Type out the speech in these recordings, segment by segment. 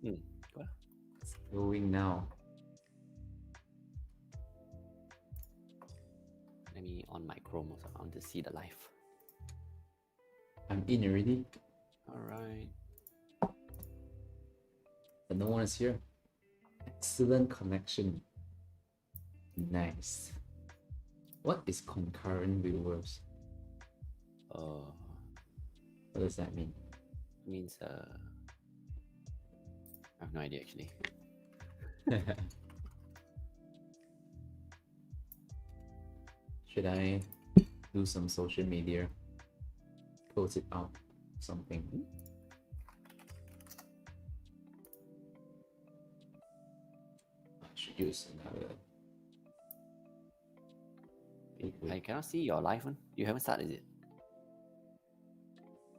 Go lah. It's going now. Let me on my Chrome also. I want to see the live. I'm in already, Alright. but no one is here. Excellent connection. Nice. What is concurrent viewers? What does that mean? Means I have no idea actually. Should I do some social media? Post it out, something. I should use another. I cannot see your live one. You haven't started, is it?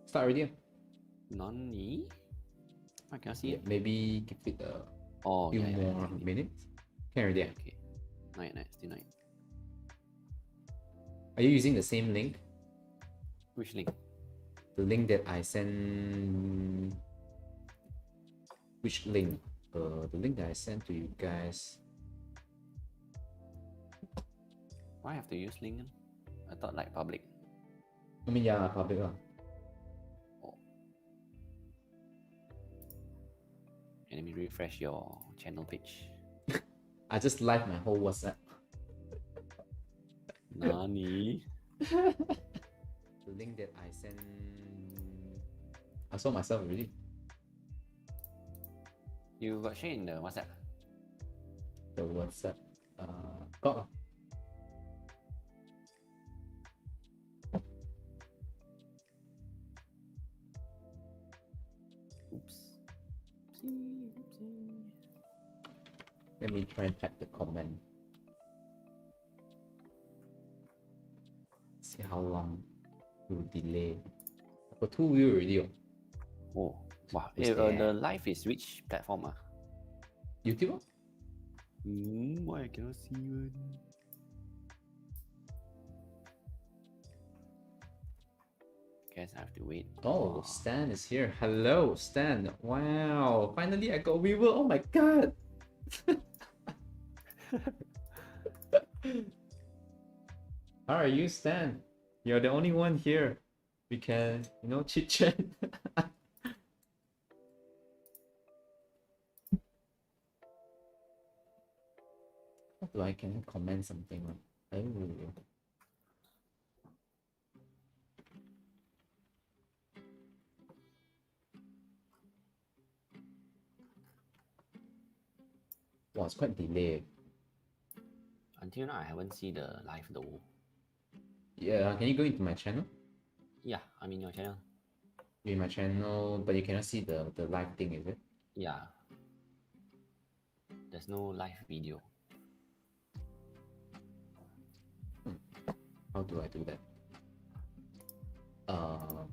Start already. Nani? I cannot see it. Maybe give it a few more minutes. Can already. Okay. Not yet, still not yet. Are you using the same link? Which link? The link that I sent. Which link? The link that I sent to you guys. Why have to use link? I thought like public. I mean, yeah, public. Oh. And let me refresh your channel page. I just live my whole WhatsApp. Nani? The link that I sent. I saw myself already. You got share in the WhatsApp? The WhatsApp. Got. Oops. Oopsie. Let me try and type the comment. See how long it will delay. I got 2 views already. Oh, wow. The live is which platform? YouTube? Why I cannot see one? Guess I have to wait. Oh, Stan is here. Hello, Stan. Wow, finally I got a viewer. Oh my god. How are you, Stan? You're the only one here. We can, chit chat. How do I can comment something? Oh. Wow, it's quite delayed. Until now, I haven't seen the live though. Yeah, can you go into my channel? Yeah, I'm in your channel. You're in my channel, but you cannot see the live thing, is it? Yeah. There's no live video. How do I do that? Let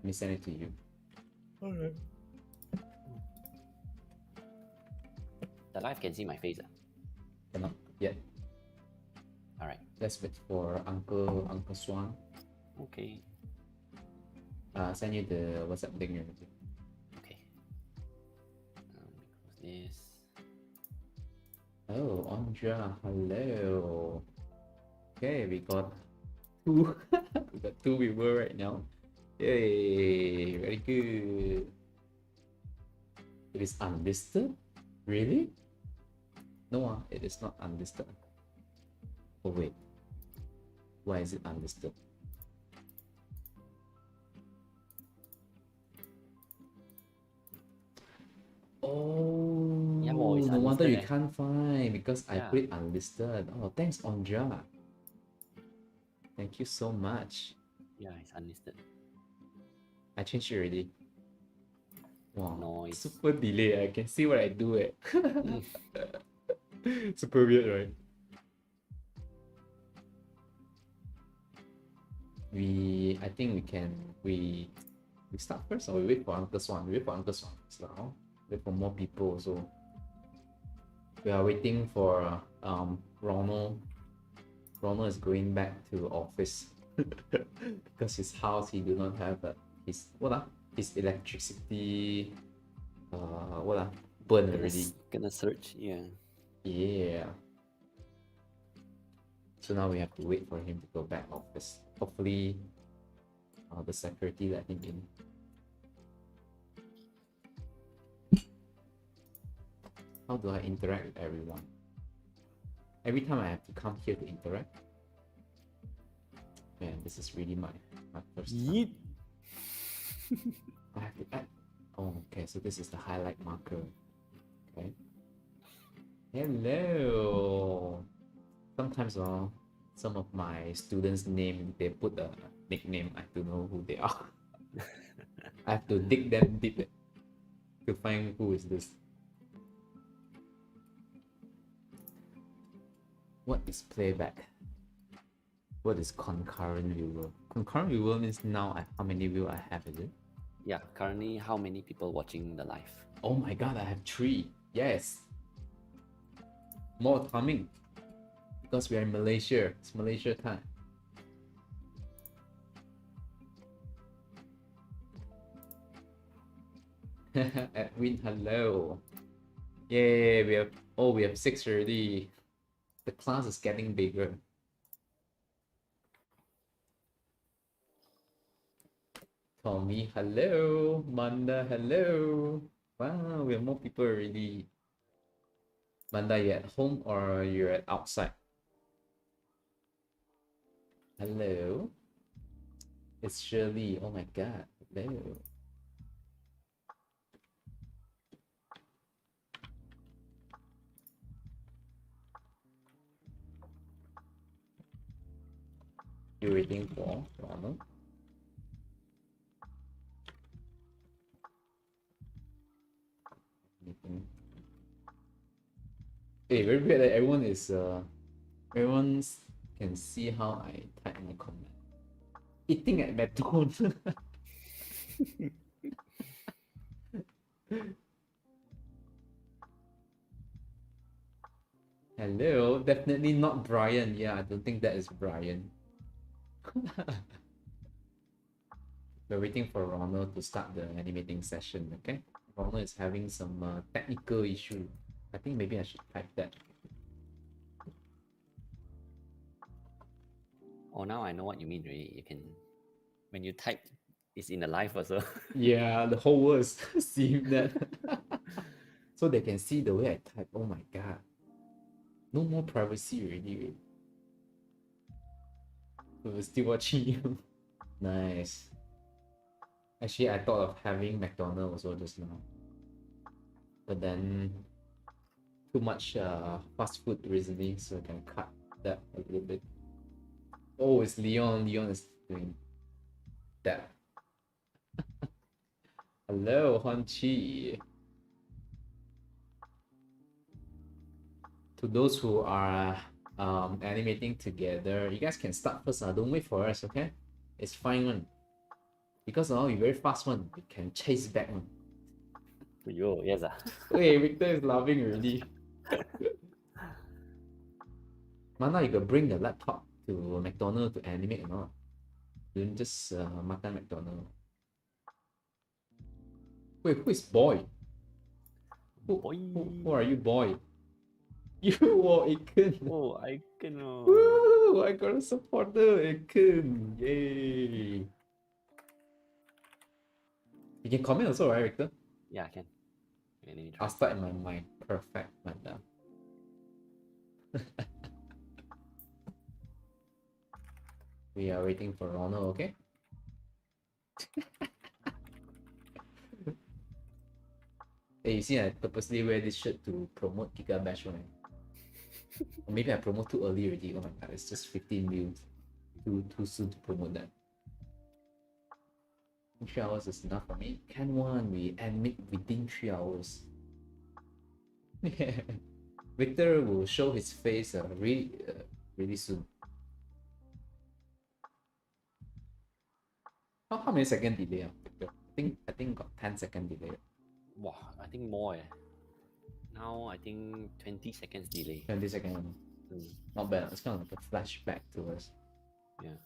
me send it to you. Alright. The live can see my face. Cannot yet. Alright. Let's wait for Uncle Swan. Okay. Send you the WhatsApp link. Okay. Close this. Oh, Andrea, hello. Okay, we got two. We got 2 viewers right now. Yay, very good. It is unlisted? Really? No, it is not unlisted. Oh wait, why is it unlisted? Oh, Yeah, no it's wonder you unlisted, can't find because I Yeah. put it unlisted. Oh, thanks, Andrea. Thank you so much. Yeah, it's unlisted. I changed it already. Wow, Noise. super delay. I can see what I do. Super weird, right? I think we start first, or we wait for Uncle Swan? We wait for Uncle Swan now. Wait for more people also. We are waiting for Ronald. Ronald is going back to office because his house he do not have his electricity burn already. Gonna search, yeah. Yeah. So now we have to wait for him to go back office. Hopefully, the security let him in. How do I interact with everyone? Every time I have to come here to interact. Man, this is really my first time. Yeet. I have to add. Oh, okay. So this is the highlight marker. Okay. Hello. Sometimes, some of my students' name they put a nickname. I don't know who they are. I have to dig them deep to find who is this. What is playback? What is concurrent viewer? Concurrent viewer means now how many views I have, is it? Yeah, currently how many people watching the live? Oh my god, I have 3. Yes. More coming. Because we are in Malaysia. It's Malaysia time. Edwin, hello. Yay, we have 6 already. The class is getting bigger. Tommy, hello. Manda, hello. Wow, we have more people already. Manda, you at home or you're at outside? Hello. It's Shirley. Oh my god. Hello. You're waiting for Ronald? Hey, very weird that everyone can see how I type my comment. Eating at McDonald's. Hello, definitely not Brian. Yeah, I don't think that is Brian. We're waiting for Ronald to start the animating session, okay? Ronald is having some technical issue. I think maybe I should type that. Oh, now I know what you mean, really. You can, when you type, it's in the live also. Yeah, the whole world is seeing that. So they can see the way I type. Oh my god. No more privacy already. We're still watching you. Nice. Actually, I thought of having McDonald's also just now. But then too much fast food recently, so I can cut that a little bit. Oh, it's Leon. Leon is doing that. Hello, Honchi. To those who are animating together, you guys can start first. Don't wait for us, okay? It's fine one. Because now we very fast one. We can chase back one. Yo, yes. Wait, Victor is laughing already. Mana, you could bring the laptop to McDonald's to animate or not? Don't just makan McDonald's. Wait, who is boy? Who are you, boy? You are Aiken. Oh, Aiken. Woo! I got a supporter, Aiken. Yay! You can comment also, right, Victor? Yeah, I can. Okay, let me try. I'll start in my mind. Perfect, madam. We are waiting for Ronald, okay? Hey, you see, I purposely wear this shirt to promote Giga Bash, right? Or maybe I promote too early already. Oh my god, it's just 15 views. Too soon to promote that. 3 hours is enough for me. Can one, we animate within 3 hours. Victor will show his face really soon. How many second delay, Victor? I think got 10-second delay. Wow, I think more. Now I think 20 seconds delay. 20 seconds. Not bad. It's kind of like a flashback to us. Yeah.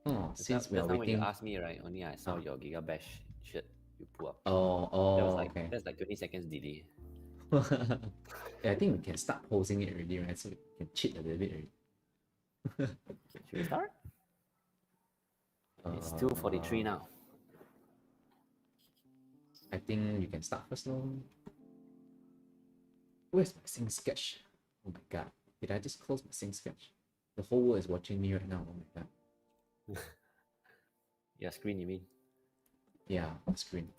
Oh, since we are when waiting. you asked me, right? Only I saw your Giga Bash shirt you pull up. Oh, that was like okay. that's 20 seconds delay. Yeah, I think we can start posing it already, right? So we can cheat a little bit already. Should we start? It's 2:43 now. I think you can start first, no? Where's my sync sketch? Oh my god. Did I just close my sync sketch? The whole world is watching me right now. Oh my god. Your screen, you mean? Yeah, my screen.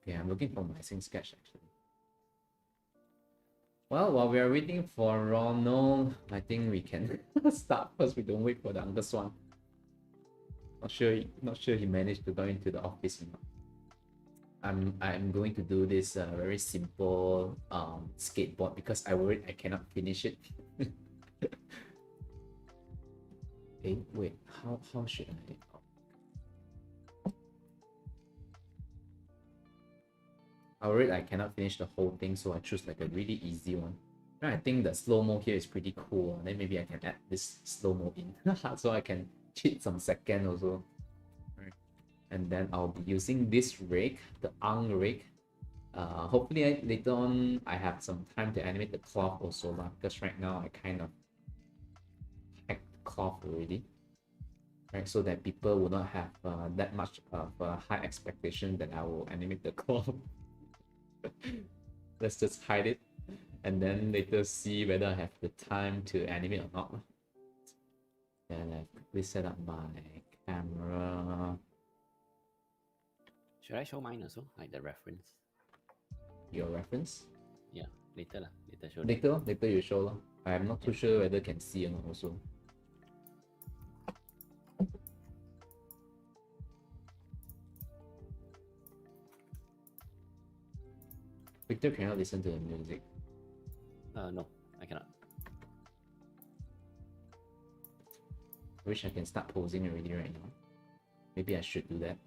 Okay, I'm looking for my sync sketch actually. Well, while we are waiting for Ronald, I think we can start first. We don't wait for the Uncle Swan. Not sure he managed to go into the office or not. I'm going to do this very simple skateboard because I worried I cannot finish it. Hey, wait, how should I? I worried I cannot finish the whole thing, so I choose like a really easy one. I think the slow-mo here is pretty cool. Then maybe I can add this slow-mo in so I can cheat some second also. Right. And then I'll be using this rig, the Ang rig. Hopefully later on I have some time to animate the cloth also, because right now I kind of hacked the cloth already. Right, so that people will not have that much of a high expectation that I will animate the cloth. Let's just hide it and then later see whether I have the time to animate or not. Then I quickly set up my camera. Should I show mine also, like the reference? Your reference? Yeah, later lah. Later show. Later you show lah. I'm not too sure whether can see or not also. Victor cannot listen to the music. No, I cannot. Wish I can start posing already right now. Maybe I should do that.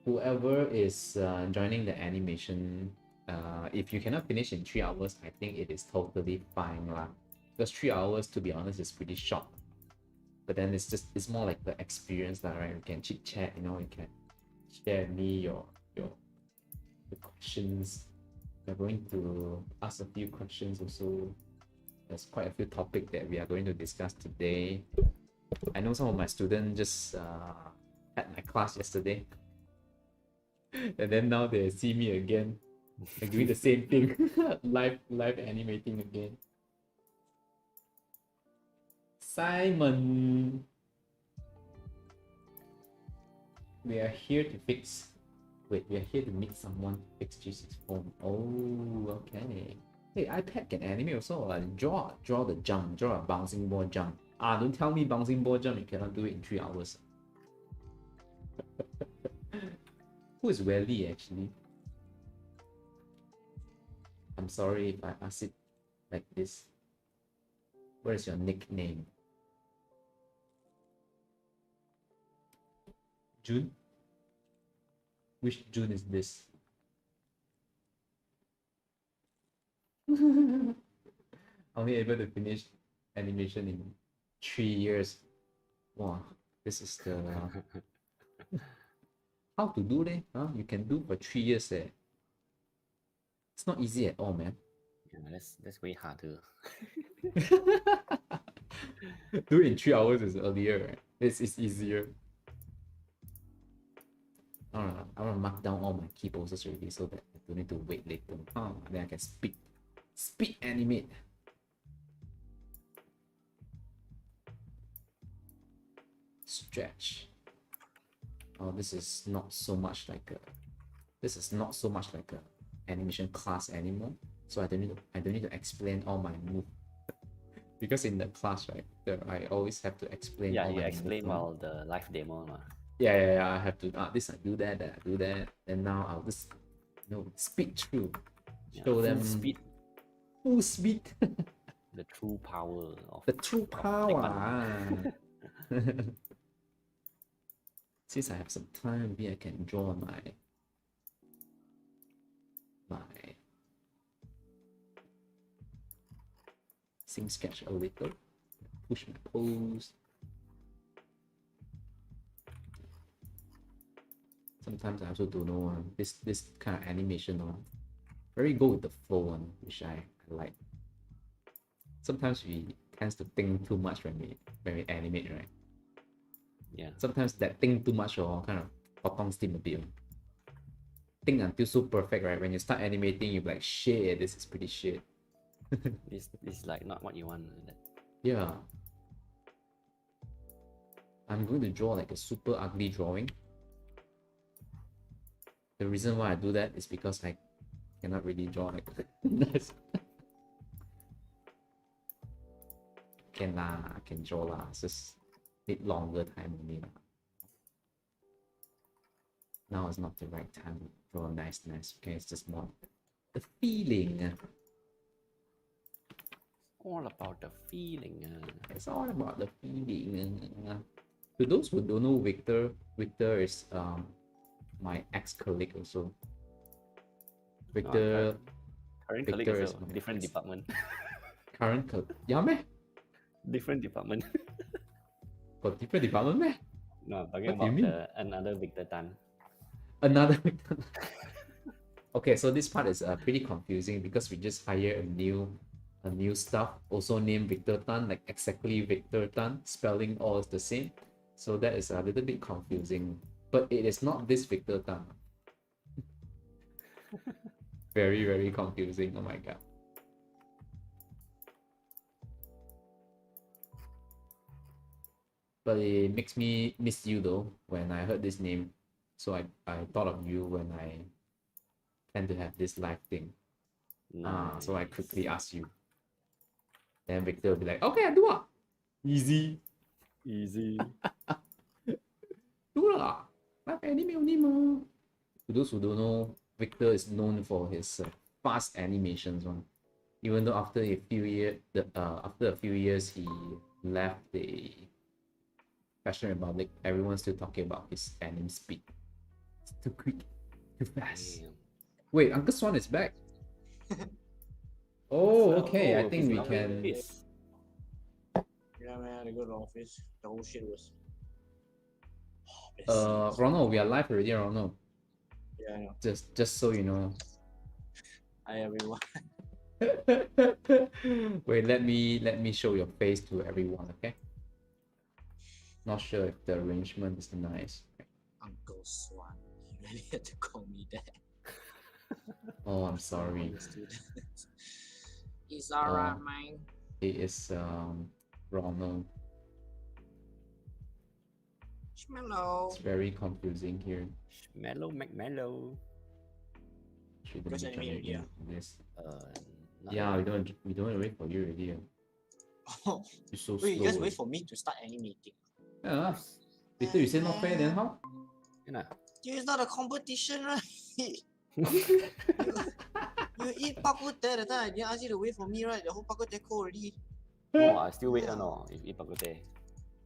Whoever is joining the animation, if you cannot finish in 3 hours, I think it is totally fine lah. Because 3 hours, to be honest, is pretty short. But then it's more like the experience lah, right? You can chit chat, you know, you can share with me the questions. We're going to ask a few questions also. There's quite a few topics that we are going to discuss today. I know some of my students just had my class yesterday. And then now they see me again, like doing the same thing, live animating again. Simon, we are here to fix. Wait, we are here to meet someone to fix G6 phone. Oh, okay. Hey, iPad can animate also. Draw the jump, draw a bouncing ball jump. Don't tell me bouncing ball jump you cannot do it in 3 hours. Who is Welly actually? I'm sorry if I ask it like this. What is your nickname? June? Which June is this? Only able to finish animation in 3 years. Wow, this is the how to do that? Huh? You can do for 3 years. It's not easy at all, man. Yeah, that's way harder. Do it in 3 hours is earlier, right? It's easier. I want to mark down all my key poses already so that I don't need to wait later. Then I can speed animate. Stretch. Oh, this is not so much like a animation class anymore. So I don't need to explain all my moves. Because in the class, right, I always have to explain. Yeah, you explain while the live demo. Yeah, I have to. This I do that, I do that, and now I'll just speed through, show them full speed. The true power of the true power. Since I have some time, maybe I can draw my sync sketch a little, push my pose. sometimes I also don't know this kind of animation very go with the flow one, which I like. Sometimes we tends to think too much when we animate, right? Yeah. Sometimes that think too much or kind of potong steam a bit. Think until so perfect, right? When you start animating, you're like, shit, this is pretty shit. This is like not what you want. Yeah. I'm going to draw like a super ugly drawing. The reason why I do that is because I cannot really draw like nice. Can lah, I can draw lah. It's just need longer time only lah. Now is not the right time to draw nice. Okay, it's just more the feeling. All about the feeling. It's all about the feeling. To those who don't know Victor is my ex-colleague also. Victor, current Victor colleague is also, different department. Current colleague, yeah meh? Different department. Got different department meh? No, talking What do you about another Victor Tan. Another Victor. Okay, so this part is pretty confusing because we just hired a new staff also named Victor Tan, like exactly Victor Tan, spelling all is the same. So that is a little bit confusing, but it is not this Victor Tan. Very, very confusing. Oh my god. But it makes me miss you though when I heard this name. So I thought of you when I tend to have this live thing. Nice. So I quickly asked you. Then Victor will be like, okay, I do it. Easy. Do lah. Live anime only ma. To those who don't know, Victor is known for his fast animations one. Even though after a few years he left the Fashion Republic, everyone's still talking about his anime speed. It's too quick, too fast. Damn. Wait, Uncle Swan is back. Oh, okay. I think we he's can. Yeah, man, I go to the office. The whole shit was. Ronald, we are live already, Ronald. Yeah, I know. Just so you know. Hi, everyone. Wait, let me show your face to everyone, okay? Not sure if the arrangement is nice. Uncle Swan. You really had to call me that. Oh, I'm sorry. It's alright, man. It is Ronald. Schmello. It's very confusing here. Mellow McMellow. Shouldn't Because be anime already, joining this. Yeah. We don't wait for you already. Oh, You're so wait, you slow. guys wait for me to start animating. Yeah. Later you say not fair, then how? Dude, it's not a competition, right? you eat bak kut teh that time. I didn't ask you to wait for me, right? The whole bak kut teh cold already. Oh, I still wait no. If eat bak kut teh.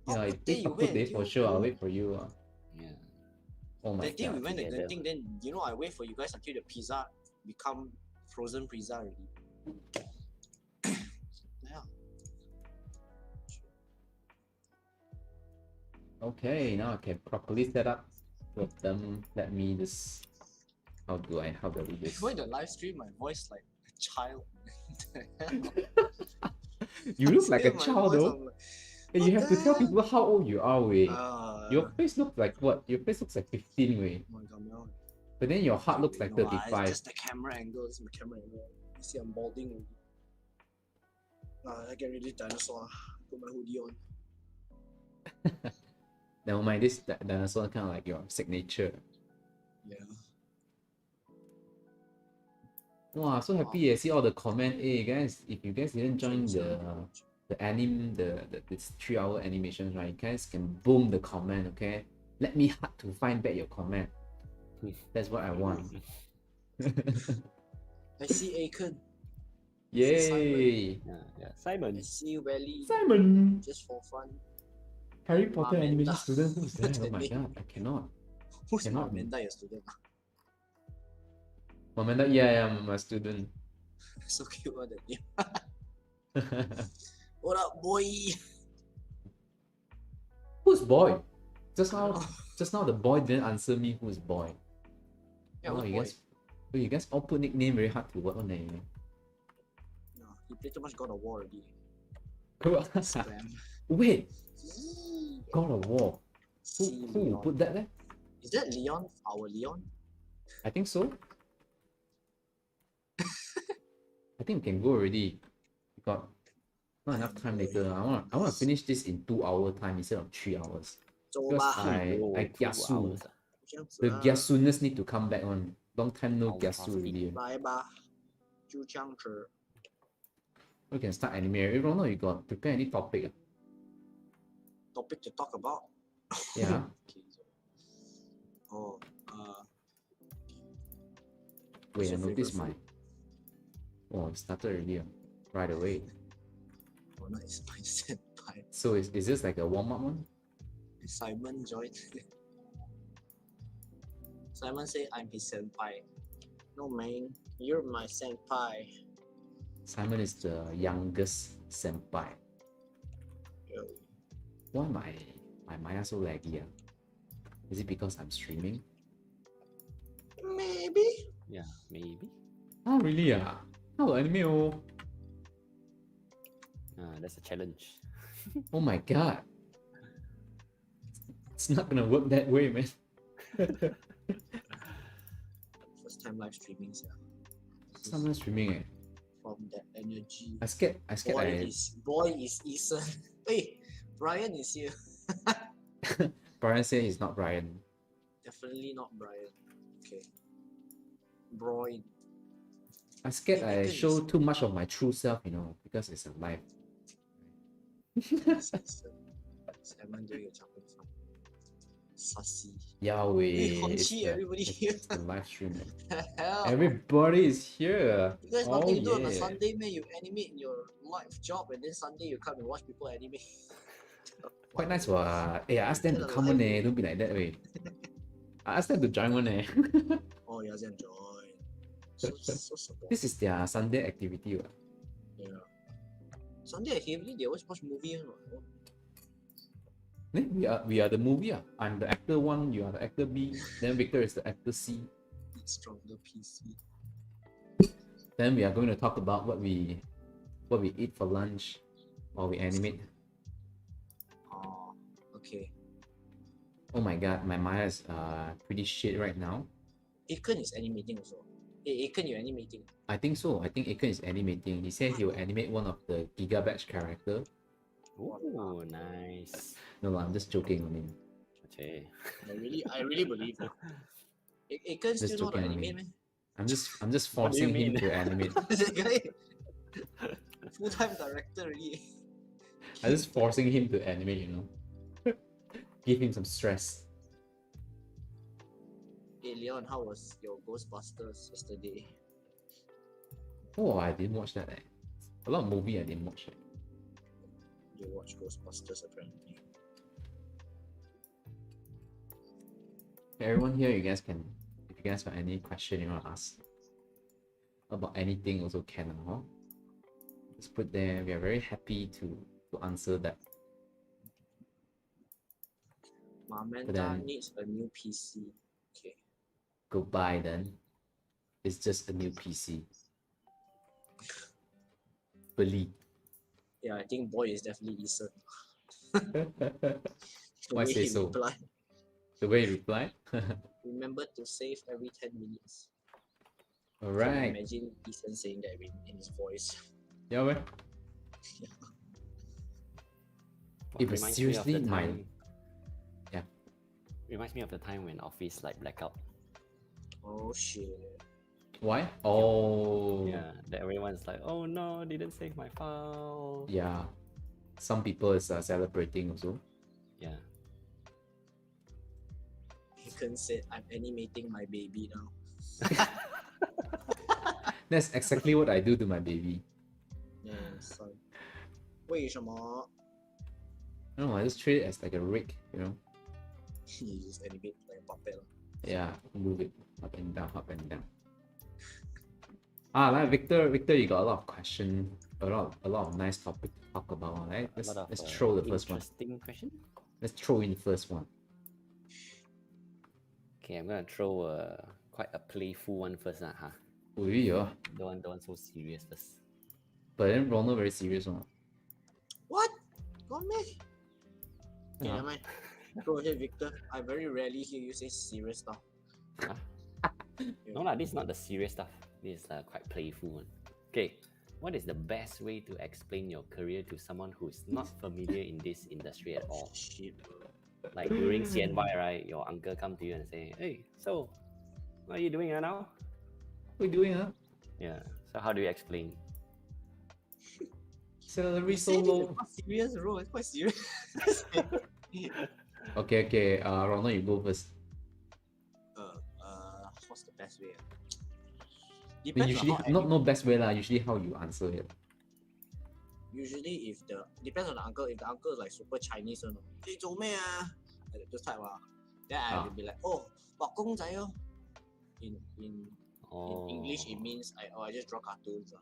Yeah, Bak if kut teh, it's you a good day wait for until- sure, I'll wait for you. Yeah. Oh my That day we god. went to together. Genting, then you know I wait for you guys until the pizza become frozen pizza already. Yeah. Okay, now I can properly set up with them. Let me just. How do I do this? Why the live stream my voice like a child? You look like a My child voice, though. I'm like, Hey, you what have to the tell hell? people how old you are, way. Your Uh, face looks like what? Your face looks like 15, way. oh my god, no. But then your heart looks like No, It's 35. just the camera angle. It's my camera angle. You see, I'm balding already. I get ready, dinosaur. Put my hoodie on. Never mind, this dinosaur kind of like your signature. Yeah. Wow, so happy I see all the comment. Hey guys, if you guys didn't join the this 3-hour animations, right? You guys can boom the comment, okay? Let me hard to find back your comment. That's what I want. I see Aiken. Yay! Yeah. Simon. I see Welly. Simon! Just for fun. Harry Potter Amanda. animation student, who's that? Oh That my name. god, I cannot. Who's Cannot. Amanda, your student? Amanda, yeah, I'm a student. So cute, what that name. What up, boy? Who's boy? Just I don't now, know. just now the boy didn't answer me who's boy. Yeah, Oh, what you boy? guys, oh, you guys all put nickname very hard to work on it. No, he played too much God of War already. Spam. Spam. Wait, Yee. God of War. Who See who Leon. put that there? Is that Leon? Our Leon? I think so. I think we can go already. We got not enough time later. I wanna finish this in 2 hour time instead of 3 hours. 走 Because 吧， I Yo, 2 kiasu. hours. 这样子 The 啊， kiasuness need to come back on. Long time no Ultra kiasu speed. already. 来吧，就这样子。 We can start anime. Hey, Ronald, you got prepare any topic? Topic to talk about. Yeah. Okay, so, oh, Wait, I your noticed favorite my. Oh, it started already. Right away. oh, no, it's my senpai. So is this like a warm-up one? Simon joined. Simon say I'm his senpai. No man, you're my senpai. Simon is the youngest senpai. Yo, Why my Maya so laggy? Is it because I'm streaming? maybe. Yeah, maybe. Oh really? How anime? That's a challenge. Oh my god. It's not gonna work that way, man. First time live streaming, yeah. Someone streaming. From that energy. I scared. Boy is Ethan. Hey, Brian is here. Brian said he's not Brian. Definitely not Brian. Okay. Brian. I scared Hey, I Ethan show is- too much of my true self, because it's a live. Simon doing a jumping from Sussy. Yahweh. Hey, It's Hongqi, the- everybody it's here. the live stream. Man. Hell. Everybody is here. You guys Oh nothing to do on a yeah. Sunday, man. You animate your live job, and then Sunday you come and watch people animate. Quite nice what? Hey, I asked them to Kinda come on lively. Don't be like that way. I asked them to join one Oh, yeah, then join. So support. This is their Sunday activity. What? Yeah. Sunday activity, they always watch movie. Right? We are the movie. I'm the actor 1, you are the actor B, then Victor is the actor C. Eat stronger PC. Then we are going to talk about what we eat for lunch while we animate. Oh, okay. Oh my god, my Maya is pretty shit right now. Aiken is animating also. Hey, Aiken, you're animating. I think so. I think Aiken is animating. He said he will animate one of the Giga Batch character. Ooh, nice. No, I'm just joking on him. Okay. I really believe you. Aiken Just still know how to joking on animate, him. man. I'm just What do you forcing him mean? to animate. That guy, full-time director already. I'm just forcing him to animate, Give him some stress. Hey Leon, how was your Ghostbusters yesterday? Oh, I didn't watch that. A lot of movie I didn't watch. You watch Ghostbusters apparently. Everyone here, you guys can, if you guys have any question you want to ask about anything, also can, huh? Just put there. We are very happy to answer that. Mamanta then- needs a new PC. Okay. Goodbye then. It's just a new PC. Believe. Yeah, I think boy is definitely Ethan. Why say so? Reply. The way you reply? Remember to save every 10 minutes. Can you Alright. imagine Ethan saying that in his voice. Yeah, man. It was Reminds me of the seriously my- time- Yeah. Reminds me of the time when Office like blackout. Oh shit. Why? Oh. Yeah, that everyone's like, oh no, didn't save my file. Yeah. Some people is celebrating also. Yeah. Aiken said, I'm animating my baby now. That's exactly what I do to my baby. Yeah, son. 为什么 No, I just treat it as like a rig, you just animate like a puppet? Yeah, move it up and down, up and down. Like Victor, you got a lot of questions, a lot of nice topic to talk about, right? A lot of Let's throw the first one. interesting question. Let's throw in the first one. Okay, I'm gonna throw quite a playful one first, huh? Ui, yeah. Don't want so serious first. But then Ronald very serious one. What? Got me? Okay, Yeah. never mind. Go ahead, Victor. I very rarely hear you say serious stuff. Huh? No lah, this is not the serious stuff. This is quite playful one. Okay, what is the best way to explain your career to someone who's not familiar in this industry at all? Shit. Like during CNY, right? Your uncle come to you and say, "Hey, so what are you doing right now?" What you doing, huh? Yeah. So how do you explain? Salary so Said it, low. it's not serious, bro. It's quite serious. Okay. Ronald, you go first. What's the best way? I mean, Depends usually, on how not best way lah. Usually, how you answer it. Usually, if the depends on the uncle. If the uncle is like super Chinese, you know, hey, 做咩啊? Like those type then I will be like, oh, 画公仔哦. In English, it means I just draw cartoons.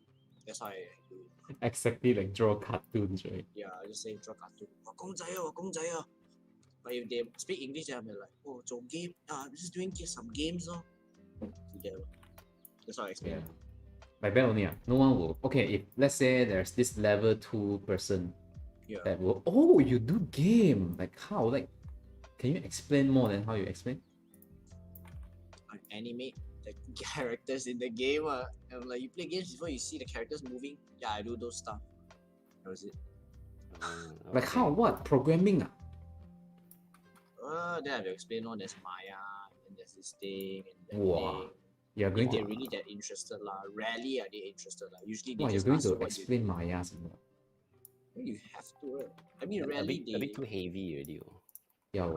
That's how I do it. Exactly like draw cartoons, right? Yeah, I just say draw cartoon. 画公仔哦，畫公仔哦. But if they speak English, they'll be like, oh, 做 game. I'm just doing some games. That's how I explain. Yeah. Like that only. No one will. Okay, if let's say there's this level 2 person that will. Oh, you do game. Like how? Like, can you explain more than how you explain? I animate the characters in the game. And like you play games before you see the characters moving. Yeah, I do those stuff. That was it. Like how? What? Programming? Then I have to explain there's Maya, and there's this thing, and that Wow. thing. You're going If they're to. really that interested, rarely are they interested. Usually they Wow, you're just going ask to you what explain Maya some more. you have to. Right? I mean, a rarely bit too heavy already. Yeah.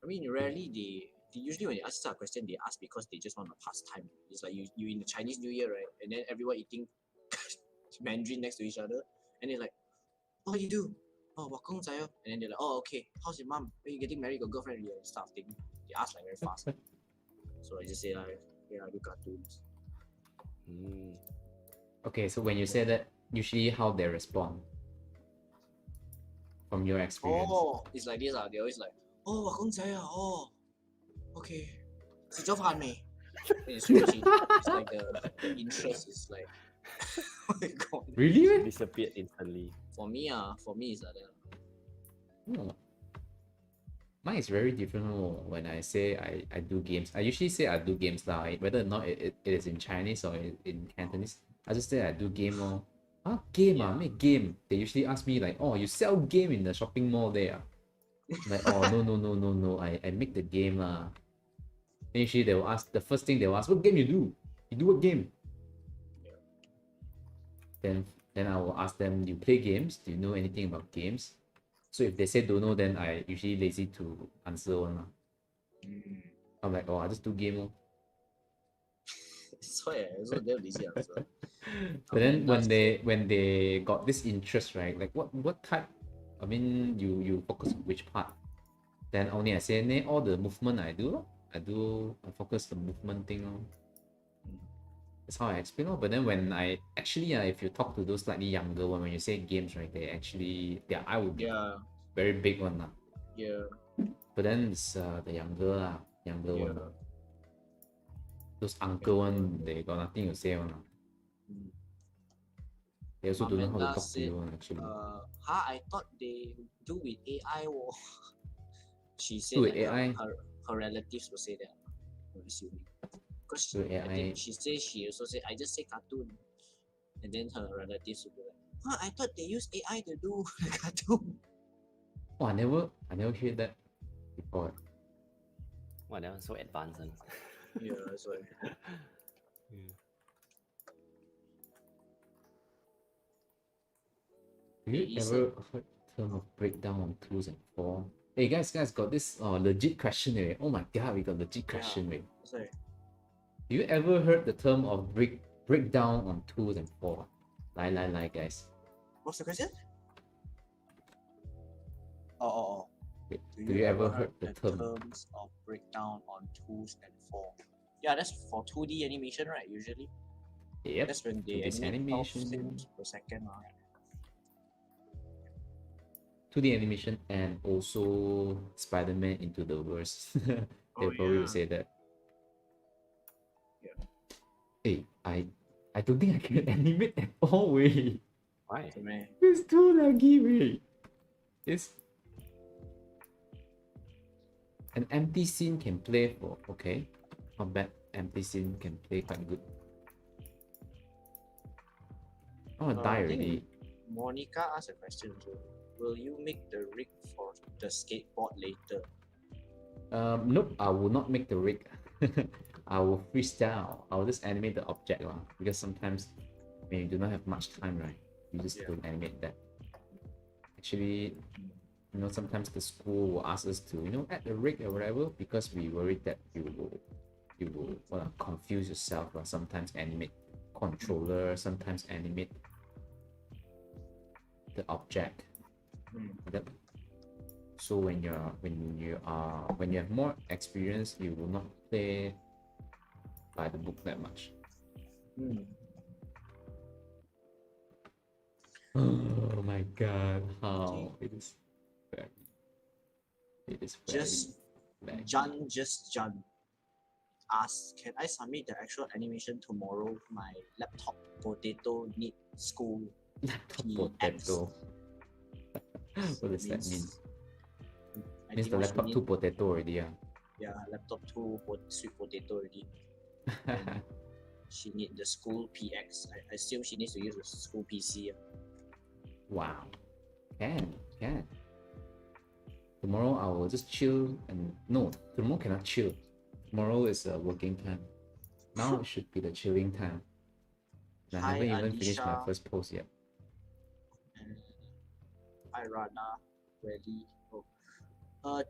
I mean, rarely they usually when they ask that question, they ask because they just want to pass time. It's like you in the Chinese New Year, right? And then everyone eating Mandarin next to each other, and they're like, "What do you do?" "Oh, 我公仔哦." And then they're like, "Oh, okay. How's your mom? Are you getting married? Got girlfriend?" And stuff. They ask like very fast. So I just say yeah, I do cartoons. Okay, so when you say that, usually how they respond from your experience? Oh, it's like this. They always like, "Oh, 我公仔啊. Oh, okay. 食咗飯未?" It's like the interest is like, oh my god. Really? Disappeared instantly. For me, it's like that. Oh. Mine is very different when I say I do games. I usually say I do games lah, whether or not it is in Chinese or in Cantonese. I just say I do game lor. Game make game. They usually ask me like, oh, you sell game in the shopping mall there. Like, oh no. I make the game lah. Then usually they will ask, the first thing they will ask, what game you do? You do what game? Then I will ask them, do you play games? Do you know anything about games? So if they say don't know, then I usually lazy to answer one. I'm like, oh, I just do game. Oh. So yeah, also damn lazy answer. But then when they got this interest, right? Like what type? I mean, you focus on which part? Then only I say, all the movement I do. I focus the movement thing. That's how I explain. But then when I actually, if you talk to those slightly younger one, when you say games, right, they actually, their eye would be very big one. Yeah. But then it's the younger one. Those uncle one, they got nothing to say one. They also don't know how to talk to you actually. I thought they do with AI. She said with like AI? Her relatives will say that. I'm assuming. Because I think she also said, I just say cartoon. And then her relatives will be like, I thought they use AI to do the cartoon. Oh, I never heard that before. Wow, that was so advanced. Yeah, that's why. Have you ever heard term of breakdown on 2s and 4? Hey guys, got this legit question already. Oh my god, we got legit question already. Sorry. Have you ever heard the term of breakdown on 2s and 4? Lie, guys. What's the question? Oh. Do you ever heard the terms of breakdown on 2s and 4? Yeah, that's for 2D animation, right? Usually. Yep. That's when they animate 12 frames per second, right? 2D animation and also Spider-Man Into the Verse. They probably would say that. Yeah. Hey, I don't think I can animate at all, way. Why? It's too laggy, way. It's an empty scene can play for okay. Not bad. Empty scene can play quite good. I wanna die I think already. Monica asked a question too. Will you make the rig for the skateboard later? Nope, I will not make the rig. I will freestyle. I will just animate the object because sometimes when you do not have much time, right? You just don't animate that. Actually, sometimes the school will ask us to, add the rig or whatever because we worried that you will confuse yourself or sometimes animate controller, sometimes animate the object. Yep. So when you have more experience, you will not play by the book that much. Oh my god, how it is very Jan asks, can I submit the actual animation tomorrow? My laptop potato need school laptop potato. What does that mean? Means the laptop 2 potato already. Yeah, laptop 2 sweet potato already. She need the school PX. I assume she needs to use the school PC. Wow. Can. Tomorrow I will just chill and no, tomorrow cannot chill. Tomorrow is a working time. Now it should be the chilling time. I haven't even finished my first post yet. Hi Rana, ready.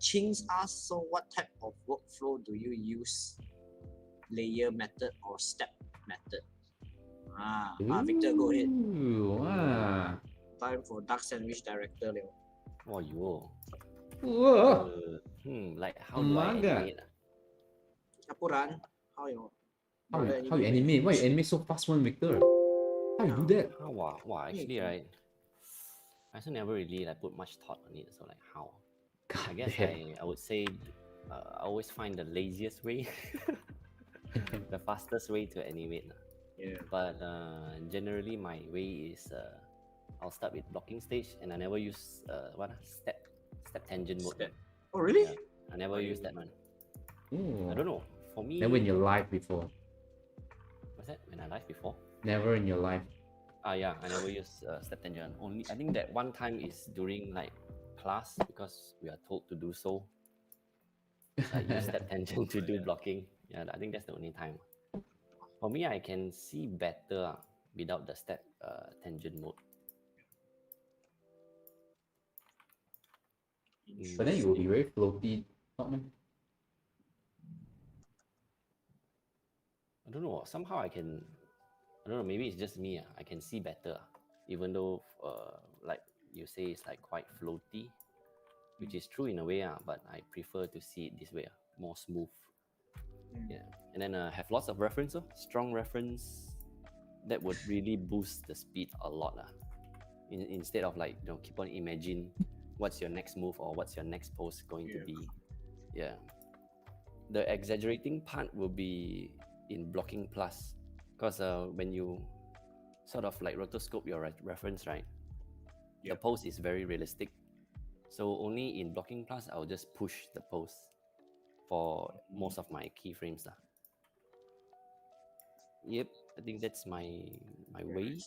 Chings asks, so what type of workflow do you use? Layer method or step method? Victor, go ahead. Wow. Time for Darksandwich director. Oh, yo. Whoa. Like how do I animate? Apuran, how you animate? Why you animate so fast, one Victor? How you do that? Wow, actually, right. I also never really put much thought on it. So how? God I guess damn. I would say I always find the laziest way, the fastest way to animate. Yeah. But generally, my way is I'll start with blocking stage, and I never use step tangent mode. Oh really? Yeah, I never use that one. Ooh. I don't know. For me, Never in your life before. What's that? When I live before? Never in your life. Yeah, I never use step tangent. Only I think that one time is during class because we are told to do so. I use step tangent to do blocking. Yeah, I think that's the only time. For me, I can see better without the step tangent mode. But then you will be very floaty, not man? I don't know. Somehow I don't know. Maybe it's just me. I can see better, even though like you say, it's quite floaty, which is true in a way. But I prefer to see it this way, more smooth. Yeah, and then have lots of reference, strong reference. That would really boost the speed a lot. Instead of keep on imagine what's your next move or what's your next pose going to be. Yeah. The exaggerating part will be in blocking plus, because when you sort of rotoscope your reference, right? The pose is very realistic. So only in blocking plus, I'll just push the pose for most of my keyframes. Yep, I think that's my way.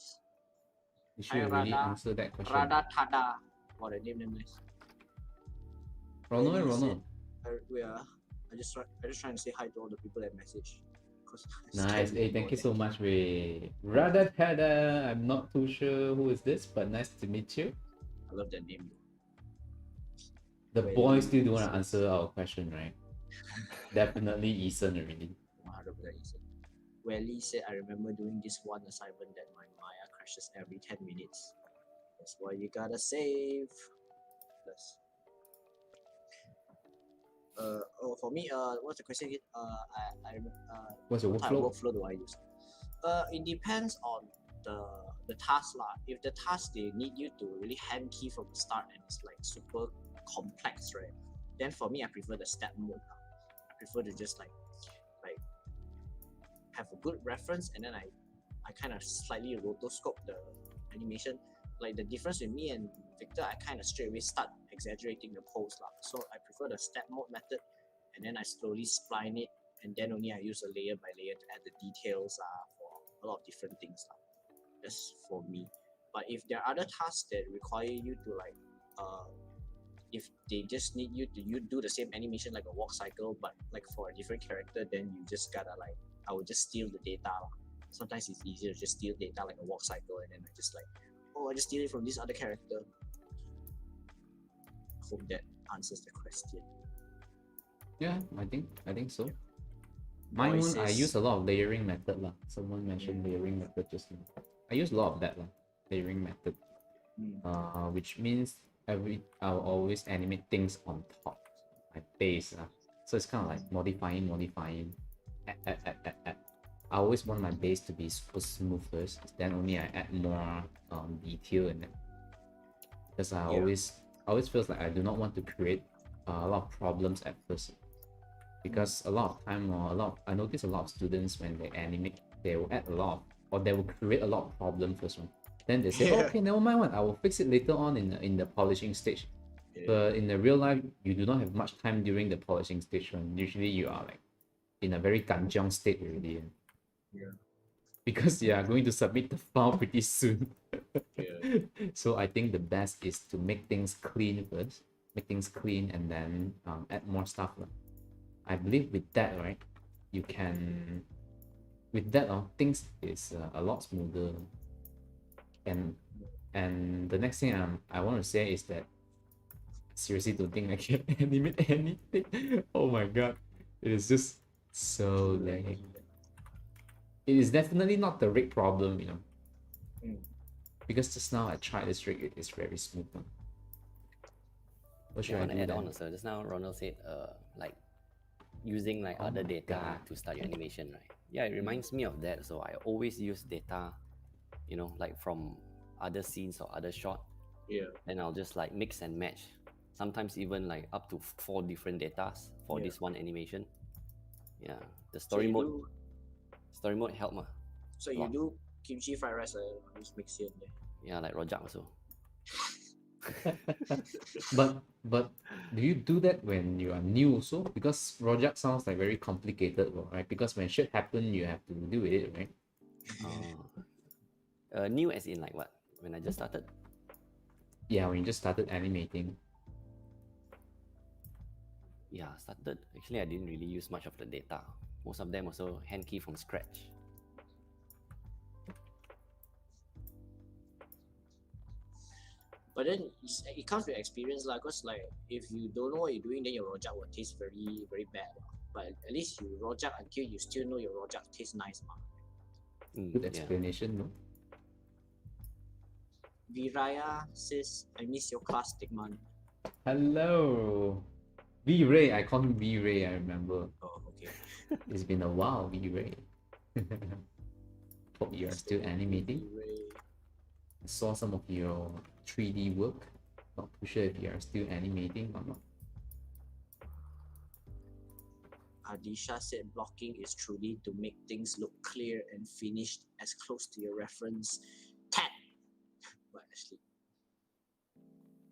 You should really answer that question. Rada Tada. What a name is. Ronald. I just trying to say hi to all the people that message. Nice. Hey, thank you so much, Ray. Rada Tada. I'm not too sure who is this, but nice to meet you. I love that name. The boys still don't want to answer our question, right? Definitely Eason already. 100% Eason. Welly said, I remember doing this one assignment that my Maya crashes every 10 minutes. That's why you gotta save. Plus. For me, what's the question again? What's your what workflow? Workflow do I use? It depends on the the task lah. If the task they need you to really hand key from the start and it's like super complex, right? Then for me, I prefer the step mode. I prefer to just like have a good reference and then I kind of slightly rotoscope the animation. Like the difference with me and Victor, I kind of straight away start exaggerating the pose lah. So I prefer the step mode method, and then I slowly spline it, and then only I use a layer by layer to add the details for a lot of different things lah. That's for me. But if there are other tasks that require you to like, if they just need you to do the same animation like a walk cycle, but like for a different character, then you just gotta like, I would just steal the data lah. Sometimes it's easier to just steal data like a walk cycle, and then I just like, I just steal it from this other character. Hope that answers the question. Yeah, I think so. Mine one, I use a lot of layering method lah. Someone mentioned layering method just now. I use a lot of that lah. Layering method. Which means I'll always animate things on top, my base. So it's kind of like modifying. I always want my base to be super smooth first, then only I add more detail in it. Because I always feels like I do not want to create a lot of problems at first. Because a lot of time I notice a lot of students when they animate, they will add a lot or they will create a lot of problem first one. Then they say, okay, never mind one, I will fix it later on in the polishing stage. But in the real life, you do not have much time during the polishing stage one. Usually you are like in a very kanjiang state already. Because you are going to submit the file pretty soon. So I think the best is to make things clean first, and then add more stuff. I believe with that, right, you can, with that, things is a lot smoother. And the next thing I want to say is that seriously don't think I can animate anything. Oh my god, it is just so laggy. It is definitely not the rig problem, because just now I tried this rig, it is very smooth. What should I want do to add then? on also. Just now Ronald said like using like other data to start your animation, right? Yeah, it reminds me of that. So I always use data, like from other scenes or other shot. Then I'll just like mix and match. Sometimes even like up to 4 different datas for this one animation. Yeah, the story mode help ma. So you do kimchi fried rice, just mix it in there. Yeah, like rojak also. But do you do that when you are new also? Because rojak sounds like very complicated, right? Because when shit happen, you have to do it, right? New as in like what? When I just started? Yeah, when you just started animating. Yeah, started. Actually, I didn't really use much of the data. Most of them also hand key from scratch. But then it comes with experience lah. Cause like if you don't know what you're doing, then your rojak will taste very very bad. But at least you rojak until you still know your rojak tastes nice, ma. Good explanation, no? Viraya says, I miss your class, Digman. Hello. V-Ray, I call him V-Ray, I remember. Oh, okay. It's been a while, V-Ray. Hope you are still animating. I saw some of your 3D work. Not too sure if you are still animating or not. Adisha said blocking is truly to make things look clear and finished as close to your reference. Tat! But actually,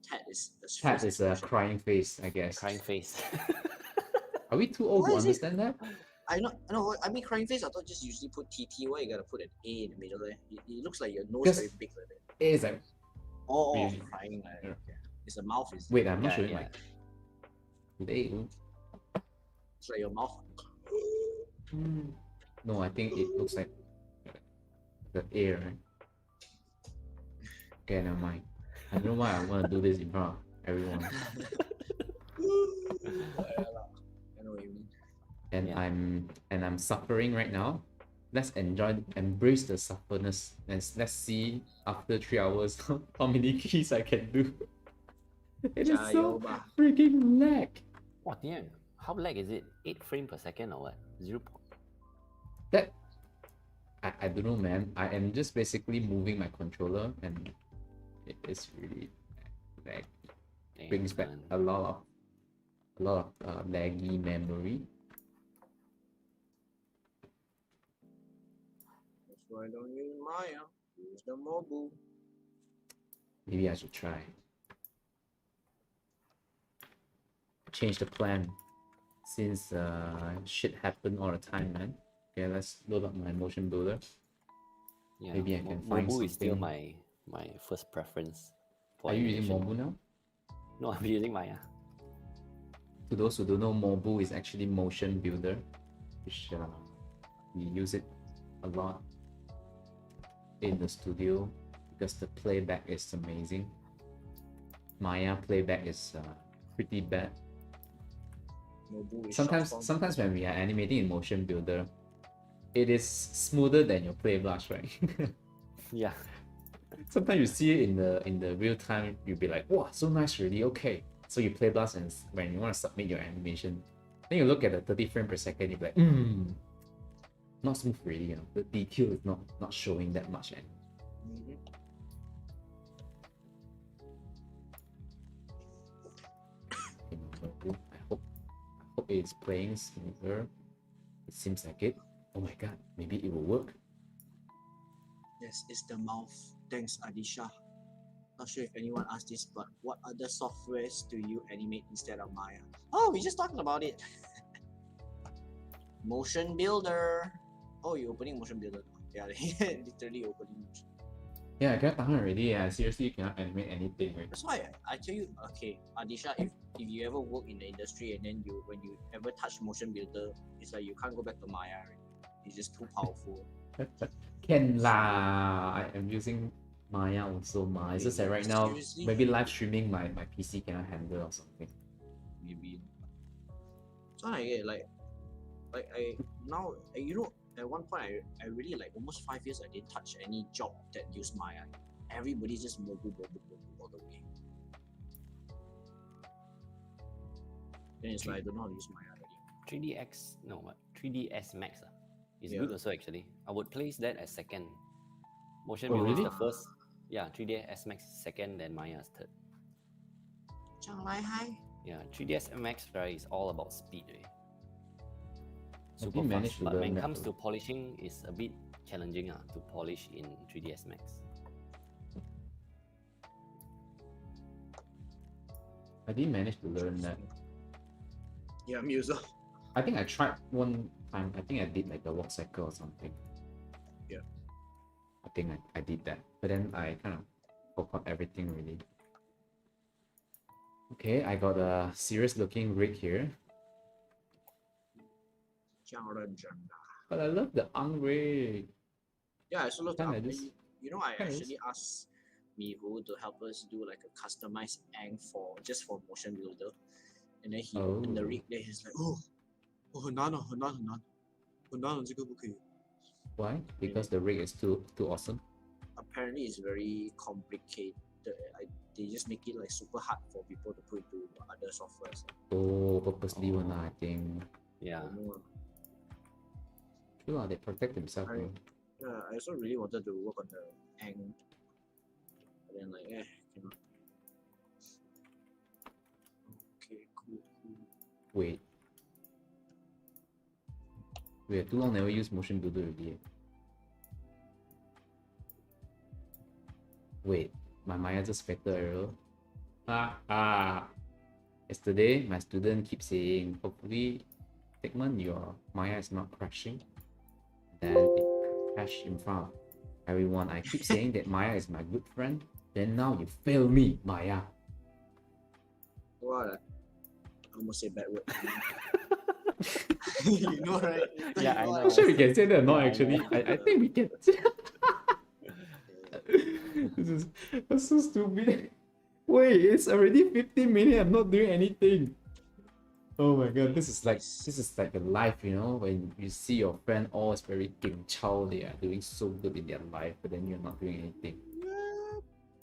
Tat is a crying face, I guess. Crying face. Are we too old to understand that? I know. I mean, crying face. I thought just usually put TT. Why you gotta put an A in the middle there? It looks like your nose very big like that. A is like. Really? Crying. Like, it's a mouth. Wait, I'm not showing like. Today. It's like your mouth. No, I think it looks like the air, right? Okay, never mind. I don't know why I want to do this in front of everyone. I know what you mean. And I'm suffering right now. Let's embrace the sufferness, and let's see after 3 hours how many keys I can do. It is so freaking lag. What damn? How lag is it? 8 frames per second or what? 0. That I don't know, man. I am just basically moving my controller, and it's really like brings back man. a lot of laggy memory. That's why I don't use Maya. Use the mobile. Maybe I should try. Change the plan since shit happen all the time, man. Okay, let's load up my motion builder. Yeah, Maybe I can find Mobu is still something. my first preference for Are you using animation. Mobu now? No, I'm using Maya. To those who don't know, Mobu is actually motion builder, which we use it a lot in the studio because the playback is amazing. Maya playback is pretty bad. Mobile is Sometimes when we are animating in motion builder, it is smoother than your play brush, right? Yeah. Sometimes you see it in the real time, you'll be like, wow, so nice really, okay. So you play blast, and when you want to submit your animation, then you look at the 30 frames per second, you'll be like, not smooth really, you know. The detail is not showing that much. And I hope it's playing smoother. It seems like it. Oh my god, maybe it will work. Yes, it's the mouth. Thanks, Adisha. Not sure if anyone asked this, but what other softwares do you animate instead of Maya? Oh, we just talked about it. Motion Builder. Oh, you're opening Motion Builder. Yeah, literally opening Motion. Yeah, I cannot tahan already. I seriously cannot animate anything. Right? That's why I tell you, okay, Adisha, if you ever work in the industry and then when you ever touch Motion Builder, it's like you can't go back to Maya. Right? It's just too powerful. Can lah. I am using Maya also. It's just that right now, Seriously? maybe live streaming my PC cannot handle or something. Maybe. So I like I now you know at one point I really like almost 5 years I didn't touch any job that used Maya. Everybody's just mobile all the way. Then it's like I don't know how to use Maya already. 3DX, no, what? 3ds Max is Yeah. good also actually. I would place that as second. Motion Oh, Builder is really? the first. Yeah, 3ds Max is second, then Maya is third. Yeah, 3ds Max right is all about speed. Right? Super didn't fast. manage to But learn when it that comes to though. polishing, it's a bit challenging to polish in 3ds Max. I didn't manage to learn that. Yeah, me also. I think I tried one time. I think I did like a walk cycle or something. Yeah. I think I did that. But then I kind of forgot everything really. Okay, I got a serious looking rig here. But I love the Ang rig. Yeah, I also love Kinda the just- you know I kinda actually asked Miho to help us do like a customized ang for Motion Builder. And then he opened the Oh. rig, then he's like, oh 很难啊很难很难很难这个不可以 Why? Because the rig is too awesome. Apparently it's very complicated. They just make it like super hard for people to put into other softwares. Oh, purposely one I think. Yeah. I don't know. Sure, they protect themselves. I- Yeah, I also really wanted to work on the ang, but then like cannot. Okay, cool. Wait. We have too long never used motion builder already. Wait, my Maya just factor error. Yesterday, my student keeps saying, hopefully, Figment, your Maya is not crashing. Then it crashed in front of everyone. I keep saying that Maya is my good friend. Then now you fail me, Maya. What? I almost say bad word. You know, right? Yeah, I You know. I'm sure we can say that, not Yeah, I actually. know. I think we can. That's so stupid. Wait, it's already 15 minutes. I'm not doing anything. Oh my god, this is like a life, you know, when you see your friend all is very king chow, they are doing so good in their life, but then you're not doing anything.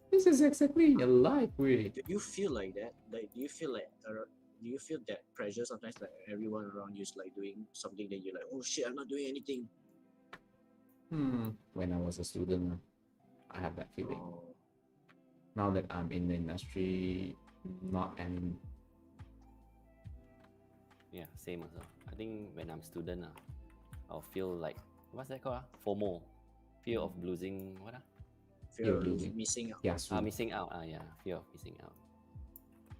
This is exactly in your life, really. Do you feel like that? Like, do you feel that pressure sometimes? Like everyone around you is like doing something, then you're like, oh shit, I'm not doing anything. When I was a student, I have that feeling. Oh, Now that I'm in the industry, not any. Yeah, same also. I think when I'm student, I'll feel like, what's that called? FOMO, fear of losing what? fear You're of losing. missing out. Yeah, so Missing out. Yeah, fear of missing out.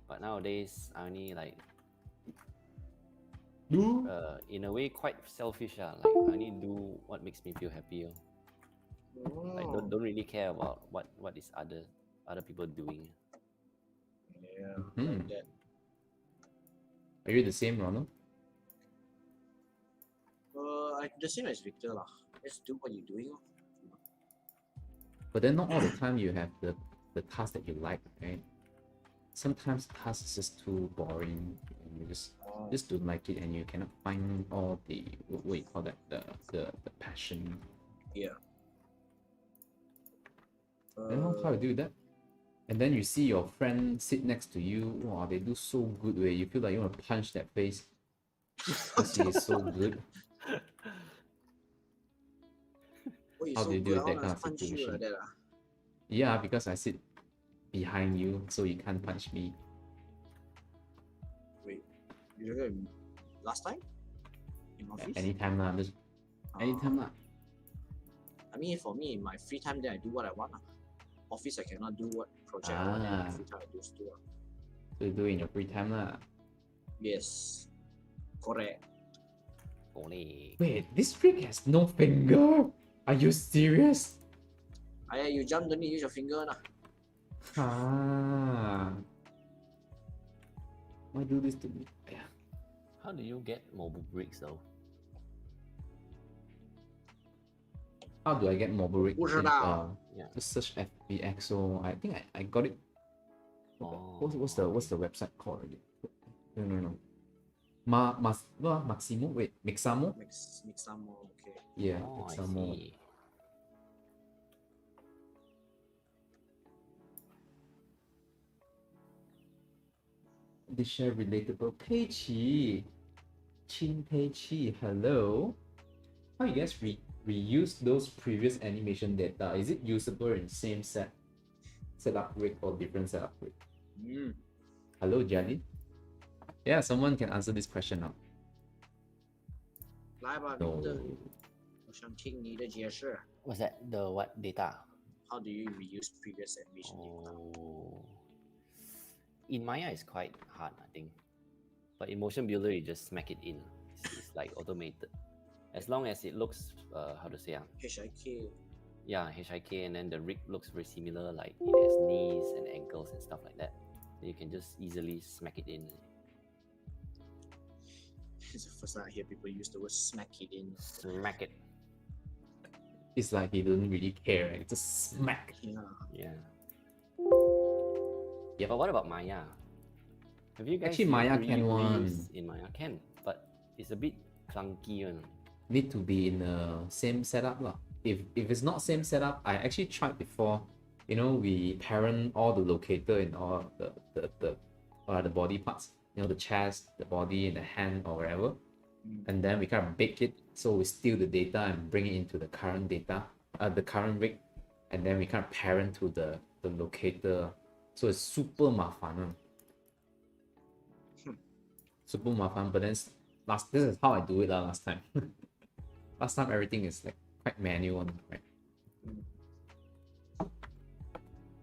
But nowadays, I only like, do in a way, quite selfish. Like I only do what makes me feel happy. Like Oh, don't really care about what is other people doing. yeah, Hmm. like that. Are you the same, Ronald? The same as Victor lah. Just do what you're doing. But then not all the time you have the task that you like, right? Sometimes tasks is just too boring and you just don't like it and you cannot find all the what you call that the passion. Yeah. I don't know how to do that. And then you see your friend sit next to you, wow, they do so good way. You feel like you want to punch that face because he is so good. Oh, you're How so do you good. do I that wanna kind of punch you situation? like that. Yeah, because I sit behind you, so you can't punch me. Wait, you remember last time in office? Anytime lah, just anytime lah. I mean, for me, in my free time, then I do what I want. Office, I cannot do what project I want. Then Ah. my free time, I do still. So you do it in your free time lah. Yes, correct. Only. Wait, this trick has no finger. Are you serious? You jump, don't need use your finger lah. Ah. Why do this to me? Yeah. How do you get mobile bricks though? How do I get mobile rig? 不知道。 Yeah. Just search FBXO. I think I got it. Oh, What's the website called already? No. Maximo? Wait, Mixamo? Mix some more. Okay. Yeah, Oh, I Mixamo. see. They share relatable Peiqi. Chin Peiqi, hello. How you guys reuse those previous animation data? Is it usable in same setup rig or different setup rig? Hello, Jenny. Yeah, someone can answer this question now. 来吧 No. Victor 我想听你的解释 What's that? The what data? How do you reuse previous animation data? Oh. In Maya, it's quite hard, I think. But in Motion Builder, you just smack it in. It's like automated. As long as it looks, how to say, HIK. yeah, HIK, and then the rig looks very similar, like it has knees and ankles and stuff like that. Then you can just easily smack it in. It's the first time I hear people use the word smack it in. Smack it. It's like he doesn't really care, right? Just smack. Yeah. Yeah. Yeah, but what about Maya? Have you guys Actually, Maya can reuse in Maya? Can, but it's a bit clunky one. Need to be in the same setup lah. If it's not same setup, I actually tried before. You know, we parent all the locator and all the body parts. You know, the chest, the body, and the hand or wherever. And then we kind of bake it, so we steal the data and bring it into the current data, the current rig, and then we kind of parent to the locator. So it's super mafan. Super mafan, but then this is how I do it last time. Last time everything is like quite manual, right?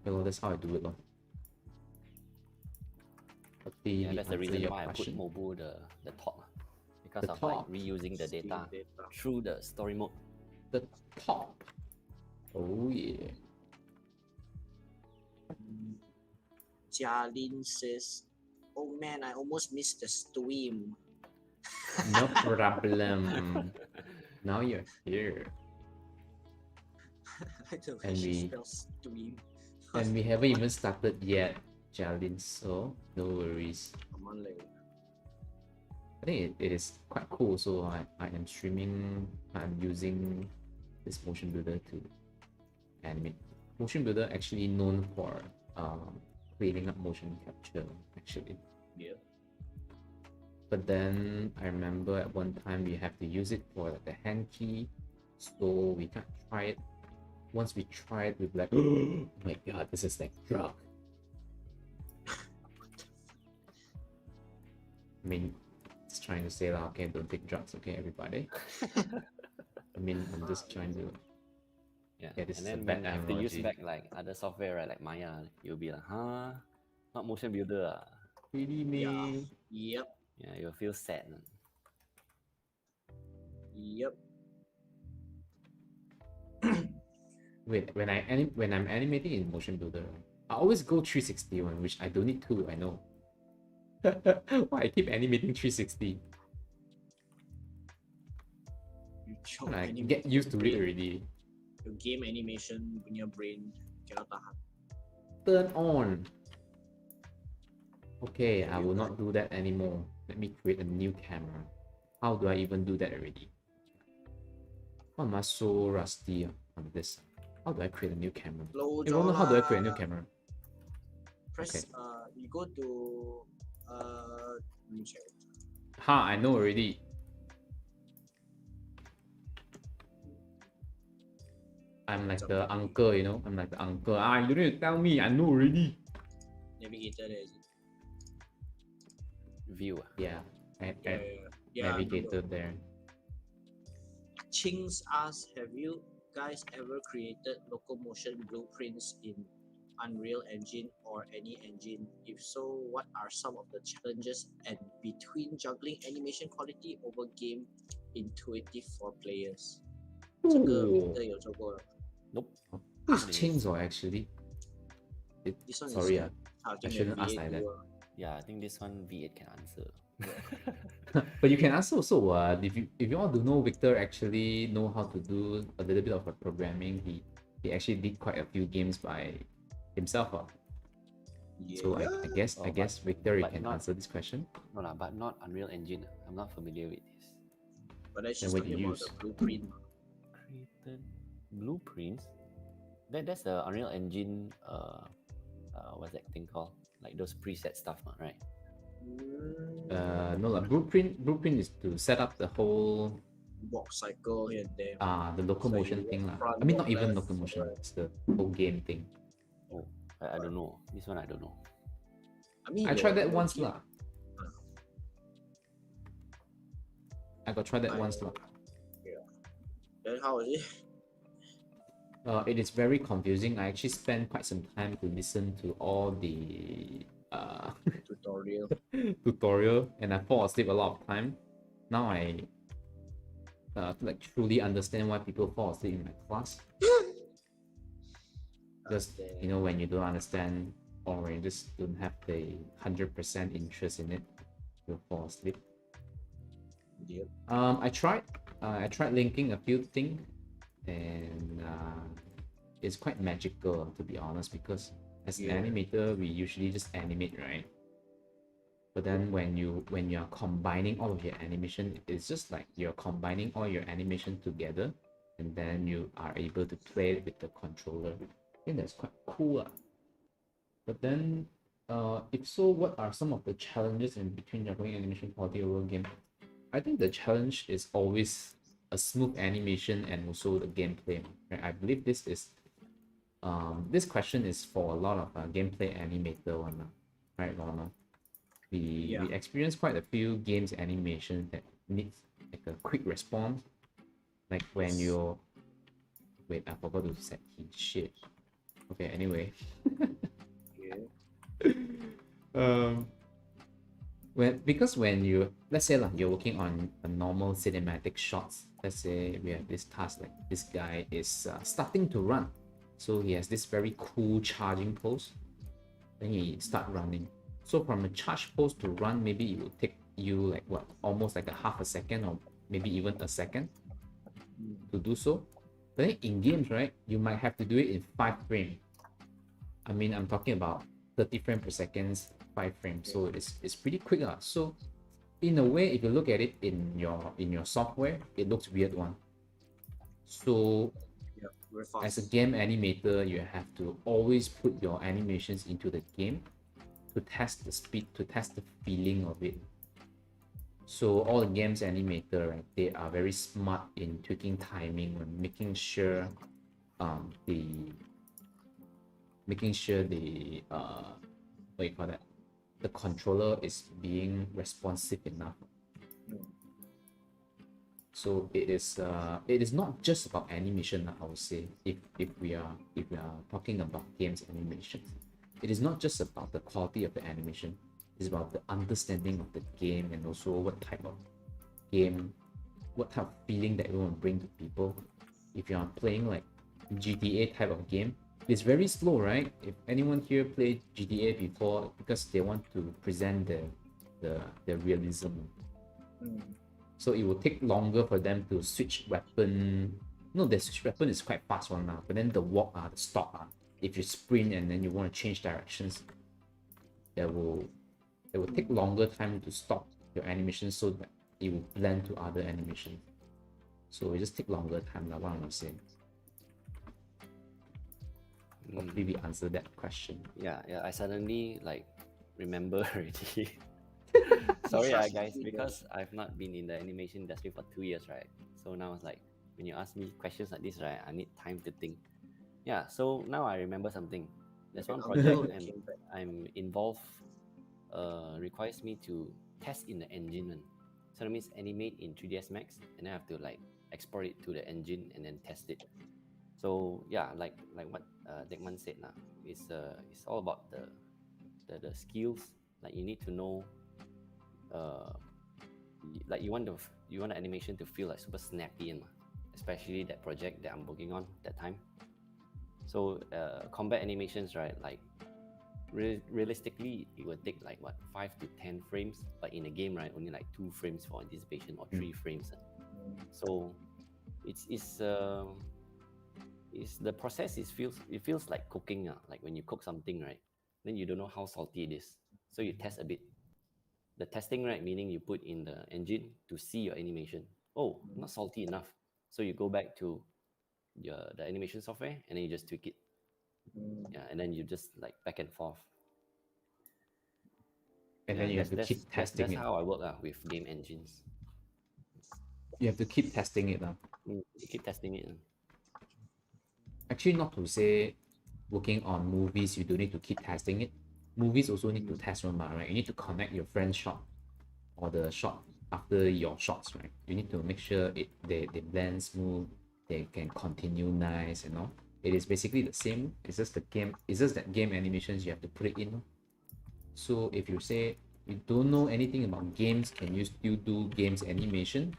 Well, that's how I do it. Yeah, that's the reason your why I put question. mobile the top, because The of top. like reusing the Steal data data. through the story mode. The top. Oh yeah. Jialin says, "Oh man, I almost missed the stream." No problem. Now you're here. I like the way And she we- spells stream. And we haven't even started yet, Jalin, so no worries. Come on, like, I think it is quite cool. So I am streaming, I'm using this motion builder to animate. Motion builder actually known for cleaning up motion capture actually. yeah. But then I remember at one time we have to use it for the hand key. so we can't try it. Once we try it, we'll be like, oh my god, this is like drug. I mean, it's trying to say like, okay, don't take drugs, okay, everybody. I mean, I'm just trying to. Yeah, Yeah, this and is a then bad when I have to use analogy. back like other software, right, like Maya, you'll be like, huh? Not motion builder. Ah. Really, Yeah. me? Yep. Yeah, you'll feel sad. Yep. Wait, when I'm animating in motion builder, I always go 360 one, which I don't need to. I know. Why I keep animating 360? Your I animation get used to it brain, already. your game animation punya brain cannot tahan. Turn on. Okay, I Have you will not do that anymore. Let me create a new camera. How do I even do that already? Why am I so rusty on this? How do I create a new camera? Slow Hey, Ronald, how do I jaw create a new lah. camera? Press Okay. you go to let me check. Ha, I know already. I'm like the uncle, you know? I'm like the uncle. Ah, you don't need to tell me. I know already. Navigator there is it? View. Ah. Yeah. Yeah, Navigator there. Ching's asks, have you guys ever created locomotion blueprints in Unreal Engine or any engine? If so, what are some of the challenges and between juggling animation quality over game intuitive for players? 这个 Ooh. Victor 有做过了。 Nope. Who's What is- chainsaw actually? This one Sorry, is I shouldn't ask like that. Yeah, I think this one V8 can answer. But you can ask also if you want to know, Victor actually know how to do a little bit of a programming. He actually did quite a few games by himself. So I guess Oh, Victor, you but can not- answer this question. No, lah, but not Unreal Engine. I'm not familiar with this. But that's Then just what talking you about use? the blueprint. Created blueprints. That's the Unreal Engine. What's that thing called? Like those preset stuff, right? No, blueprint is to set up the whole Box cycle here and there. the locomotion you thing walk lah. front, I mean, walk not even left, locomotion. right. It's the whole game thing. Oh, I don't know. This one I don't know. I mean, I tried that your once game- lah. I got tried that once lah. Then how is it? It is very confusing. I actually spent quite some time to listen to all the Tutorial. tutorial, and I fall asleep a lot of time. Now I like truly understand why people fall asleep in my class. Just you know, when you don't understand or when you just don't have the 100% interest in it, you'll fall asleep. Yep. I tried linking a few things, and it's quite magical to be honest, because as an Yeah. animator we usually just animate, right? But then when you are combining all of your animation, it's just like you're combining all your animation together, and then you are able to play with the controller. I think that's quite cool. But then if so, what are some of the challenges in between juggling animation quality over game? I think the challenge is always a smooth animation and also the gameplay. Right? I believe this is this question is for a lot of gameplay animator one, right, Lorna? We experience quite a few games animation that needs like a quick response, like when you're wait, I forgot to set key. Shit. Okay, anyway. When you, let's say you're working on a normal cinematic shots, let's say we have this task, like this guy is starting to run, so he has this very cool charging pose, then he start running. So from a charge pose to run, maybe it will take you like what, almost like a half a second or maybe even a second to do so. But then in games, right, you might have to do it in 5 frames. I mean, I'm talking about 30 frames per second, 5 frames, so it's pretty quick. So in a way, if you look at it in your software, it looks weird one. So as a game animator, you have to always put your animations into the game to test the speed, to test the feeling of it. So all the games animator, right, they are very smart in tweaking timing and the what you call that, the controller is being responsive enough. So it is not just about animation, I would say. If we are talking about games animations, it is not just about the quality of the animation. It's about the understanding of the game and also what type of game, what type of feeling that you want to bring to people. If you are playing like GTA type of game, it's very slow, right? If anyone here played GTA before, because they want to present the realism. So it will take longer for them to switch weapon. No, the switch weapon is quite fast one now, but then the walk, the stop, if you sprint and then you want to change directions, it will take longer time to stop your animation so that it will blend to other animations. So it just take longer time, like what I'm saying. Hopefully we answered that question. Yeah, I suddenly like remember already. Sorry, guys, because I've not been in the animation industry for 2 years, right? So now it's like when you ask me questions like this, right, I need time to think. Yeah, so now I remember something. There's one project I'm involved, requires me to test in the engine. So that means animate in 3ds Max, and then I have to like export it to the engine and then test it. So yeah, like what Dekman said now, it's all about the skills. Like you need to know, like you want the animation to feel like super snappy, and especially that project that I'm working on that time. So combat animations, right? Like realistically, it would take like what 5 to 10 frames, but in a game, right, only like 2 frames for anticipation or 3 frames. So it's the process feels like cooking, like when you cook something, right, then you don't know how salty it is, so you test a bit. The testing, right, meaning you put in the engine to see your animation. Oh, not salty enough, so you go back to the animation software and then you just tweak it. Yeah, and then you just like back and forth. And then you have to keep testing that's it. how I work with game engines. You have to keep testing it. You keep testing it. Actually, not to say working on movies, you don't need to keep testing it. Movies also need to test one, right? You need to connect your friend's shot or the shot after your shots, right? You need to make sure they blend smooth, they can continue nice, you know. It is basically the same. It's just that game animations you have to put it in. So if you say you don't know anything about games, can you still do games animation?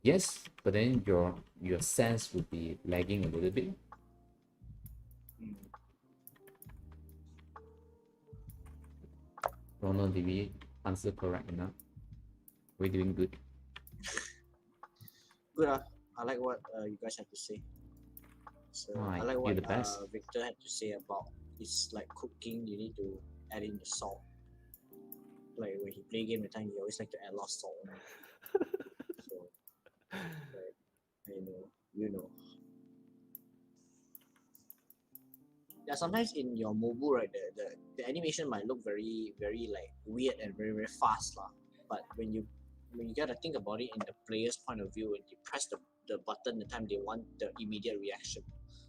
Yes, but then your sense would be lagging a little bit. Ronald, did we answer correct enough? We're doing good. Good. I like what you guys have to say. So I like what Victor had to say about it's like cooking. You need to add in the salt. Like when he play game, the time he always like to add a lot of salt. So, like, you know. Yeah, sometimes in your mobile, right, the animation might look very like weird and very fast, lah. But when you gotta think about it in the player's point of view, when you press the button the time they want the immediate reaction.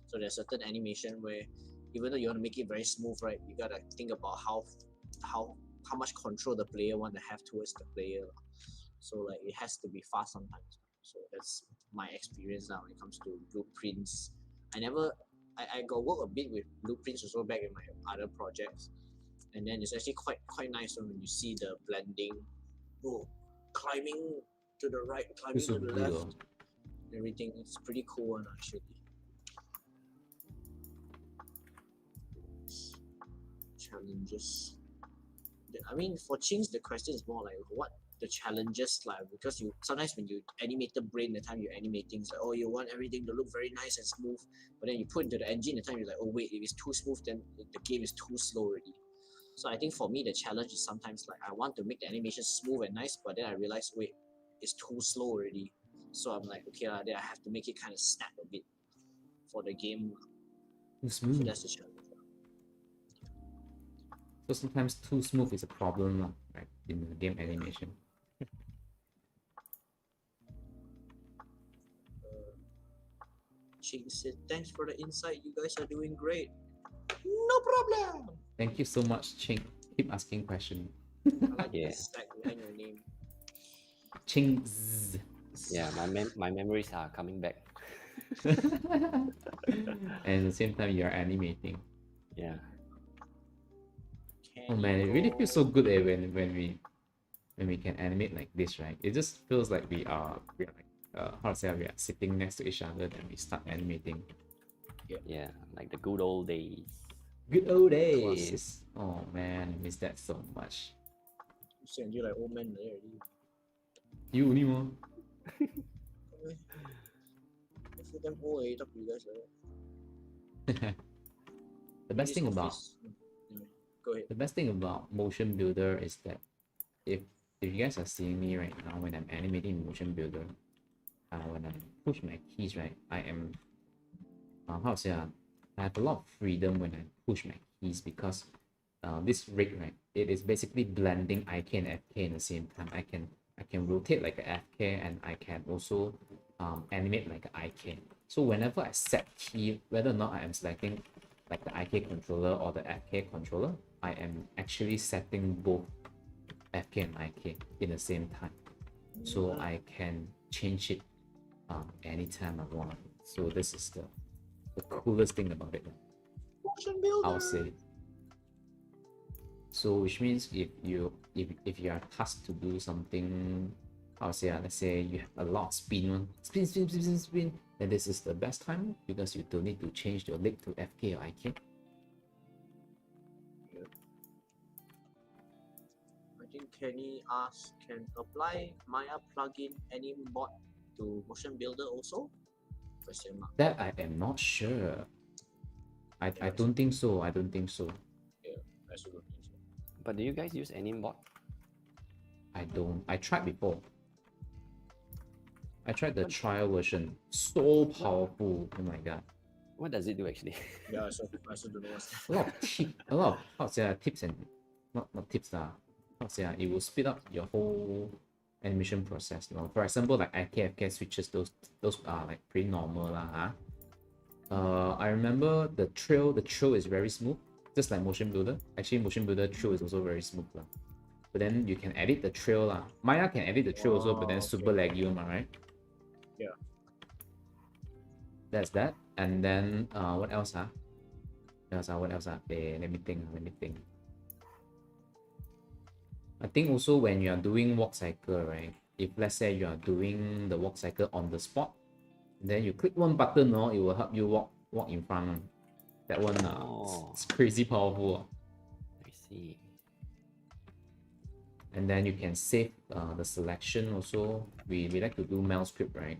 So there's certain animation where even though you want to make it very smooth, right, you gotta think about how much control the player want to have towards the player. So like it has to be fast sometimes. So that's my experience now when it comes to blueprints. I got work a bit with blueprints also back in my other projects, and then it's actually quite nice when you see the blending, climbing to the right, climbing to the left, everything. It's pretty cool one actually. Challenges. I mean, for Chings, the question is more like what the challenges like, because you sometimes when you animate the brain, the time you're animating, it's like, oh, you want everything to look very nice and smooth, but then you put into the engine, the time you're like, oh wait, if it's too smooth, then the game is too slow already. So I think for me the challenge is sometimes like I want to make the animation smooth and nice, but then I realize, wait, it's too slow already. So I'm like, okay, then I have to make it kind of snap a bit for the game. So that's the challenge. So sometimes too smooth is a problem, right, in the game animation. Ching said, thanks for the insight. You guys are doing great. No problem. Thank you so much, Ching. Keep asking question. I like Yeah. the stack behind your name. Ching. Zzz. Yeah, my memories are coming back. And at the same time, you're animating. Yeah. Oh man, it really feels so good when we can animate like this, right? It just feels like we are like how to say, we are sitting next to each other and we start animating. Yeah, like the good old days. Good old days. Oh man, I miss that so much. You sound you like old man there already. You only more. I feel damn old talk to you guys like that. The best thing about Go ahead. the best thing about motion builder is that if you guys are seeing me right now when I'm animating motion builder, when I push my keys, right, I am how to say, I have a lot of freedom when I push my keys because this rig, right, it is basically blending IK and FK in the same time. I can rotate like a FK and I can also animate like an IK. So whenever I set key, whether or not I am selecting like the IK controller or the FK controller, I am actually setting both FK and IK in the same time. So I can change it anytime I want. So this is the coolest thing about it, I'll say. So which means if you are tasked to do something, I'll say, let's say you have a lot of spin, then this is the best time because you don't need to change your leg to FK or IK. I think Kenny asked, can apply Maya plugin Animbot to motion builder also? Question mark. That I am not sure. I don't think so. I don't think so. Yeah, I also don't think so. But do you guys use Animbot? I don't. I tried before. I tried the trial version. So powerful. Oh my god. What does it do actually? Yeah, I also don't know what's that. A lot of a lot of how to say, tips and not tips lah. How to say, it will speed up your whole animation process. You know, for example, like IKFK switches, those are like pretty normal lah. I remember the trail is very smooth, just like motion builder. Actually, motion builder trail is also very smooth lah. But then you can edit the trail lah. Maya can edit the trail also, but then super laggy, right? Yeah. That's that. And then what else? What else? Let me think. I think also when you are doing walk cycle, right? If let's say you are doing the walk cycle on the spot, then you click one button, it will help you walk in front. That one, it's crazy powerful. I see. And then you can save the selection also. We like to do mail script, right?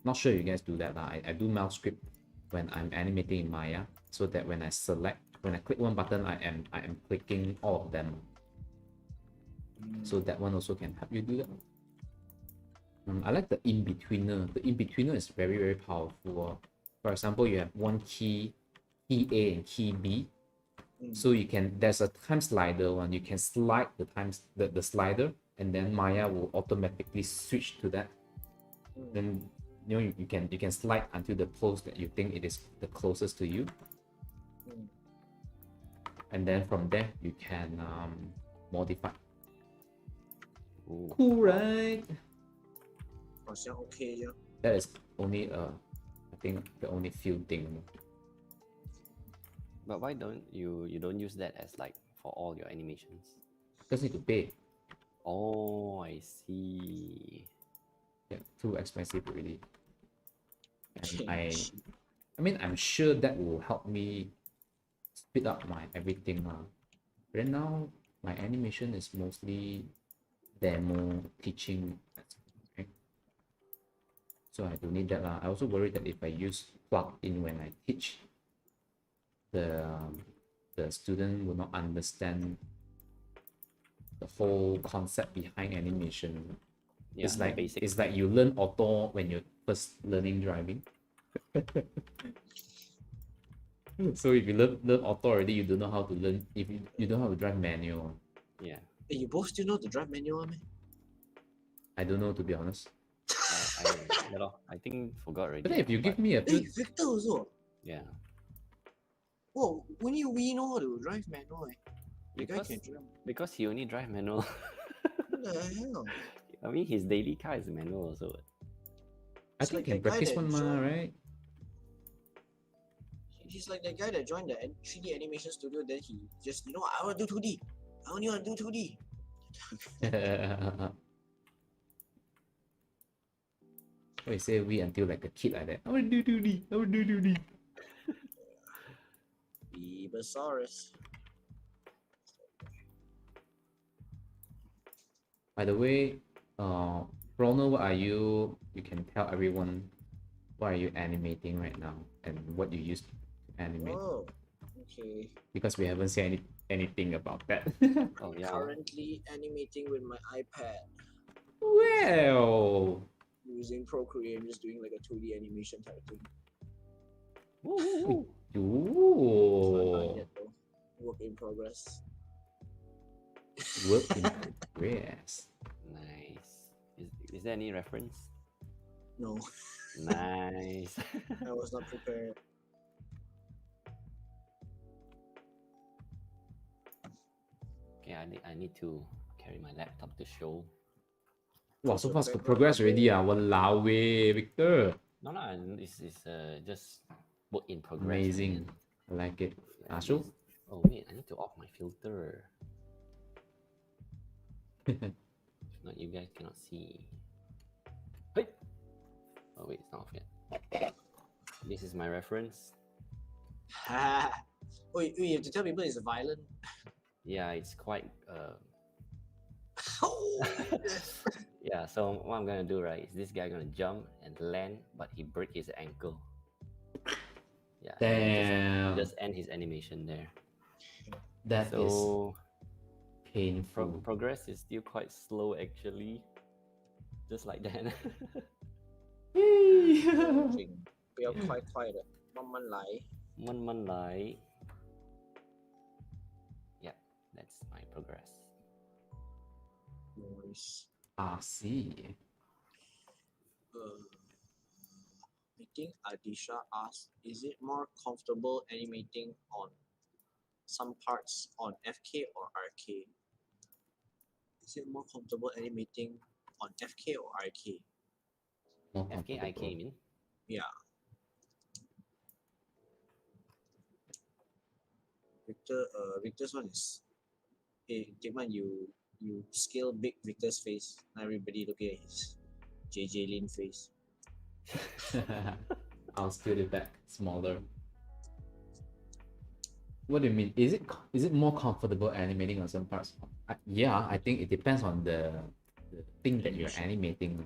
Not sure you guys do that. I do mail script when I'm animating in Maya, so that when I click one button, I am clicking all of them. So that one also can help you do that. I like the in-betweener. The in-betweener is very, very powerful. For example, you have one key A and key B. So there's a time slider one. You can slide the slider, and then Maya will automatically switch to that. Then you can slide until the pose that you think it is the closest to you. And then from there you can modify. Ooh. Cool, right? Okay, yeah. That is only I think the only few thing. But why don't you don't use that as like for all your animations? Just need to pay. Oh, I see. Yeah, too expensive really. And I mean, I'm sure that will help me speed up my everything. Right now, my animation is mostly demo teaching, right? So I don't need that. I also worry that if I use plug-in when I teach, the student will not understand the whole concept behind animation. Yeah, it's like you learn auto when you're first learning driving. So if you learn auto already, you don't know how to learn. If you don't know how to drive manual. Yeah. Hey, you both still know the drive manual, man? I don't know, to be honest. Yeah, lor, I think forgot already. But then if you give me a Hey, few, Victor also. Yeah. Whoa, only we know how to drive manual. The guy Because can drive. because he only drive manual. What the hell? I mean his daily car is manual also. I It's think like can that guy practice that one ma, joined- right? He's like that guy that joined the 3D animation studio. Then he just, I want to do 2D. I only want to do 2D. Why you say we until like a kid like that? I will do 2D. I will do 2D. Beaversaurus. By the way, Ronald, what are you? You can tell everyone what are you animating right now and what you use to animate, Oh, okay. because we haven't seen anything about that. Oh yeah. Currently animating with my iPad Well, using Procreate. I'm just doing like a 2D animation type thing. Woo. Not ooh, done yet though. Work in progress. work in progress. Nice. Is there any reference? No, Nice. I was not prepared. Okay, I need to carry my laptop to show. Wow, so fast got progress already. Walao eh, Victor. No, it's just work in progress. Amazing. Man. I like it. Like Sure. this. Oh wait, I need to off my filter. If not, you guys cannot see. Hey! Oh wait, it's not off yet. This is my reference. Oh, you have to tell people it's violent. Yeah, it's quite Oh, yeah, so what I'm gonna do, right, is this guy gonna jump and land, but he break his ankle. Yeah. Damn. Just end his animation there. That is So painful. progress is still quite slow actually. Just like that. จริง不要快快的，慢慢来。慢慢来. Yeah, that's my progress. Nice. I see. I think Adisha asked, is it more comfortable animating on some parts on FK or RK? Is it more comfortable animating on FK or RK? More FK, IK, comfortable. you mean? Yeah. Victor's one is, hey, Tikman, you scale big Victor's face. Now everybody look at his JJ Lin face. I'll scale it back smaller. What do you mean? Is it more comfortable animating on some parts? Yeah, I think it depends on the thing that you're animating.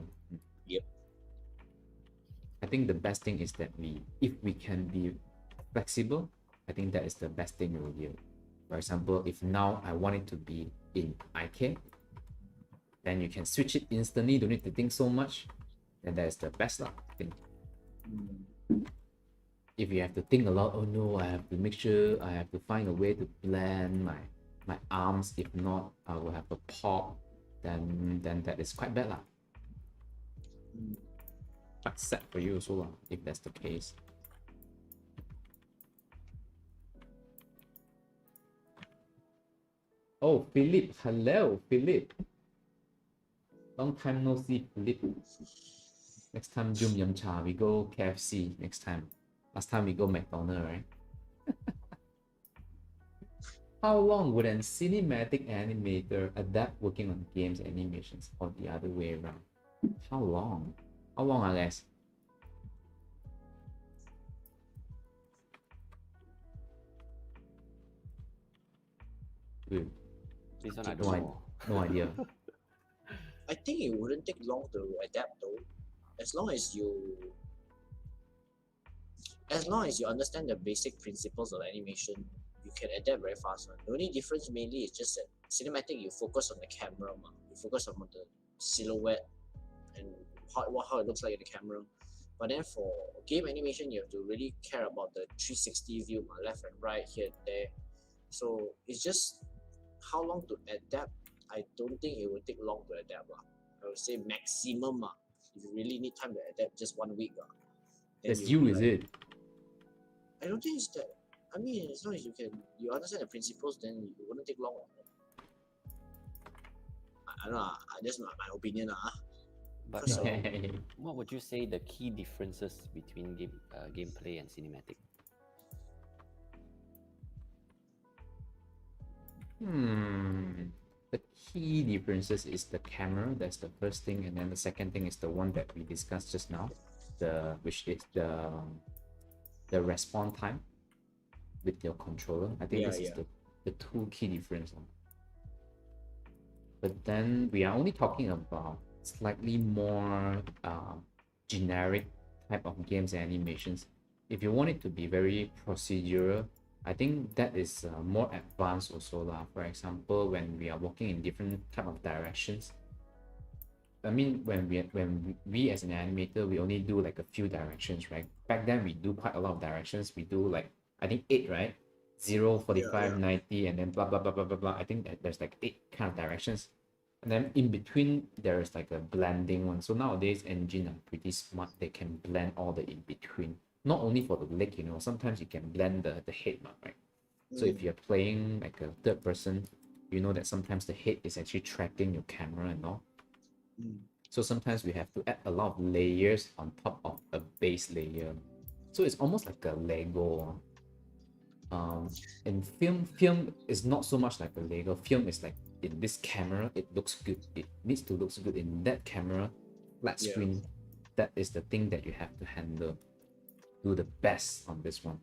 Yep. I think the best thing is that if we can be flexible, I think that is the best thing we will do. For example, if now I want it to be in IK, then you can switch it instantly, don't need to think so much. Then that is the best thing. If you have to think a lot, oh no, I have to make sure I have to find a way to blend my arms. If not, I will have a pop. Then that is quite bad lah. Quite sad for you also lah, if that's the case. Oh, Philip, hello, Philip. Long time no see, Philip. Next time, Jum Yum Cha, we go KFC next time. Last time we go McDonald's, right? How long would a cinematic animator adapt working on games animations or the other way around? How long? How long, I guess? Dude, This one I no, don't know. no idea. I think it wouldn't take long to adapt though, as long as you understand the basic principles of animation, you can adapt very fast. The only difference mainly is just that cinematic you focus on the camera, you focus on the silhouette and how it looks like in the camera. But then for game animation, you have to really care about the 360 view, left and right, here and there. So it's just how long to adapt. I don't think it will take long to adapt. I would say maximum if you really need time to adapt, just 1 week. Then That's you'll you, be is like, it? I don't think it's that. I mean, as long as you understand the principles, then it wouldn't take long. I don't know. That's my opinion. But Cause, what would you say the key differences between gameplay and cinematic? The key differences is the camera. That's the first thing, and then the second thing is the one that we discussed just now, which is the respawn time with your controller. I think this is the two key differences. But then we are only talking about slightly more generic type of games and animations. If you want it to be very procedural, I think that is more advanced also lah. For example, when we are walking in different type of directions. I mean, when we as an animator, we only do like a few directions, right? Back then we do quite a lot of directions. We do like, I think 8, right? 0, 45, 90, and then blah blah blah blah blah blah. I think that there's like 8 kind of directions. And then in between there is like a blending one. So nowadays engine are pretty smart. They can blend all the in between. Not only for the leg, sometimes you can blend the head, right? So if you're playing like a third person, you know that sometimes the head is actually tracking your camera and all. So sometimes we have to add a lot of layers on top of a base layer. So it's almost like a Lego. And film is not so much like a Lego. Film is like, in this camera, it looks good. It needs to look good in that camera, flat screen. That is the thing that you have to handle. Do the best on this one.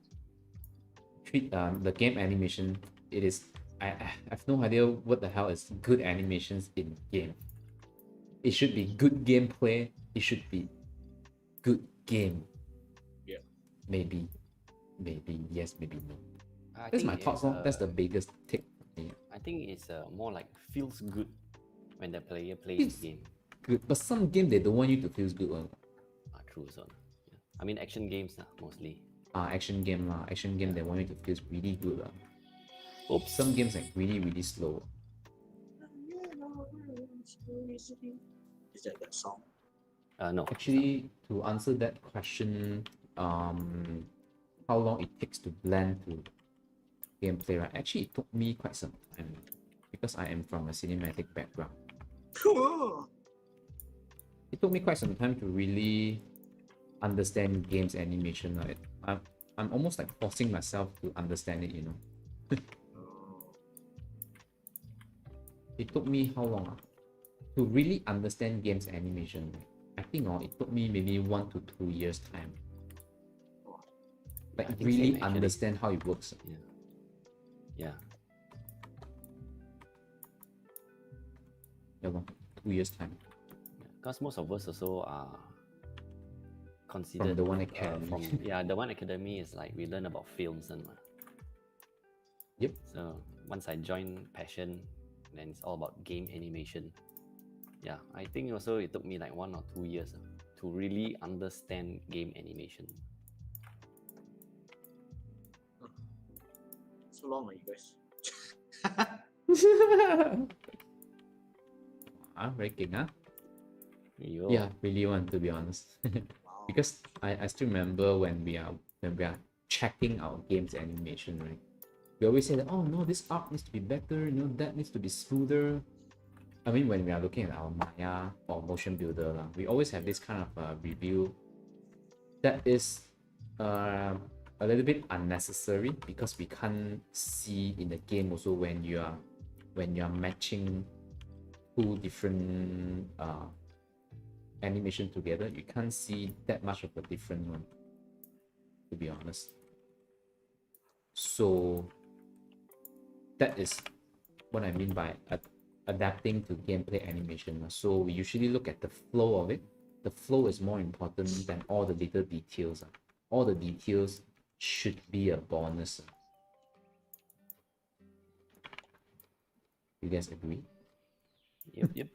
The game animation, it is, I have no idea what the hell is good animations in game. It should be good gameplay. It should be good game. Yeah. Maybe yes, maybe no. That's my thoughts. That's the biggest take. I think it's more like feels good when the player plays the game. Good, but some game they don't want you to feel good one. True, so. Yeah. I mean action games mostly. Action game lah. Action game they want you to feel really good lah. Oops. Some games like really slow. Is that song? No. Actually, to answer that question, how long it takes to blend to gameplay, right? Actually, it took me quite some time because I am from a cinematic background. Cool. It took me quite some time to really understand games animation. Right? I'm almost like forcing myself to understand it, It took me how long? To really understand games animation, right? I think it took me maybe 1 to 2 years time. Like really understand how it works. Yeah. Yeah, 2 years time. Because most of us also are considered From the One Academy. The One Academy is like we learn about films and Yep. So once I joined Passion, then it's all about game animation. Yeah, I think also it took me like 1 or 2 years to really understand game animation. So long, you guys. Very king, huh? Yo. Yeah, really one, to be honest. Wow. Because I still remember when we are checking our games animation, right? We always say that, oh no, this art needs to be better, that needs to be smoother. I mean, when we are looking at our Maya or motion builder, we always have this kind of review that is a little bit unnecessary because we can't see in the game also when you are matching two different animation together, you can't see that much of a different one, to be honest. So that is what I mean by adapting to gameplay animation. So we usually look at the flow of it. The flow is more important than all the little details. All the details should be a bonus. You guys agree? Yep. Yep.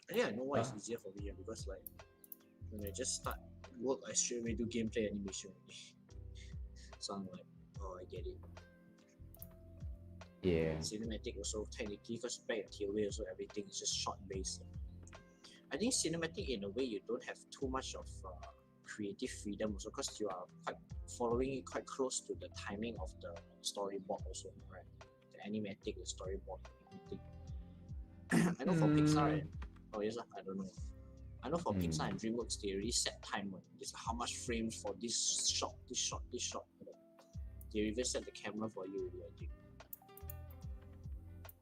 I think I know why it's easier for me because like when I just start work, I straight away do gameplay animation. So I'm like, oh, I get it. Yeah. Cinematic also technically, because back in TOA also everything is just shot based. I think cinematic in a way you don't have too much of creative freedom also, because you are quite following it quite close to the timing of the storyboard also, right? The animatic, the storyboard, everything. I know for Pixar and I don't know. I know for Pixar and DreamWorks they already set time on this how much frames for this shot, this shot, this shot. They even set the camera for you already, I think.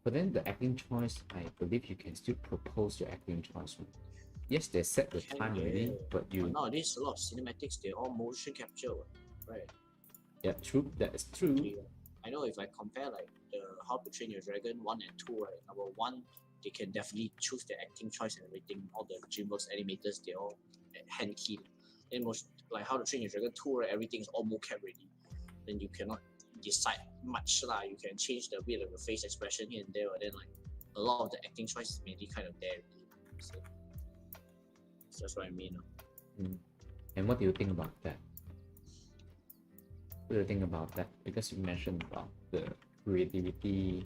But then the acting choice, I believe you can still propose your acting choice. Right? Yes, they set the time already, but you. But nowadays a lot of cinematics they're all motion capture, right? Yeah, true. That is true. I know if I compare like the How to Train Your Dragon 1 and 2, right? Number 1, they can definitely choose their acting choice and everything. All the DreamWorks animators, they're all hand keyed. Then most like How to Train Your Dragon 2, right? Everything is all mocap ready. Then you cannot decide much lah. You can change the bit of the face expression here and there, but then like a lot of the acting choice is mainly kind of there. So that's what I mean. And what do you think about that? What do you think about that? Because you mentioned about the creativity,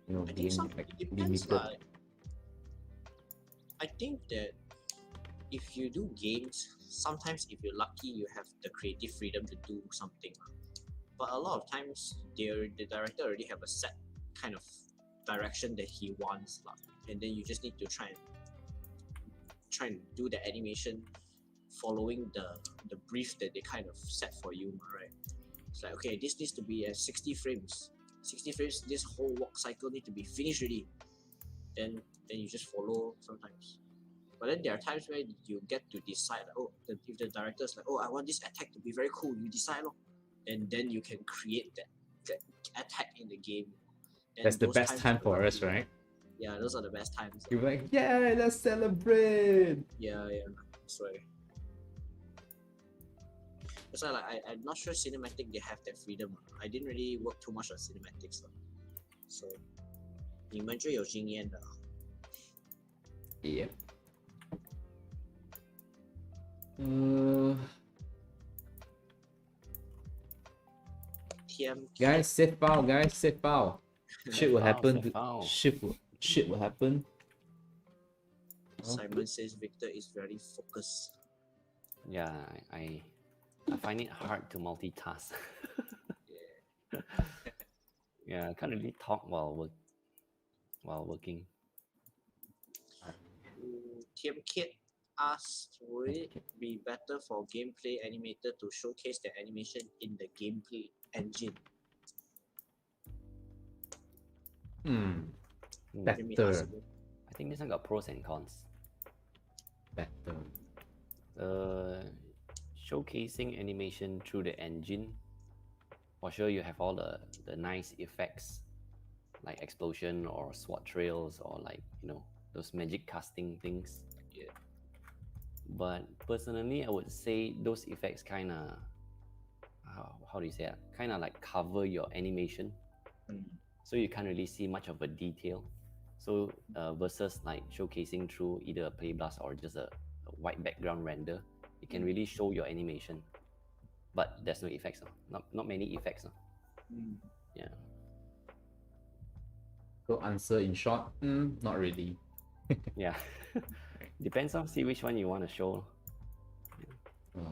being like limited. I think that if you do games, sometimes if you're lucky, you have the creative freedom to do something. But a lot of times, the director already have a set kind of direction that he wants, and then you just need to try and do the animation following the brief that they kind of set for you, right? It's like, okay, this needs to be at 60 frames. 60 frames, this whole walk cycle need to be finished already. Then you just follow sometimes. But then there are times where you get to decide, if the director's like, I want this attack to be very cool, you decide, and then you can create that attack in the game. And that's the best time for us, right? Yeah, those are the best times. You're like, yeah, let's celebrate. Yeah, that's right. That's why I'm not sure cinematic they have that freedom. I didn't really work too much on cinematics. So 你们最有经验的。Yeah. Guys, save file. Guys, save file. Shit will happen. Shit will happen. Simon says Victor is very focused. Yeah, I find it hard to multitask. Yeah, I can't really talk while working. TMcheong asked, would it be better for gameplay animator to showcase the animation in the gameplay engine? Better. I think this one got pros and cons. Better. Showcasing animation through the engine, for sure you have all the nice effects like explosion or SWAT trails or like those magic casting things. Yeah. But personally, I would say those effects kind of how do you say it? Kind of like cover your animation, so you can't really see much of a detail. So versus like showcasing through either a play blast or just a white background render, it can really show your animation, but there's no effects. Not many effects. Yeah. So answer in short, not really. Yeah. Depends on see which one you want to show.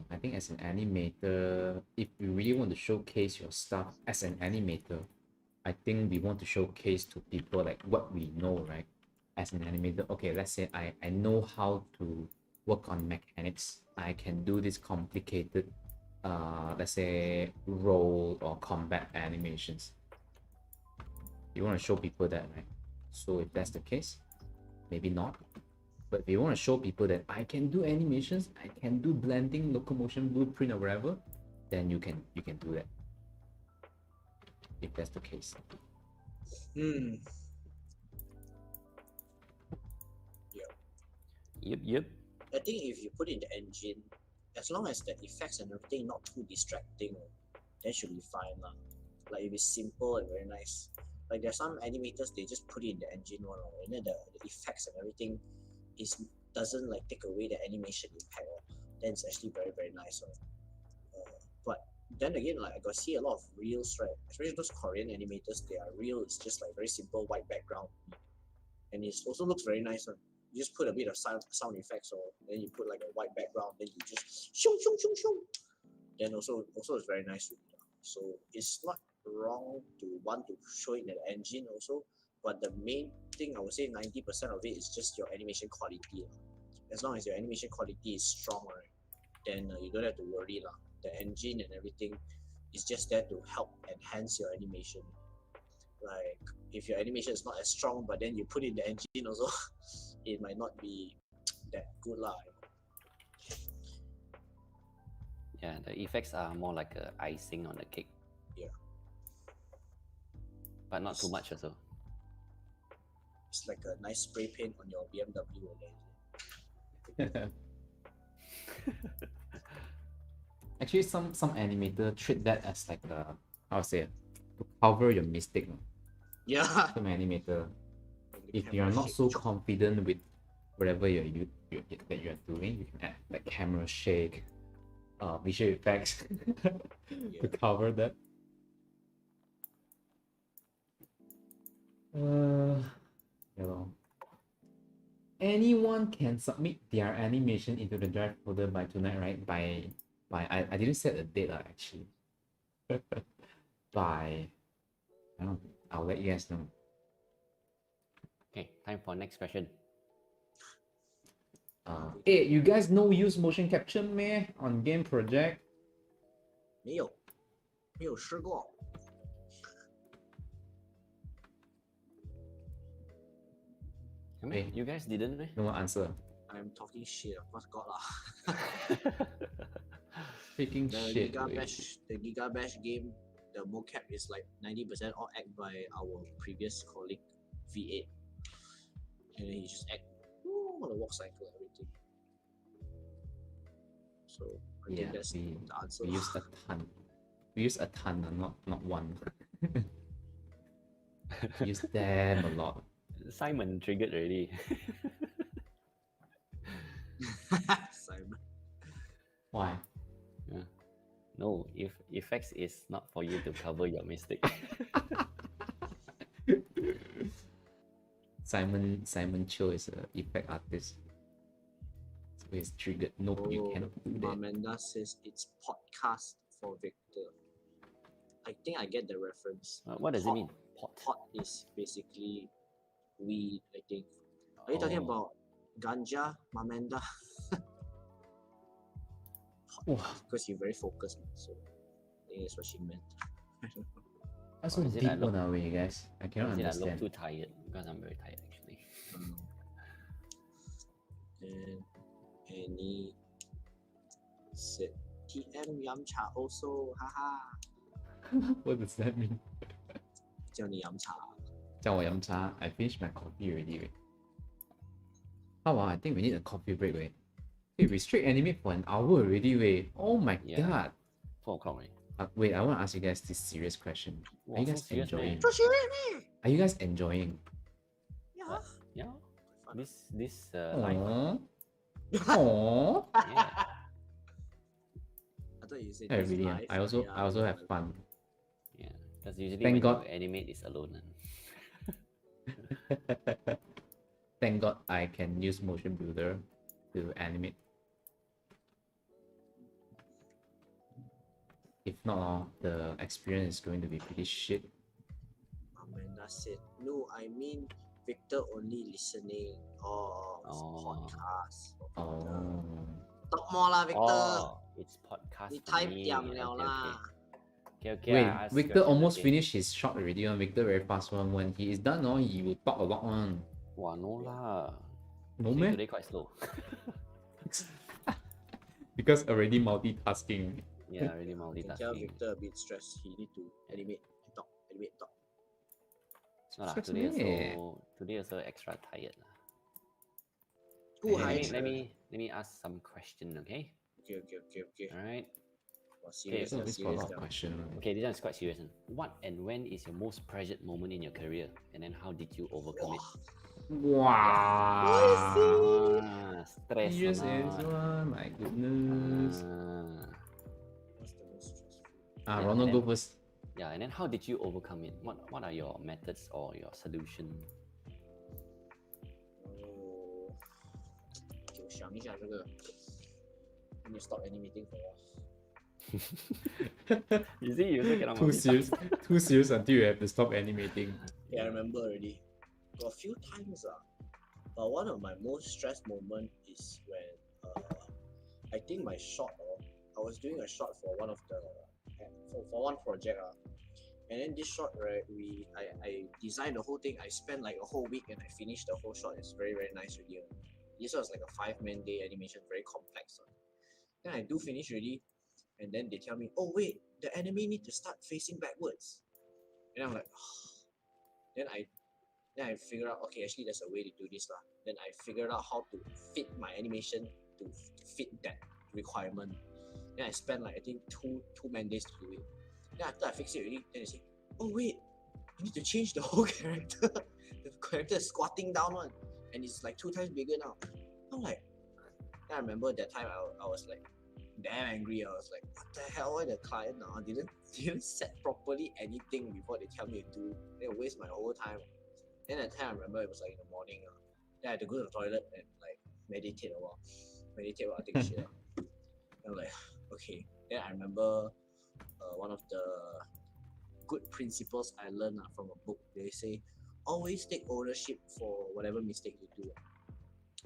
I think as an animator, if you really want to showcase your stuff as an animator, I think we want to showcase to people like what we know, right? As an animator, okay, let's say I know how to work on mechanics. I can do this complicated, let's say role or combat animations. You want to show people that, right? So if that's the case, maybe not. But if you want to show people that I can do animations, I can do blending, locomotion, blueprint, or whatever, then you can do that. If that's the case. Yep. I think if you put in the engine, as long as the effects and everything not too distracting, then should be fine lah. Like if it's simple and very nice. Like there's some animators they just put it in the engine one, and then the effects and everything doesn't like take away the animation impact. Then it's actually very very nice. But then again, like I got see a lot of reels, right? Especially those Korean animators, they are real. It's just like very simple white background, and it also looks very nice. You just put a bit of sound effects, or then you put like a white background, then you just shoo shoo shoo shoo. Then also it's very nice. So it's not wrong to want to show it in the engine also, but the main thing I would say 90% of it is just your animation quality. As long as your animation quality is strong, right, then you don't have to worry lah. The engine and everything is just there to help enhance your animation. Like if your animation is not as strong, but then you put in the engine also, it might not be that good lah. Yeah, the effects are more like a icing on the cake. Yeah. But not too much also. It's like a nice spray paint on your BMW. Actually, some animator treat that as like a, how to say it, to cover your mistake. Yeah. Some animator, The if you are camera not shake. so confident with whatever that you are doing, you can add like camera shake, visual effects to cover that. Yeah. Anyone can submit their animation into the drive folder by tonight, right? By I didn't set a date actually. By I don't know, I'll let you guys know. Okay, time for next question. Hey, you guys know use motion capture meh on game project? 没有试过。You guys didn't, right? No one answer. I'm talking shit. Of course got lah. Freaking shit. The Giga Bash game, the mocap is like 90% all act by our previous colleague V8, and then he just act on the walk cycle everything. So I think that's the answer. We use a ton. We use a ton, not one. We use them a lot. Simon triggered already. Simon. Why? Yeah. No, if effects is not for you to cover your mistake. Simon Cho is an effect artist. So he's triggered. Nope, you cannot do that. Amanda says it's podcast for Victor. I think I get the reference. What does it mean? Pot is basically weed, I think. Are you talking about ganja, Mamanda? Because you're very focused, so I think that's what she meant. That's so deep one away, guys. I cannot understand. I look too tired because I'm very tired actually. And Annie said TM Yamcha also, haha. What does that mean? 叫你饮茶。叫我饮茶. I finished my coffee already. Wait. How I think we need a coffee break. Wait. Hey, we straight animate for an hour already. Wait. Oh my god. 4 o'clock already. Wait, I want to ask you guys this serious question. Are you guys enjoying? Man. Are you guys enjoying? Yeah. Yeah. This life. Aww. Yeah. I thought you said I this really am. live. I also have fun. Yeah. Because usually Thank when God. you animate, it's alone. Thank God I can use motion builder to animate. If not, the experience is going to be pretty shit. Amanda said, no, I mean Victor only listening. Podcast. Talk more lah, Victor. It's podcast. 你太屌了啦。Okay. Wait, Victor almost finished his shot already. Victor very fast one. When he is done, he will talk a lot one. Wow, no lah. No man. Today quite slow. Because already multitasking. Yeah, already Tell multitasking. Victor a bit stressed. He need to animate, talk. No lah, today also extra tired. Who Let me ask some question, okay? Okay. Alright. Serious, So this got a lot of questions. Okay, this one is quite serious. What and when is your most pressured moment in your career? And then how did you overcome it? Wow. Stress. Serious one, my goodness. What's the most stressful? and Ronald, go then- first. Yeah, and then how did you overcome it? What are your methods or your solution? 哦，给我想一下这个。Can you stop animating for a while? You see, you also cannot Too serious, too serious until you have to stop animating. Yeah, I remember already. Got a few times but one of my most stressed moment is when I think my short I was doing a short for one of the for one project and then this short right I designed the whole thing. I spent like a whole week and I finished the whole short. It's very nice already. This was like a 5-man day animation, very complex. Then I do finish already, and then they tell me, oh wait, the enemy need to start facing backwards. And I'm like, then I figure out, okay, actually there's a way to do this lah. Then I figured out how to fit my animation to fit that requirement. Then I spent like I think two man days to do it. Then after I fix it already, then they say, oh wait, you need to change the whole character. The character is squatting down one, and it's like 2 times bigger now. I'm like, then I remember that time I was like damn angry. I was like, what the hell? Why the client now didn't set properly anything before they tell me to do? They waste my whole time. Then that time I remember it was like in the morning. Then I had to go to the toilet and like meditate a while. Meditate while I take a shit. And I'm like, okay. Then I remember one of the good principles I learned from a book. They say, always take ownership for whatever mistake you do.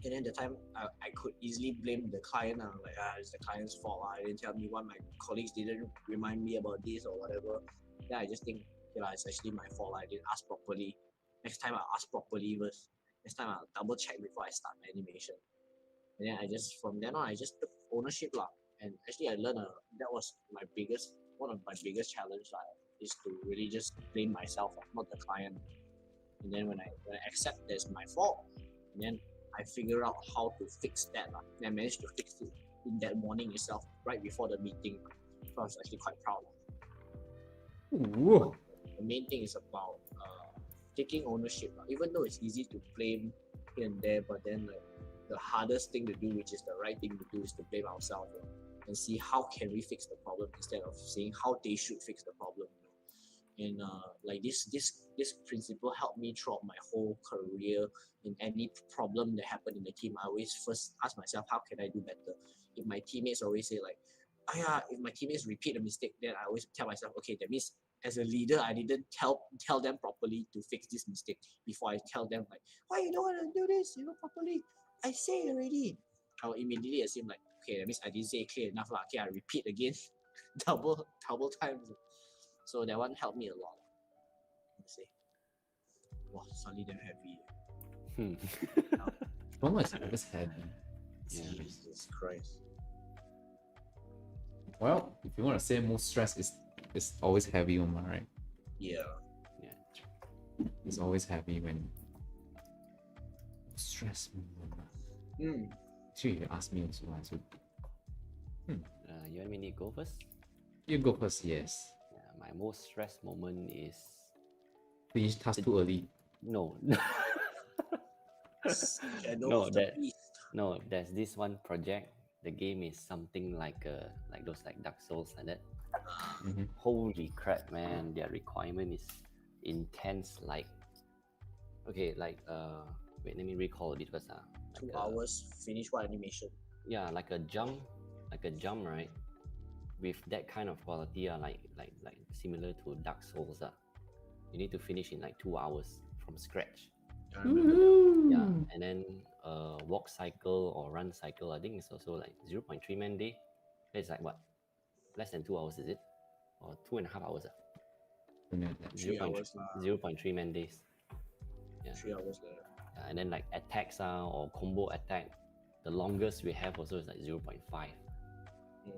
And then the time I could easily blame the client. Like, it's the client's fault. They didn't tell me why my colleagues didn't remind me about this or whatever. Then I just think, it's actually my fault. I didn't ask properly. Next time I'll ask properly first. Next time I'll double check before I start my animation. And then from then on, I just took ownership lah. And actually I learned that was one of my biggest challenge is to really just blame myself, not the client. And then when I accept that's my fault, and then I figure out how to fix that. And I managed to fix it in that morning itself, right before the meeting. So I was actually quite proud. Ooh. The main thing is about taking ownership. Even though it's easy to blame here and there, but then like the hardest thing to do, which is the right thing to do, is to blame ourselves and see how can we fix the problem instead of saying how they should fix the problem. And like this principle helped me throughout my whole career. In any problem that happened in the team, I always first ask myself, how can I do better? If my teammates always say like, if my teammates repeat a mistake, then I always tell myself, okay, that means as a leader, I didn't tell them properly to fix this mistake before I tell them like, why you don't want to do this, properly? I say already. I will immediately assume like, okay, that means I didn't say it clear enough. Okay, I repeat again, double times. So that one helped me a lot. Let's say, wow, suddenly damn heavy. One was always heavy. Yeah. Jesus Christ. Well, if you want to say most stress is always heavy, Omar, right? Yeah. It's always heavy when stress. Actually, you ask me also. So, You want me to go first? you go first, yes. Yeah, my most stressed moment is Finish task too early. no. Shadow No, of the Beast. No, there's this one project. The game is something like those like Dark Souls like that. Mhm. Holy crap, man! Their requirement is intense. Like, okay, like wait, let me recall a bit first. 2 hours, finish one animation. Yeah, like a jump, right? With that kind of quality, like similar to Dark Souls. You need to finish in like 2 hours from scratch. I remember. Yeah, and then walk cycle or run cycle, I think it's also like 0.3 man day. It's like what? Less than 2 hours, is it? Or 2.5 hours? 3 hours. 0.3 man days. Yeah. 3 hours later. And then like attacks or combo attack, the longest we have also is like 0.5. Yeah.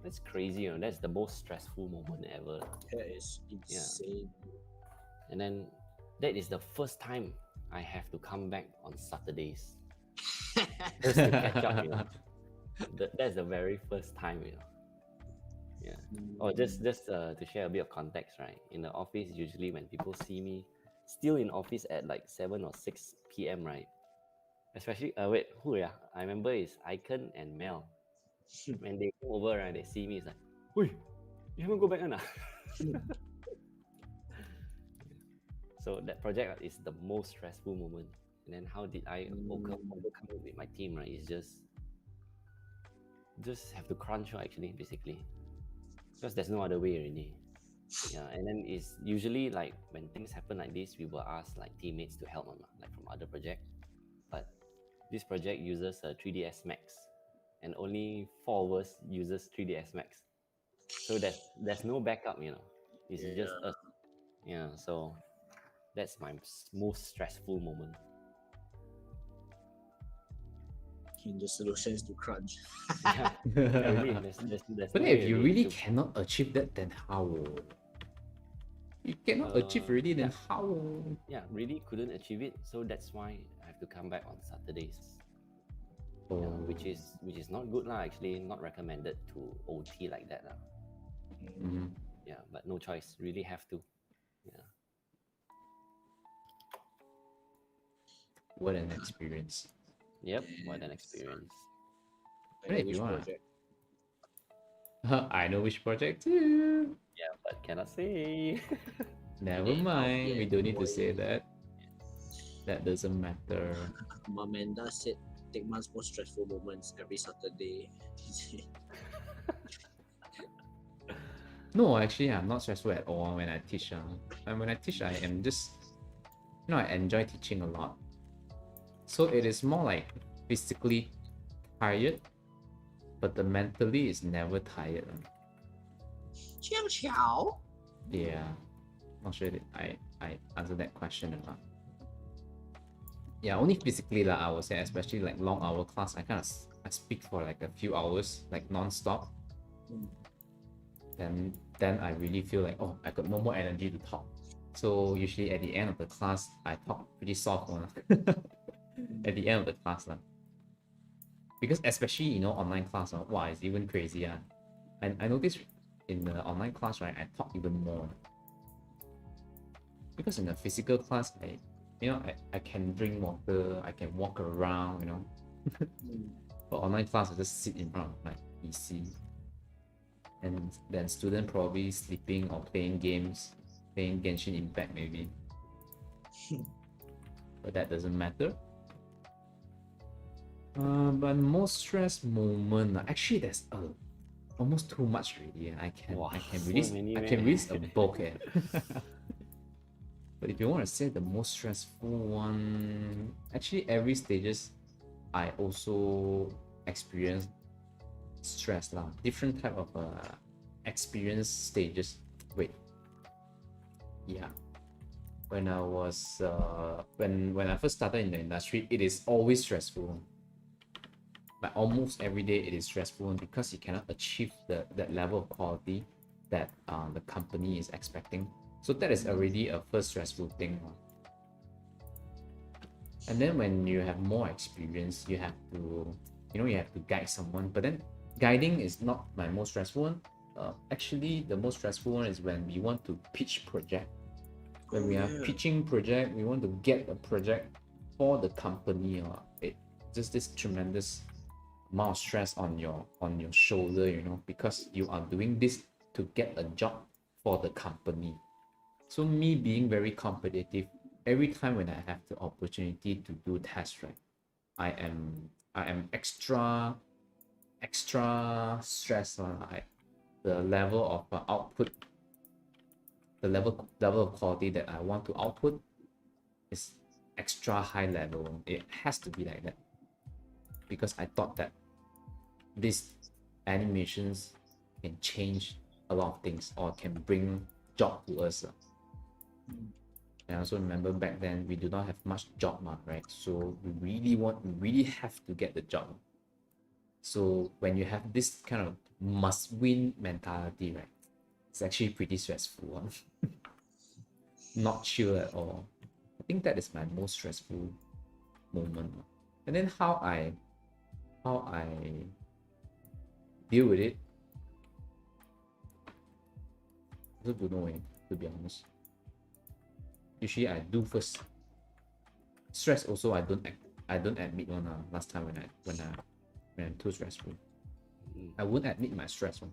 That's crazy, That's the most stressful moment ever. That is insane. And then that is the first time I have to come back on Saturdays just to catch up. That's the very first time. Yeah. Or just to share a bit of context, right? In the office, usually when people see me still in office at like 7 or 6 p.m., right? Especially who? Yeah, I remember it's Icon and Mel. When they come over, right, they see me, it's like, "Wait, You haven't go back on. So that project is the most stressful moment. And then how did I overcome it with my team, right? Is just have to crunch actually, basically. Because there's no other way already. Yeah, and then it's usually like when things happen like this, we will ask like teammates to help them, like from other project. But this project uses a 3ds Max, and only 4 of us uses 3ds Max. So there's no backup, It's just us. Yeah, so that's my most stressful moment. And the solution is to crunch. Yeah, really. There's But no if way you already really to, cannot achieve that, then how? You cannot achieve already, then how? yeah, really couldn't achieve it. So that's why I have to come back on Saturdays. Oh. Yeah, which is not good lah. Actually, not recommended to OT like that lah. Mhm. Yeah, but no choice. Really have to. Yeah. What an experience. Yep. What an experience. I know Right, which you are. project. I know which project too. Yeah, but cannot say. Never Hey, mind. We don't need to boy. say that. That doesn't matter. Mamanda said, take month's most stressful moments every Saturday. No, actually, I'm not stressful at all when I teach. And when I teach, I am just, I enjoy teaching a lot. So it is more like physically tired, but the mentally is never tired. Cheong. Yeah, not sure that I answered that question or not. Yeah, only physically lah, I would say, especially like long hour class. I speak for like a few hours, like non-stop. Then I really feel like, oh, I got no more energy to talk. So usually at the end of the class, I talk pretty soft one. At the end of the class lah. Because especially online class, wow, it's even crazy. And I noticed in the online class, right, I talk even more. Because in the physical class, I can drink water, I can walk around, But online class, I just sit in front of my PC. And then student probably sleeping or playing games, playing Genshin Impact maybe. But that doesn't matter. But most stress moment, actually there's almost too much already. I can release a book. But if you want to say the most stressful one, actually every stages I also experience stress lah. Different type of experience stages. Wait. Yeah. When I was when I first started in the industry, it is always stressful. Like almost every day it is stressful because you cannot achieve that level of quality that the company is expecting. So that is already a first stressful thing. And then when you have more experience, you have to guide someone. But then guiding is not my most stressful one. Actually, the most stressful one is when we want to pitch project. When we are pitching project, we want to get a project for the company. It just this tremendous amount of stress on your shoulder, because you are doing this to get a job for the company. So me being very competitive, every time when I have the opportunity to do tests, right, I am extra stressed on the level of output, the level of quality that I want to output is extra high level. It has to be like that because I thought that these animations can change a lot of things or can bring job to us. And I also remember back then we do not have much job, right? So we really have to get the job. So when you have this kind of must win mentality, right, it's actually pretty stressful. Not chill at all. I think that is my most stressful moment. And then how I deal with it, I also don't know, to be honest. Usually I do first. Stress also I don't admit one last time when I'm too stressful. I won't admit my stress one.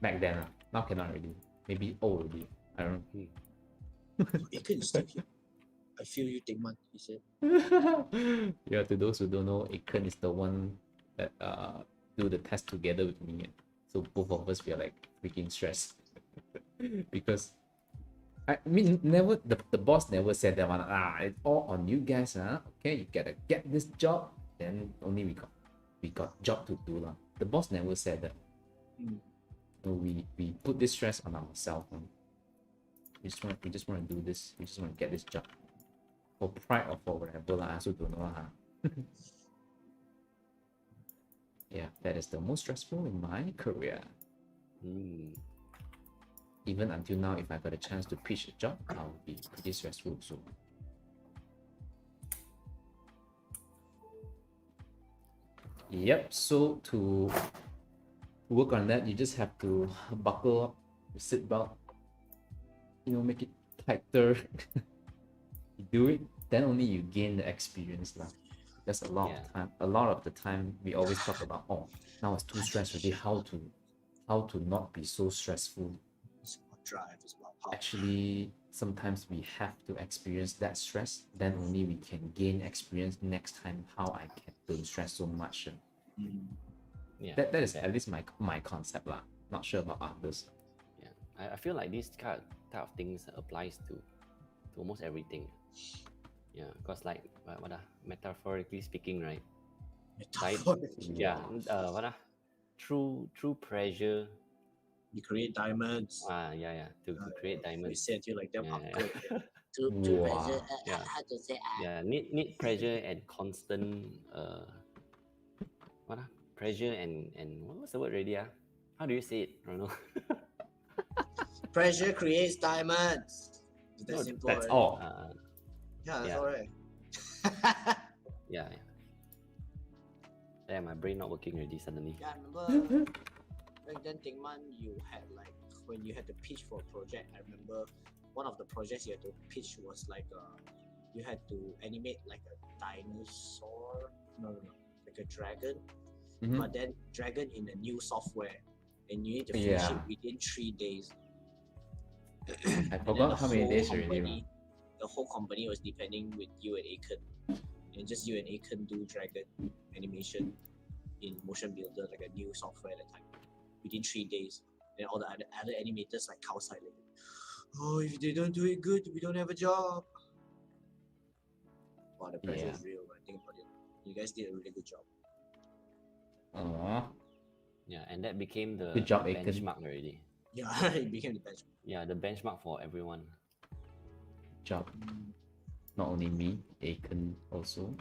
Back then, now cannot already. Maybe old already. I don't Aiken is still here. I feel you, Tingman, he said. know. Yeah, to those who don't know, Aiken is the one that do the test together with me. So both of us, we are like freaking stressed. Because I mean, never the boss never said that one. It's all on you guys, okay, you gotta get this job. Then only we got job to do lah. The boss never said that. So we put this stress on ourselves. We just want to do this. We just want to get this job for pride or for whatever lah. I also don't know lah. Yeah, that is the most stressful in my career. Even until now, if I got a chance to pitch a job, I'll be pretty stressful. So, yep. So to work on that, you just have to buckle up your seatbelt. You know, make it tighter. You do it, then only you gain the experience lah. Because a lot of the time, we always talk about, oh, now it's too stressful already. How to not be so stressful. Drive as well. Actually, sometimes we have to experience that stress, then only we can gain experience next time how I don't stress so much. Yeah, that is at least my concept lah. Not sure about others. Yeah, I feel like this type of things applies to almost everything. Yeah, because like metaphorically speaking, right? Through pressure. You create diamonds. To create diamonds. You said you like them upgrade. To pressure. How to say? Need pressure and constant. Pressure and what's the word already? How do you say it, Ronald? Pressure creates diamonds. That's simple. That's right? all. That's all right. Yeah. Yeah, my brain not working already suddenly. Yeah, I remember back then, Tingman, you had like when you had to pitch for a project. I remember one of the projects you had to pitch was like you had to animate like a dinosaur. No, like a dragon. But then dragon in a new software, and you need to finish it within 3 days. I forgot how many days already. The whole company was depending with you and Aiken, and just you and Aiken do dragon animation in Motion Builder, like a new software at the time, within 3 days. Then all the other animators like cow silent. Oh, if they don't do it good, we don't have a job. Wow, the pressure is real. When I think about it, you guys did a really good job. Yeah, and that became the good job, benchmark already. Yeah, it became the benchmark. Yeah, the benchmark for everyone. Job. Not only me, Aiken also.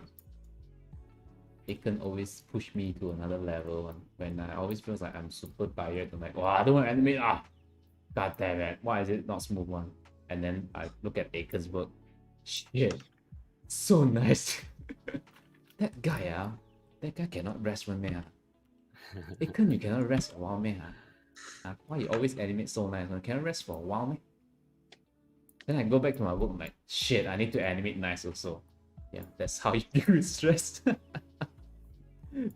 Aiken always push me to another level when I always feel like I'm super tired. I'm like, wow, I don't want to animate. God damn it. Why is it not smooth one? And then I look at Aiken's work. Shit. So nice. That guy cannot rest one man. Aiken, you cannot rest a while, man. Why you always animate so nice? Can I rest for a while, man? Then I go back to my work, like, shit, I need to animate nice also. Yeah, that's how you deal with stress.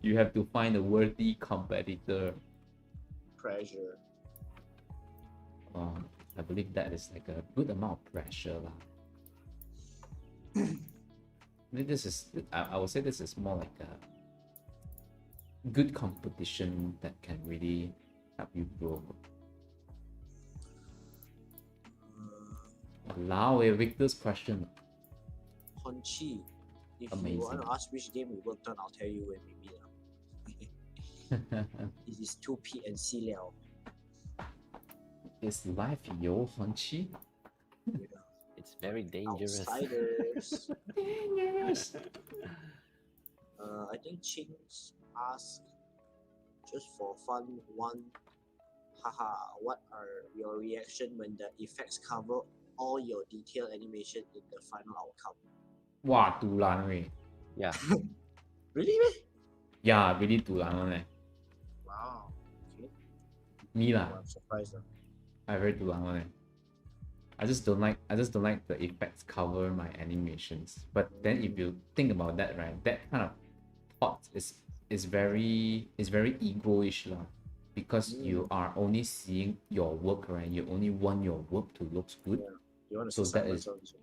You have to find a worthy competitor. Pressure. I believe that is like a good amount of pressure. I would say this is more like a good competition that can really help you grow. Allow a Victor's question. Honchi, if Amazing. you want to ask which game we worked on, I'll tell you when we meet. It is 2P and C Liao. Is life yo Honchi? It's very dangerous. Outsiders. Dangerous. I think Ching's asked just for fun one. Haha, what are your reaction when the effects cover all your detailed animation in the final outcome? Wow, dulan weh. Yeah. Really, man? Yeah, really dulan one. Wow. Okay. Me lah. I'm surprised. I very dulan one. I just don't like the effects cover my animations. But then if you think about that, right, that kind of thought is very ego-ish lah. because you are only seeing your work, right? You only want your work to look good. Yeah. You want to So that is also.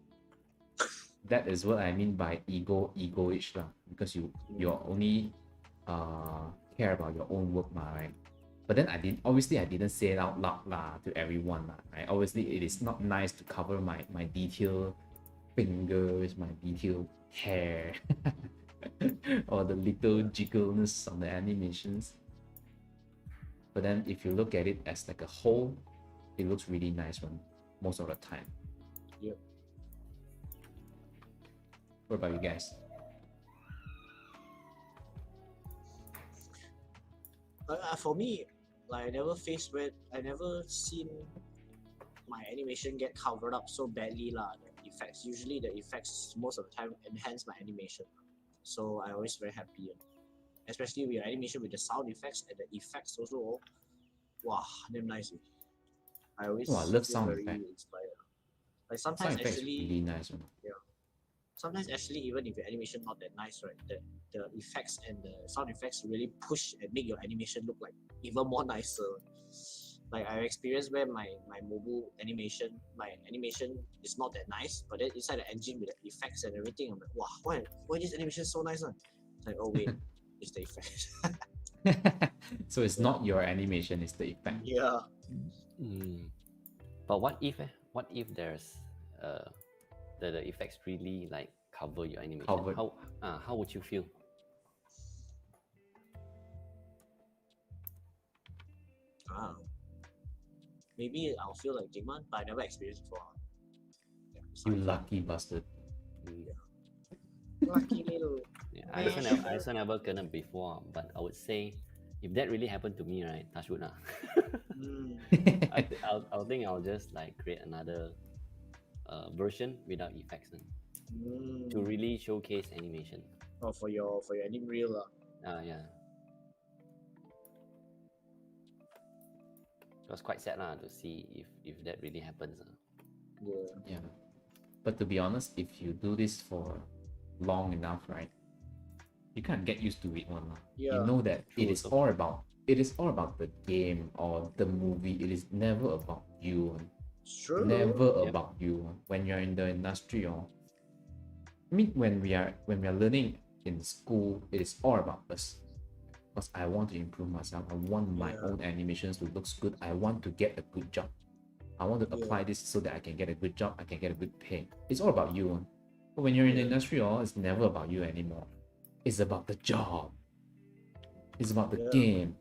that is what I mean by egoish lah. Because you only care about your own work, right? But then I didn't say it out loud lah to everyone lah, right? Obviously, it is not nice to cover my detailed fingers, my detailed hair, or the little jiggleness on the animations. But then if you look at it as like a whole, it looks really nice one most of the time. Yep. What about you guys? For me, like I never seen my animation get covered up so badly lah. The effects, usually the effects most of the time enhance my animation, so I always very happy, especially with your animation with the sound effects and the effects also. Wow, damn nice. I always Oh, I love feel sound very effect. inspired. Like sometimes Sound effect is actually, really nice one. sometimes actually even if your animation not that nice, right, the effects and the sound effects really push and make your animation look like even more nicer. Like I experienced where my mobile animation, my animation is not that nice, but then inside the engine with the effects and everything, I'm like, wow, why this animation so nice? It's like, oh wait, it's the effects. So it's not your animation, it's the effect. Yeah. But what if there's the effects really like cover your animation? Covered. How would you feel? Maybe I'll feel like Jingman, but I never experienced before. Yeah, You lucky bastard. lucky little. Yeah, I also never kena before, but I would say if that really happened to me, right, touch wood lah. I'll think I'll just like create another version without effects to really showcase animation. Oh, for your anime reel lah. Yeah. It was quite sad lah to see if that really happens. Yeah. But to be honest, if you do this for long enough, right, you can't get used to it one lah. Yeah. You know that True it is also. all about the game or the movie. It is never about you. Sure. Never Yep. about you. When you're in the industry, or I mean, when we are learning in school, it is all about us. Because I want to improve myself. I want my own animations to look good. I want to get a good job. I want to apply this so that I can get a good job. I can get a good pay. It's all about you. But when you're in the industry, it's never about you anymore. It's about the job. It's about the game.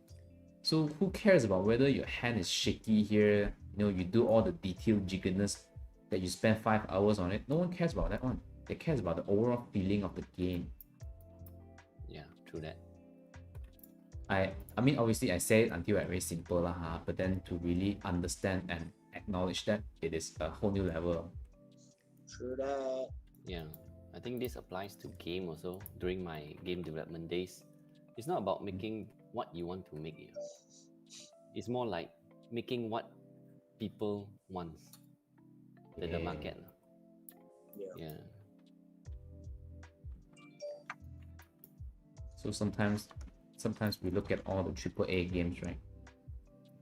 So who cares about whether your hand is shaky here? You know, you do all the detailed jiggerness that you spend 5 hours on it. No one cares about that one. They cares about the overall feeling of the game. Yeah, true that. I mean, obviously, I say it until very simple lah, but then to really understand and acknowledge that, it is a whole new level. True that. Yeah, I think this applies to game also. During my game development days, it's not about making what you want to make. It's more like making what people want, the market. Yeah. So sometimes we look at all the AAA games, right?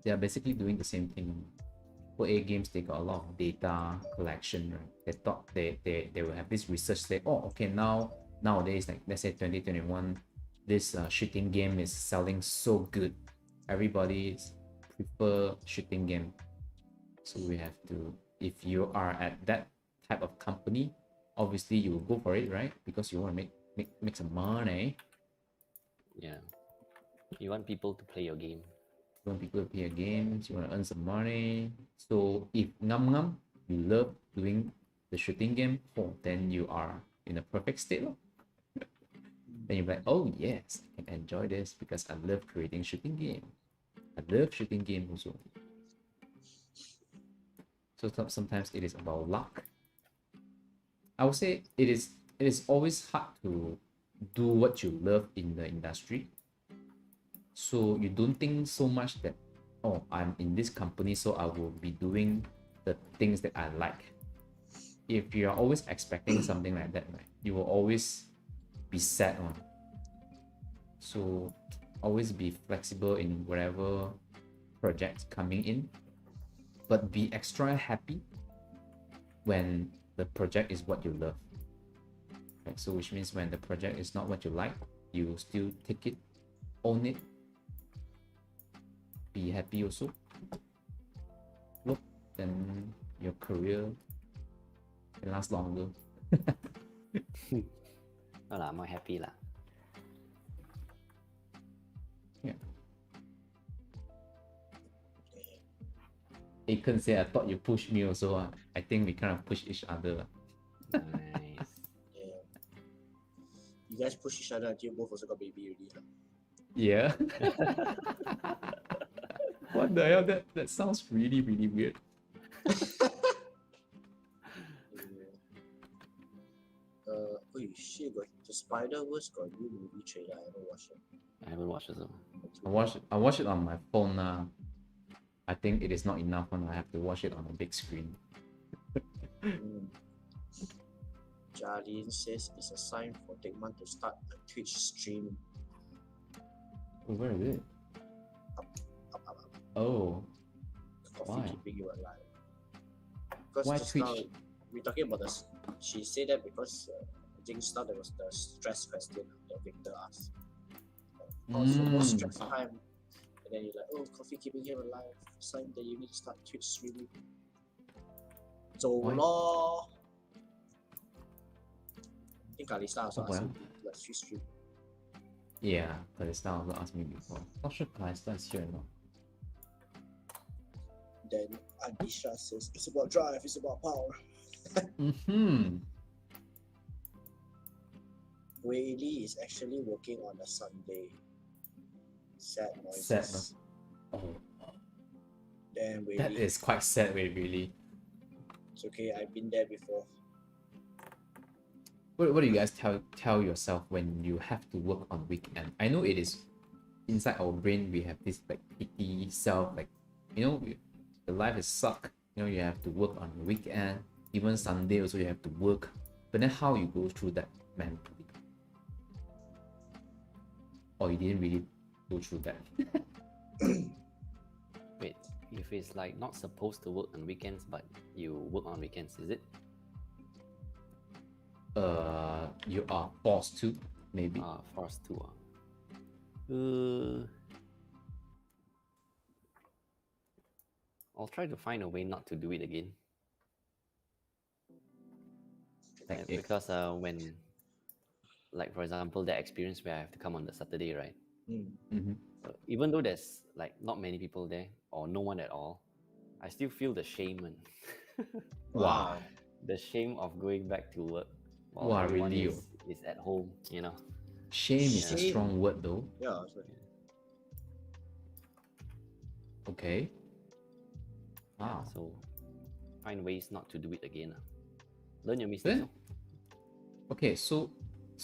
They are basically doing the same thing. AAA games, they got a lot of data collection, right? They thought they will have this research say, oh, okay, nowadays, like let's say 2021, this shooting game is selling so good. Everybody prefer shooting game. So we have to, if you are at that type of company, obviously you will go for it, right? Because you want to make some money. Yeah. You want people to play your game. You want people to play your games, you want to earn some money. So if ngam you love doing the shooting game, then you are in a perfect state. Then you're like, oh yes, I can enjoy this because I love creating shooting game. I love shooting game also. So sometimes it is about luck. I would say it is always hard to do what you love in the industry. So you don't think so much that, oh, I'm in this company, so I will be doing the things that I like. If you're always expecting something like that, right, you will always be sad on. So always be flexible in whatever projects coming in, but be extra happy when the project is what you love. Right? So which means when the project is not what you like, you still take it, own it, be happy also. Look, then your career can last longer. No lah, I'm happy lah. Yeah. Aiken said, I thought you pushed me also. I think we kind of push each other. Nice. Yeah. You guys push each other until both also got baby already. Huh? Yeah. What the hell? That sounds really, really weird. Oh shit, got the Spider-Verse got new movie trailer. I haven't watched it. I haven't watched it though. I watch it on my phone now. I think it is not enough when I have to watch it on a big screen. Jarlene says it's a sign for Tegman to start a Twitch stream. Oh, where is it? Up. Oh, Coffee why? keeping you alive. Because Why just now, Twitch? we're talking about this. She said that because I think just now there was the stress question that Victor asked. Oh, so more stress time. And then you're like, oh, coffee keeping him alive. Sign that you need to start Twitch streaming. So Why? lor. I think Kalista also Oh, asked well. you to Twitch stream. Yeah, Kalista also asked me before. Not sure Kalista is here or not. Then Anisha says, it's about drive, it's about power. Wei Lee is actually working on a Sunday. Sad noises. Sad, no? Oh, Then Wei that Lee. is quite sad, really. It's okay, I've been there before. What do you guys tell yourself when you have to work on weekend? I know it is inside our brain we have this like pity self, like the life is suck. You have to work on the weekend, even Sunday also you have to work. But then how you go through that mentally? Or you didn't really go through that? Wait, if it's like not supposed to work on weekends, but you work on weekends, is it? You are forced to, maybe. Forced to. I'll try to find a way not to do it again. Like Because when, like for example, that experience where I have to come on the Saturday, right? Even though there's like not many people there or no one at all, I still feel the shame and Wow. the shame of going back to work while Wow, everyone really? is at home, Shame is a Shame. strong word though. Yeah, sorry. Okay. Wow. So find ways not to do it again. Learn your mistakes. Then, okay, so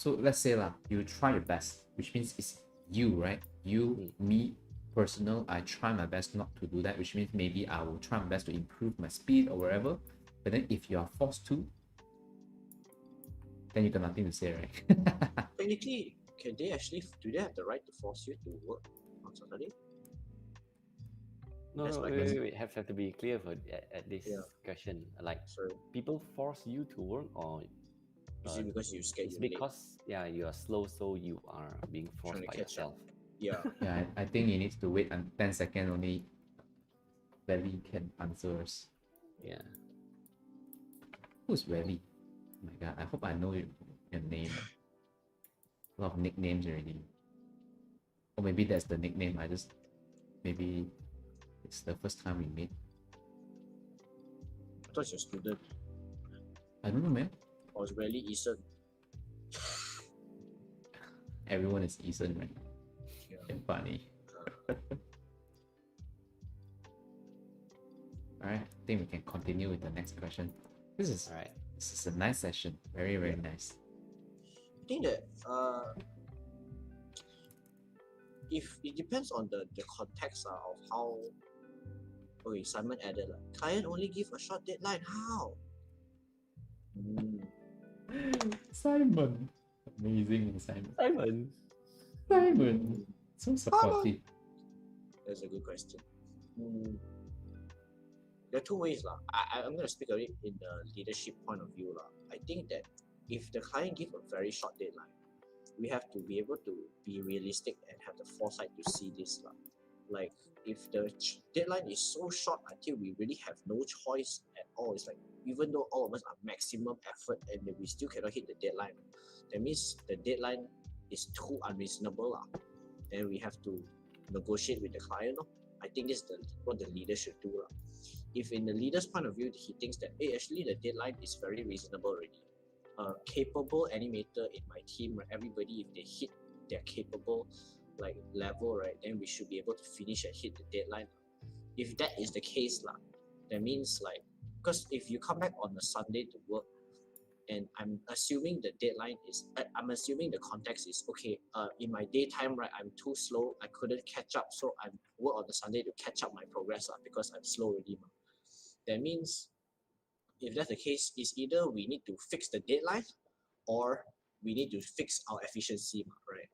let's say you try your best, which means it's you, right? You, me, personal. I try my best not to do that, which means maybe I will try my best to improve my speed or whatever. But then if you are forced to, then you got nothing to say, right? Technically, do they have the right to force you to work on Saturday? No, That's my wait. Have to be clear at this question. Like, Sorry. people force you to work, or Is it because you scared it's you're late? because you are slow, so you are being forced Trying to by catch yourself. Yeah. Yeah, I think you need to wait 10 seconds only. Valley can answer us. Yeah. Who's Valley? Oh my god, I hope I know your name. A lot of nicknames already. Or maybe that's the nickname. Maybe it's the first time we meet. I thought you're a student. I don't know, man. I was really Eason. Everyone is Eason, right? Yeah. Damn funny. Alright, I think we can continue with the next question. This is a nice session. Very, very nice. I think that if it depends on the context of how. Okay, Simon added client only give a short deadline. How? Simon. Amazing, Simon. So supportive. That's a good question. mm, there are two ways lah. I'm going to speak of it in the leadership point of view lah. I think that if the client give a very short deadline, we have to be able to be realistic and have the foresight to see this lah. Like if the deadline is so short until we really have no choice at all, it's like even though all of us are maximum effort and we still cannot hit the deadline, that means the deadline is too unreasonable lah. Then we have to negotiate with the client. I think this is what the leader should do lah. If in the leader's point of view he thinks that hey, actually the deadline is very reasonable already, a capable animator in my team, right, everybody if they hit their capable like level, right, then we should be able to finish and hit the deadline. If that is the case lah, that means like because if you come back on a Sunday to work and I'm assuming the deadline is I'm assuming the context is okay, in my daytime, right, I'm too slow, I couldn't catch up, so I work on the Sunday to catch up my progress because I'm slow already. That means if that's the case, it's either we need to fix the deadline or we need to fix our efficiency, right?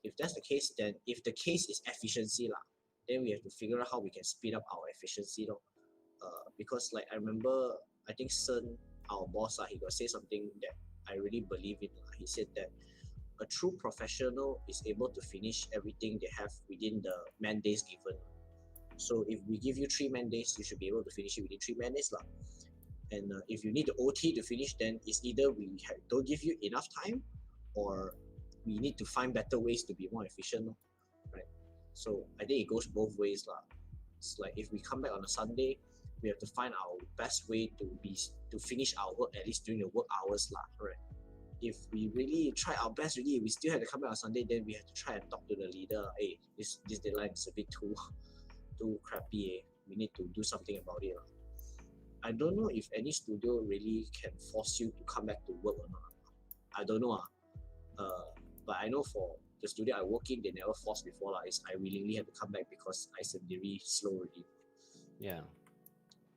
If that's the case, then if the case is efficiency lah, then we have to figure out how we can speed up our efficiency because like I remember, I think Sun, our boss, he got say something that I really believe in. He said that a true professional is able to finish everything they have within the man days given. So if we give you 3 man days, you should be able to finish it within 3 man days lah. And if you need the OT to finish, then it's either we don't give you enough time or we need to find better ways to be more efficient, right? So I think it goes both ways lah. It's like if we come back on a Sunday, we have to find our best way to finish our work at least during the work hours lah, right? If we really try our best really, we still have to come back on Sunday, then we have to try and talk to the leader. Hey, this deadline is a bit too crappy. We need to do something about it. I don't know if any studio really can force you to come back to work or not. I don't know. But I know for the studio I work in, they never forced before. I willingly have to come back because I am very slow already. Yeah.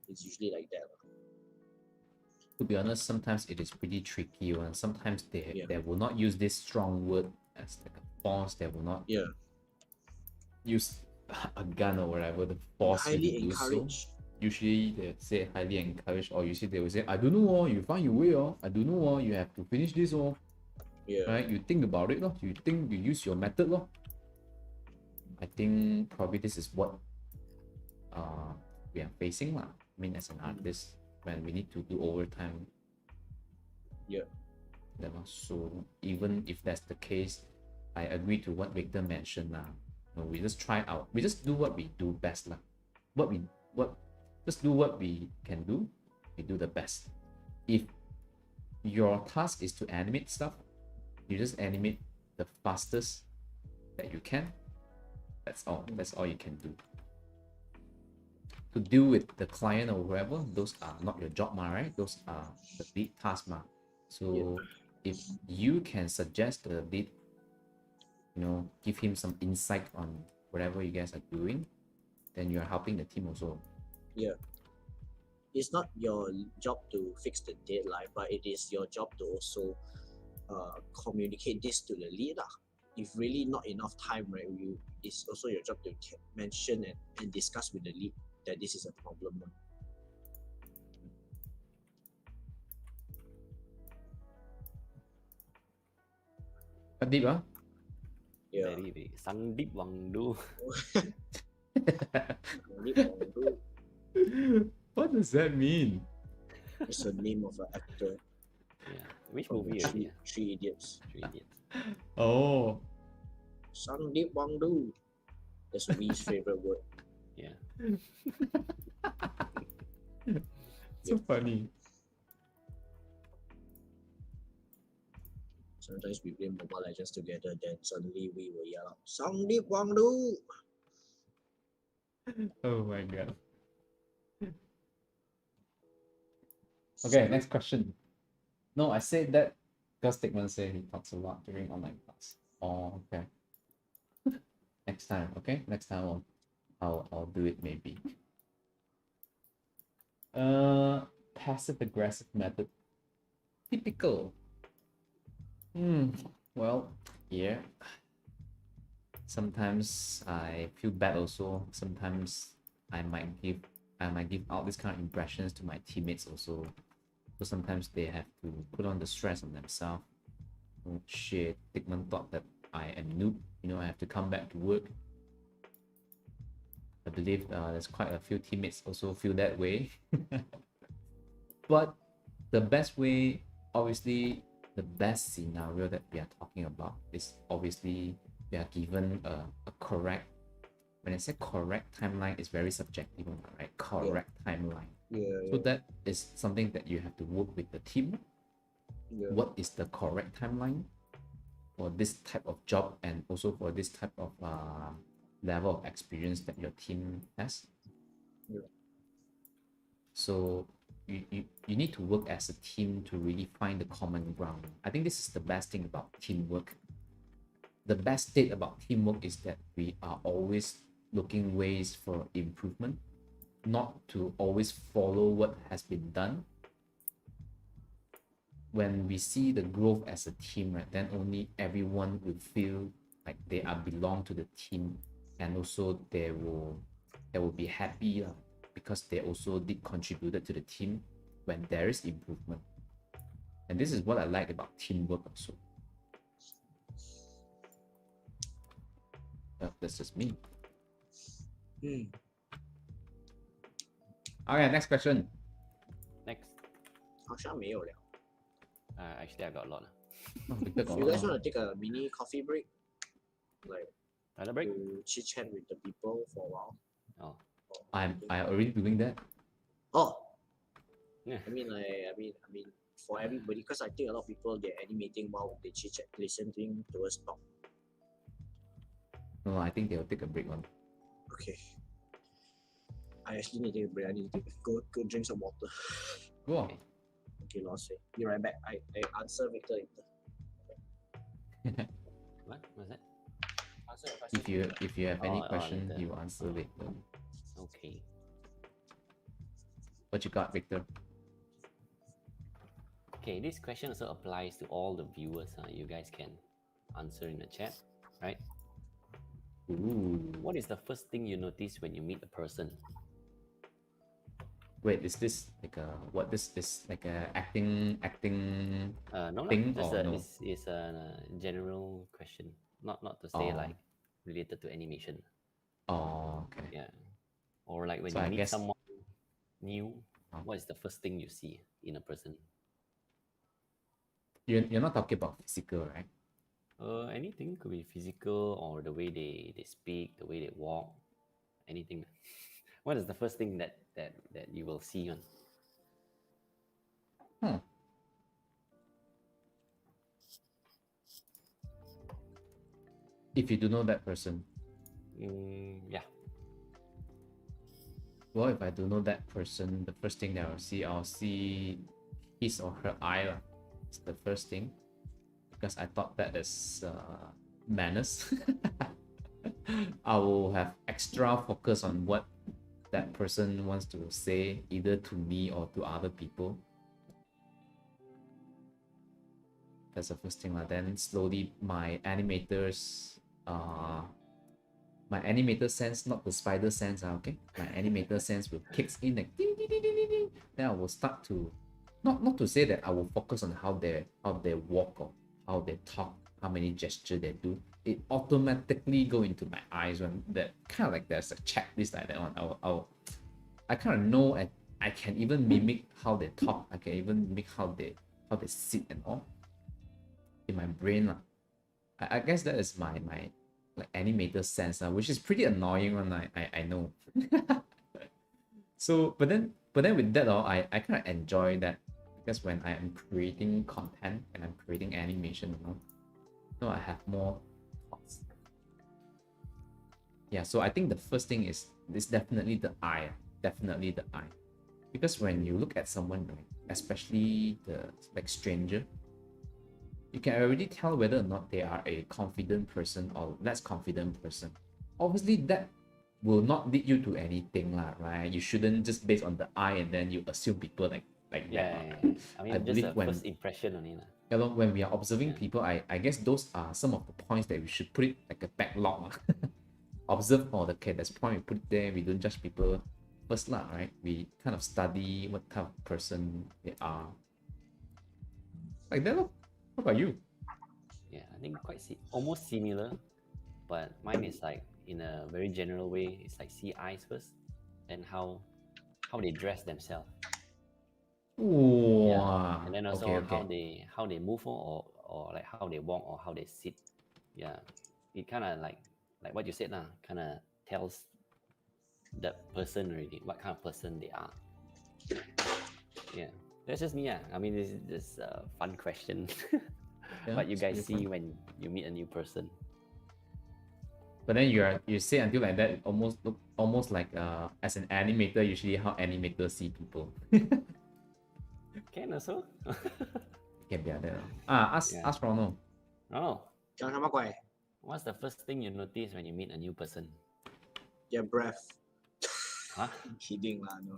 It's usually like that. To be honest, sometimes it is pretty tricky one. Sometimes they will not use this strong word as like a force. They will not use a gun or whatever to force you to do so. Usually they say highly encouraged, or usually they will say, I don't know, you find your way, I don't know, you have to finish this, right? You think about it, you think you use your method, I think probably this is what we are facing, I mean, as an artist, when we need to do overtime. So even if that's the case, I agree to what Victor mentioned. We just we just do what we do best, just do what we can do. We do the best. If your task is to animate stuff, you just animate the fastest that you can. That's all. That's all you can do. To deal with the client or whoever, those are not your job, right? Those are the lead task, So if you can suggest the lead, give him some insight on whatever you guys are doing, then you're helping the team also. It's not your job to fix the deadline, but it is your job to also communicate this to the lead. If really not enough time, right, it's also your job to mention and discuss with the lead that this is a problem. Deep, huh? Yeah. Very, very. Sangdeep Wangdu. What does that mean? It's the name of an actor. Yeah. Which movie already? Three Idiots. 3 Idiots. Oh. Sangdeep Wangdu. That's Wee's favorite word. Yeah. So funny. Sometimes we play Mobile Legends together, then suddenly we will yell out, Sangdeep Wangdu! Oh my god. Okay, next question. No, I said that because Stigman said he talks a lot during online class. Oh, okay. Next time, okay? Next time I'll do it maybe. Passive aggressive method. Typical. Well, yeah. Sometimes I feel bad also. Sometimes I might give out this kind of impressions to my teammates also. So sometimes they have to put on the stress on themselves. Oh shit, Dickman thought that I am noob. I have to come back to work. I believe there's quite a few teammates also feel that way. But the best way, obviously, the best scenario that we are talking about is obviously we are given a correct. When I say correct timeline, it's very subjective, right? Correct timeline. Yeah. So that is something that you have to work with the team. Yeah. What is the correct timeline for this type of job and also for this type of level of experience that your team has? Yeah. So you need to work as a team to really find the common ground. I think this is the best thing about teamwork. The best state about teamwork is that we are always looking ways for improvement, not to always follow what has been done. When we see the growth as a team, right, then only everyone will feel like they are belong to the team, and also they will be happy because they also did contributed to the team when there is improvement. And this is what I like about teamwork also. That's just me. Hmm. Okay, next question. Next. 好像没有了。 Actually, I got a lot. Oh, Victor got You a guys lot. want to take a mini coffee break? Like Another break? to chit chat with the people for a while? Oh. I already doing that. Oh. Yeah. I mean, for everybody, because I think a lot of people they're animating while they chit chat, listening to us talk. No, I think they'll take a break on. Okay. I actually need to take a break. I need to go drink some water. Go on. Okay, lost it. Be right back. I answer Victor later. What was that? Answer your question. If you have any question, later. you answer later. Okay. What you got, Victor? Okay, this question also applies to all the viewers. You guys can answer in the chat, right? Ooh. What is the first thing you notice when you meet a person? Wait, is this like a what? This is like a acting No, thing just or no? it's a general question, not to say like related to animation. Oh, okay. Yeah, or like when So you I meet guess- someone new, what is the first thing you see in a person? You're not talking about physical, right? Anything could be physical or the way they speak, the way they walk, anything. What is the first thing that you will see on? If you do know that person. Yeah. Well, if I do know that person, the first thing that I'll see his or her eye. It's the first thing. Because I thought that is manners. I will have extra focus on what that person wants to say, either to me or to other people. That's the first thing. Then slowly my animator sense, not the spider sense, okay? My animator sense will kicks in like ding, ding, ding, ding, ding, ding. Then I will start to not to say that I will focus on how they walk or how they talk, how many gestures they do. It automatically go into my eyes when that kind of like there's a checklist like that one. I kind of know, and I can even mimic how they talk. I can even mimic how they sit and all in my brain. I guess that is my like animator sense, which is pretty annoying one. I know. So but then with that I kind of enjoy that, because when I am creating content and I'm creating animation, I have more thoughts. Yeah, so I think the first thing is definitely the eye. Definitely the eye. Because when you look at someone, right, especially the like stranger, you can already tell whether or not they are a confident person or less confident person. Obviously, that will not lead you to anything, right? You shouldn't just based on the eye and then you assume people like that. Yeah. I mean, I just believe a when first impression only. when we are observing people, I guess those are some of the points that we should put it like a backlog. observe, oh, okay, that's point we put there. We don't judge people first lah, right? We kind of study what type of person they are. Like that, lor. How about you? Yeah, I think almost similar, but mine is like in a very general way. It's like see eyes first, and how they dress themselves. Wow. And then also Okay, okay. how they move or like how they walk or how they sit. Yeah, it kind of like what you said now, kind of tells that person already what kind of person they are. Yeah, that's just me. Yeah, I mean this is just a fun question. Yeah, What you it's guys pretty see fun. when you meet a new person. But then you say until like that, almost like as an animator, usually how animators see people. Can also. Can be like that. Yeah. Ask Ronald. Oh, 讲什么鬼 what's the first thing you notice when you meet a new person? Their breath. Huh? Kidding lah, no.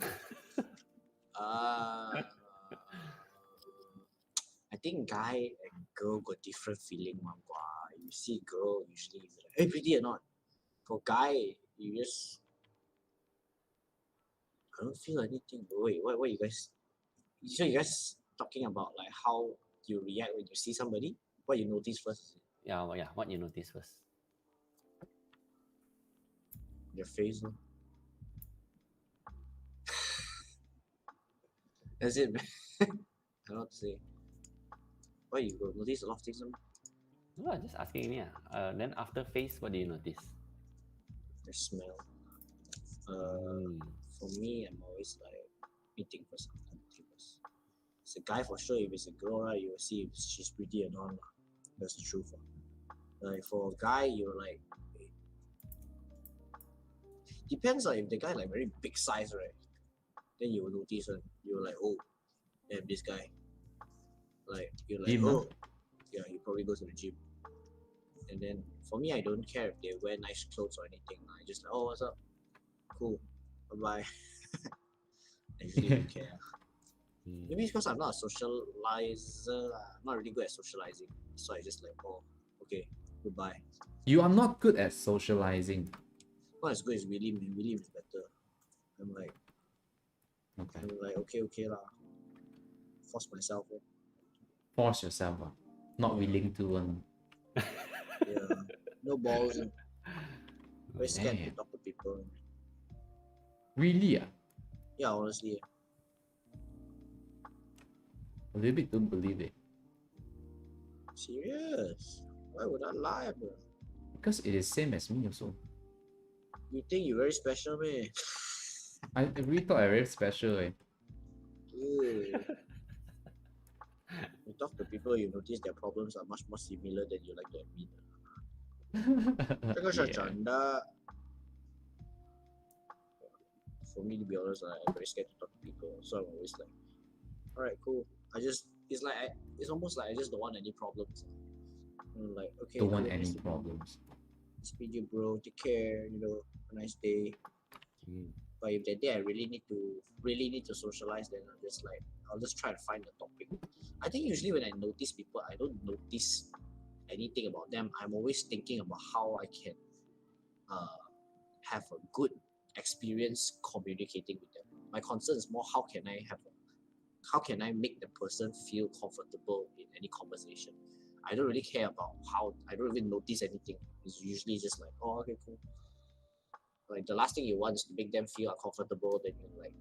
I think guy and girl got different feeling one. You see girl usually you be like, hey, pretty or not? For guy, you just I don't feel anything. But wait, what you guys? So you guys talking about like how you react when you see somebody? What you notice first? Yeah, well, yeah. What you notice first? Their face. No? That's it, man. I don't know what to say. Why you go notice a lot of things? No? No, just asking me. Then after face, what do you notice? Their smell. Mm. For me, I'm always like meeting first. It's a guy for sure. If it's a girl, right, you will see if she's pretty or not. That's the truth. Like for a guy, you're like, depends on if the guy like very big size, right? Then you will notice it. You're like, oh, damn, this guy. Like you're like, Gym, huh? oh, yeah, he probably goes to the gym. And then for me, I don't care if they wear nice clothes or anything. I just like, oh, what's up? Cool, bye bye. I usually don't care. Maybe it's because I'm not a socializer. I'm not really good at socializing. So I just like, oh, okay, goodbye. You are not good at socializing. Not as good as William. William is better. I'm like, okay lah. Force myself. Force yourself. Not willing to. Yeah, no balls. Very scared to Damn. talk to people. Really? Yeah, honestly. A little bit don't believe it. Serious? Why would I lie, bro? Because it is same as me also. You think you're very special, man? I really thought I very special. You talk to people, you notice their problems are much more similar than you like to admit. 这个是真的. For me, to be honest, I'm very scared to talk to people, so I'm always like, all right, cool. It's almost like I just don't want any problems. Like, okay, Don't want cool, any nice to meet you. problems. Speed you, bro. Take care. A nice day. But if that day I really need to socialize, then I'll just try to find a topic. I think usually when I notice people, I don't notice anything about them. I'm always thinking about how I can have a good experience communicating with them. My concern is more how can I make the person feel comfortable in any conversation. I don't really care about how. I don't even notice anything. It's usually just like, oh, okay, cool. Like the last thing you want is to make them feel uncomfortable. Then you're like,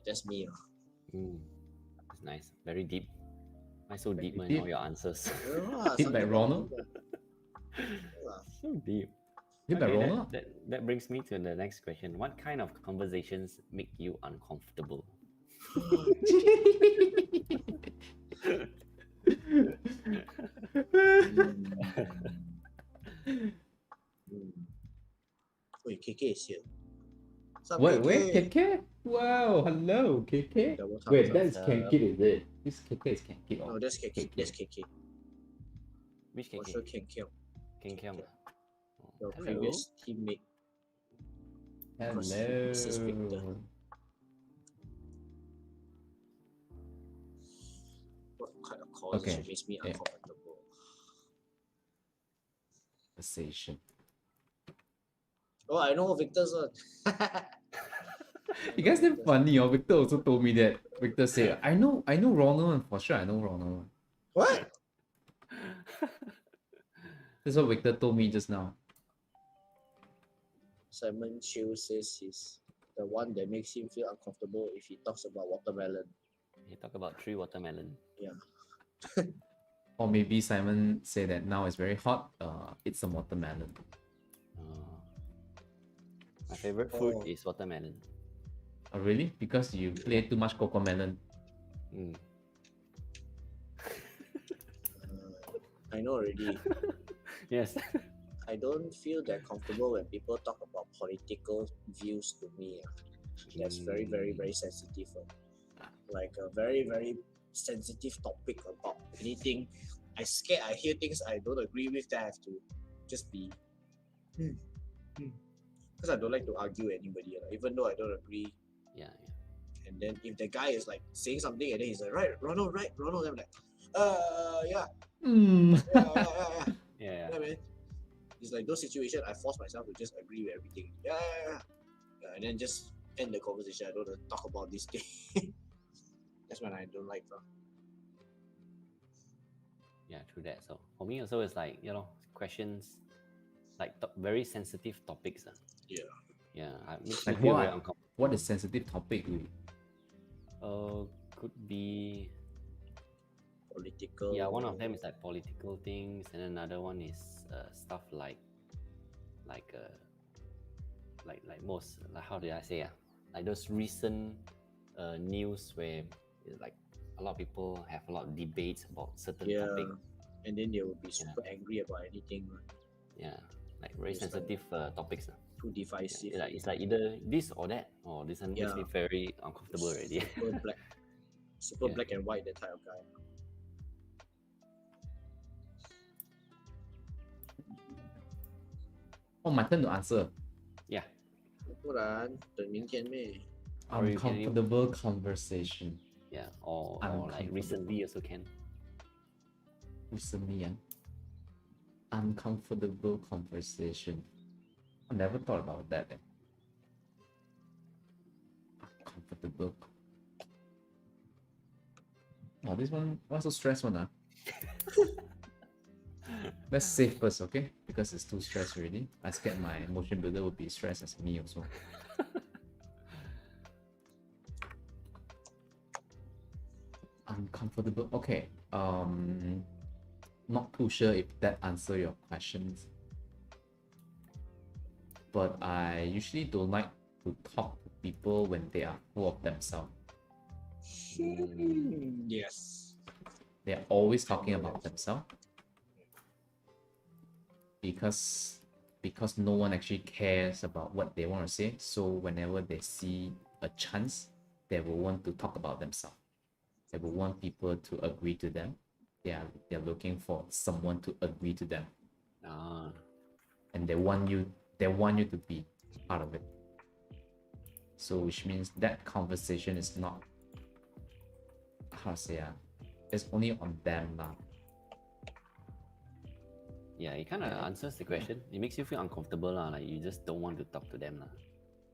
that's me. It's nice. Very deep. Why so deep in deep. all your answers? Deep like Ronald? So deep. Deep like Ronald? That brings me to the next question. What kind of conversations make you uncomfortable? Wait, KK is here. Wait, KK? Wow, hello, KK. Wait, that's Kenkit, is it? This KK is Kenkit. No, that's KK. That's KK. Which KK? Also Cheong. Cheong. Your previous teammate. Hello. What kind of causes makes me uncomfortable? Conversation. Oh, I know Victor's one. You guys damn funny, oh. Victor also told me that. Victor said, I know Ronald one, for sure I know Ronald one. What? That's what Victor told me just now. Simon Chiu says he's the one that makes him feel uncomfortable if he talks about watermelon. You talk about 3 watermelon. Yeah. Or maybe Simon said that now it's very hot, it's a watermelon. My favorite fruit Oh. is watermelon. Oh really? Because you play too much cocomelon. Mm. I know already. Yes. I don't feel that comfortable when people talk about political views to me. That's very, very, very sensitive. Like a very, very sensitive topic about anything. I scared I hear things I don't agree with that I have to just be because I don't like to argue with anybody, even though I don't agree. Yeah. And then if the guy is like saying something and then he's like, right, Ronald, I'm like, yeah, yeah, Yeah. man. It's like those situations I force myself to just agree with everything. Yeah, and then just end the conversation. I don't want to talk about this thing. That's when I don't like. Yeah, true that. So for me also it's like, questions like very sensitive topics. Yeah. Yeah, it makes Like me feel what? very uncomfortable. What is sensitive topic? Could be Political. yeah. One of them is like political things, and another one is stuff like most like how did I say like those recent news where like a lot of people have a lot of debates about certain topic. And then they will be super angry about anything. Yeah, like very It's like sensitive topics. Too divisive. Yeah, it's like either this or that, or this one makes me very uncomfortable already. Super black and white, that type of guy. Oh, my turn to answer. Yeah. 不然等明天咩 Or you can even- Uncomfortable conversation. Yeah, or like recently also can. Recently, uncomfortable conversation. I never thought about that. Uncomfortable. Oh, this one, what's so stress one? Let's save first, okay? Because it's too stressed already. I scared my motion builder would be stressed as me also. Uncomfortable. Okay. Not too sure if that answer your questions. But I usually don't like to talk to people when they are full of themselves. Yes. They're always talking about themselves. Because no one actually cares about what they want to say. So whenever they see a chance, they will want to talk about themselves. They will want people to agree to them. They're looking for someone to agree to them. And they want you to be part of it. So which means that conversation is not, how to say, it's only on them now. Yeah, it kind of answers the question. It makes you feel uncomfortable, like you just don't want to talk to them.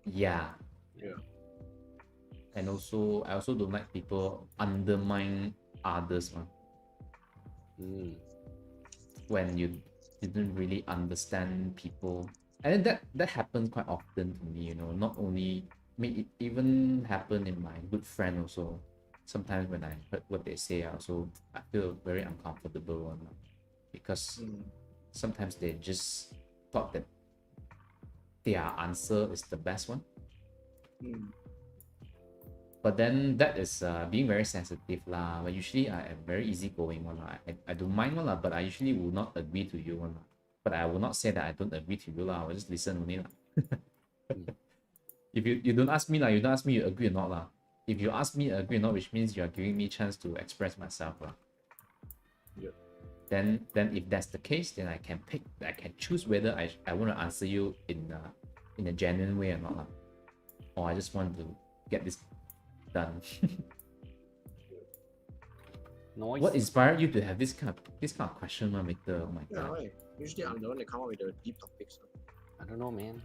Yeah. And also, I also don't like people undermine others. When you didn't really understand people. And then that happens quite often to me, not only, it even happen in my good friend also. Sometimes when I heard what they say, I feel very uncomfortable because sometimes they just thought that their answer is the best one. But then that is being very sensitive lah. But usually I am very easygoing one. I don't mind one lah, but I usually will not agree to you one. But I will not say that I don't agree to you lah. I will just listen only lah. If you don't ask me lah, you don't ask me you agree or not lah. If you ask me agree or not, which means you are giving me chance to express myself lah. Then if that's the case, then I can choose whether I want to answer you in a genuine way or not lah. Or I just want to get this done. Noise. What inspired you to have this kind of question, Victor? Oh my god. Usually I'm the one that come up with the deep topics. I don't know, man.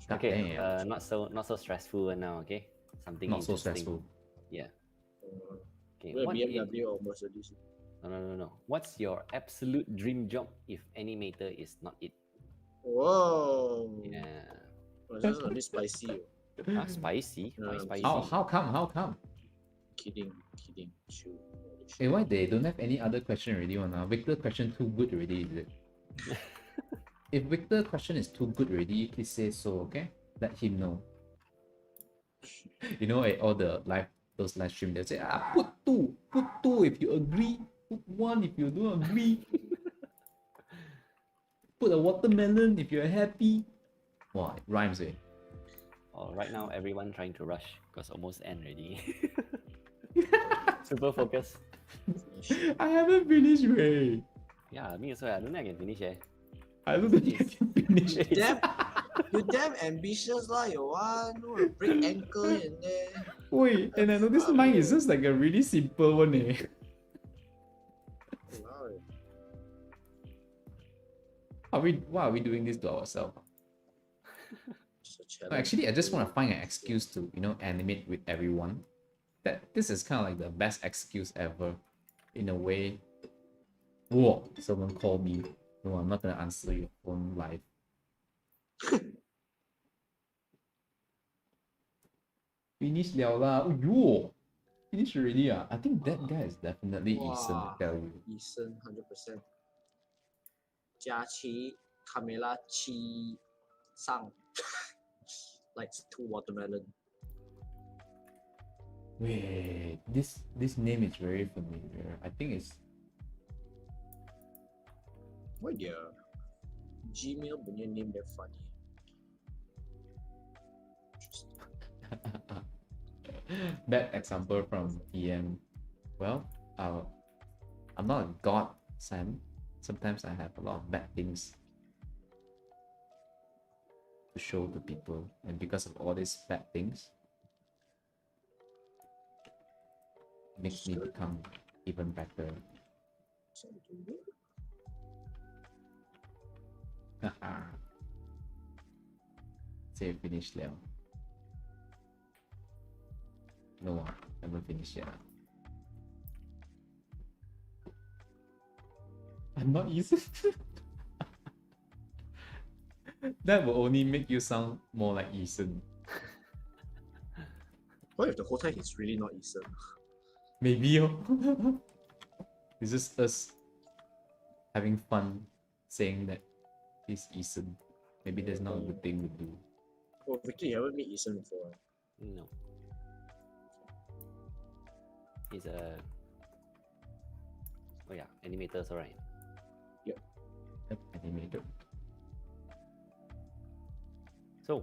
God Okay, damn. not so stressful now. Okay, something Not so interesting. stressful. Yeah. Okay. Will What? BMW or Mercedes? No. What's your absolute dream job if animator is not it? Whoa. Yeah. Oh, that's a bit spicy. Spicy. Why No, spicy? How come? How come? Kidding. Chill. Hey, why they don't have any other question already one? Victor question too good already, is it? If Victor question is too good already, please say so, okay? Let him know. You know, at all the those live stream, they say, put two if you agree, put one if you don't agree. Put a watermelon if you're happy. Wow, it rhymes, eh? Oh, right now everyone trying to rush because almost end already. Super focus. I haven't finished, Ray. Yeah, me also. I don't think I can finish it. I don't think I can finish it. You damn ambitious lah, you want to break ankle in there. Wait, and I noticed mine is just like a really simple one, eh? Why are we doing this to ourselves? No, actually, I just want to find an excuse to, animate with everyone. That this is kind of like the best excuse ever, in a way. Whoa, someone called me. No, I'm not gonna answer your phone live. Finish liao lah. Yo, finish already ah. I think that guy is definitely Eason, I tell you. Eason 100%。佳琪 Camilla 七上 likes 2 watermelon. Wait, this name is very familiar. I think it's Why dia Gmail punya name very funny. bad example from TM. Well, I'm not a god, Sam. Sometimes I have a lot of bad things to show to people, and because of all these bad things, it makes me become even better. Say finish Leo. No, I haven't finished yet. I'm not easy. That will only make you sound more like Eason. What if the whole time he's really not Eason? Maybe. It's just us having fun saying that he's Eason. Maybe that's not a good thing to do. Oh, Victor, you haven't met Eason before. No. He's a... Oh yeah, animators, alright. Yep. Animator. So,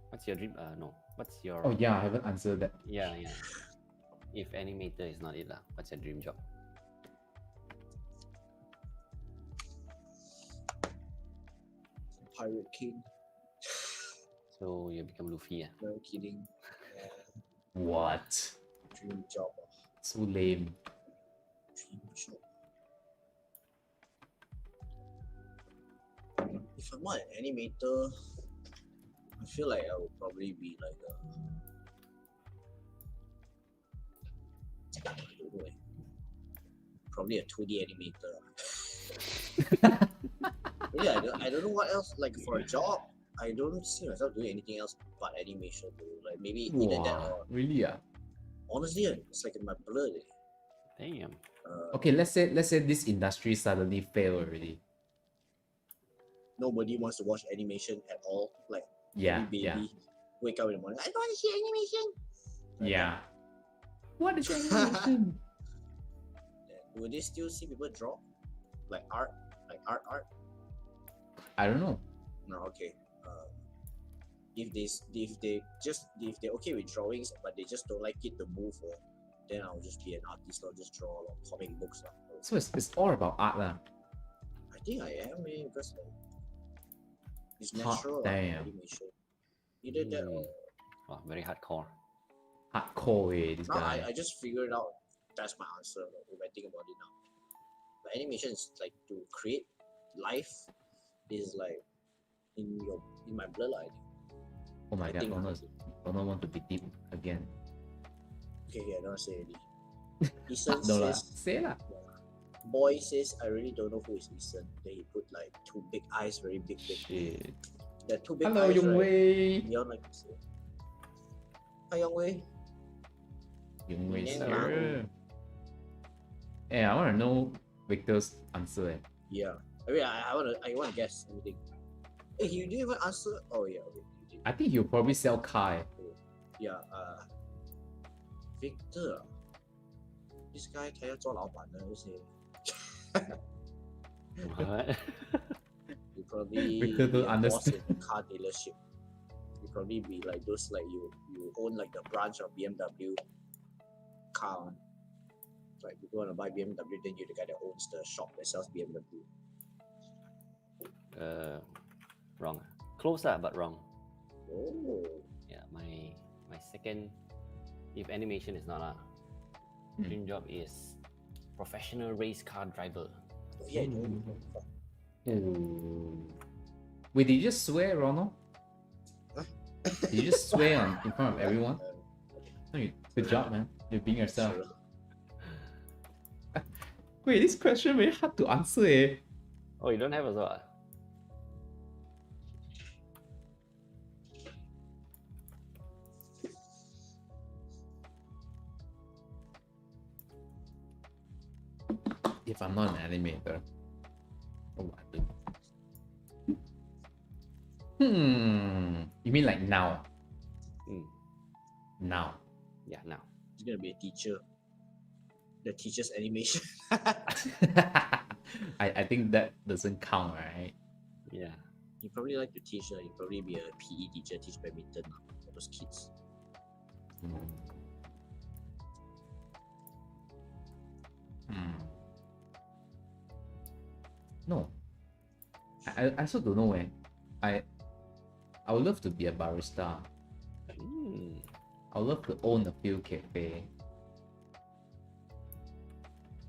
what's your dream? No. What's your... Oh yeah, I haven't answered that. Yeah. If animator is not it, what's your dream job? Pirate King. So, you become Luffy, No kidding. What? Dream job. So lame. Dream job. If I'm not an animator, I feel like I would probably be like I don't know, probably a 2D animator. Really, I don't know what else. Like for a job, I don't see myself doing anything else but animation. Like maybe either that or Really? honestly, it's like in my blood. Damn. Okay, let's say this industry suddenly fail already. Nobody wants to watch animation at all. Like Yeah, every yeah. baby wake up in the morning. I don't want to see animation. Yeah. What is animation? Would they still see people draw? Like art? Like art? I don't know. No, okay. If they're okay with drawings, but they just don't like it to move, then I'll just be an artist. I'll just draw comic books. So it's all about art lah. I think I am, because it's Hot natural damn. animation. Either that or Wow, very hardcore. Hardcore this now guy. I just figured out that's my answer if I think about it now. But animation is like to create life is like in my blood, I think. Oh my I god, think Ronald want to be deep again. Okay, I don't say already. Ethan No lah, says, say lah. boy says, I really don't know who is Ethan. Then he put like two big eyes, very big. Shit. The two big Hello, eyes, Yung right? Wei. Beyond like to say. Hi, Young Wei. Yung Wei's Name here. Hey, I want to know Victor's answer. Eh. Yeah. I mean, I want to guess everything. Hey, you didn't even answer. Oh yeah, okay, you did. I think he'll probably sell car. Eh. Yeah. Victor. This guy 他要做老板的，就是 What? you probably Victor don't be a boss understand. in a car dealership. You probably be like those like you own like the branch of BMW car. Like if you want to buy BMW, then you're the guy that owns the shop that sells BMW. Wrong. Close lah, but wrong. Oh. Yeah, my second, if animation is not dream job is professional race car driver. Oh, yeah, no. Ooh. Wait, did you just swear, Ronald? Huh? Did you just swear in front of everyone? Good job, man. You're being yourself. Sure. Wait, this question very hard to answer, eh? Oh, you don't have as well? If I'm not an animator, what would I do? You mean like now? Now. Yeah, now. He's gonna be a teacher. The teacher's animation. I think that doesn't count, right? Yeah. You probably like to teach. You probably be a PE teacher, teach badminton for those kids. No. I also don't know when. I would love to be a barista. I would love to own a few cafe.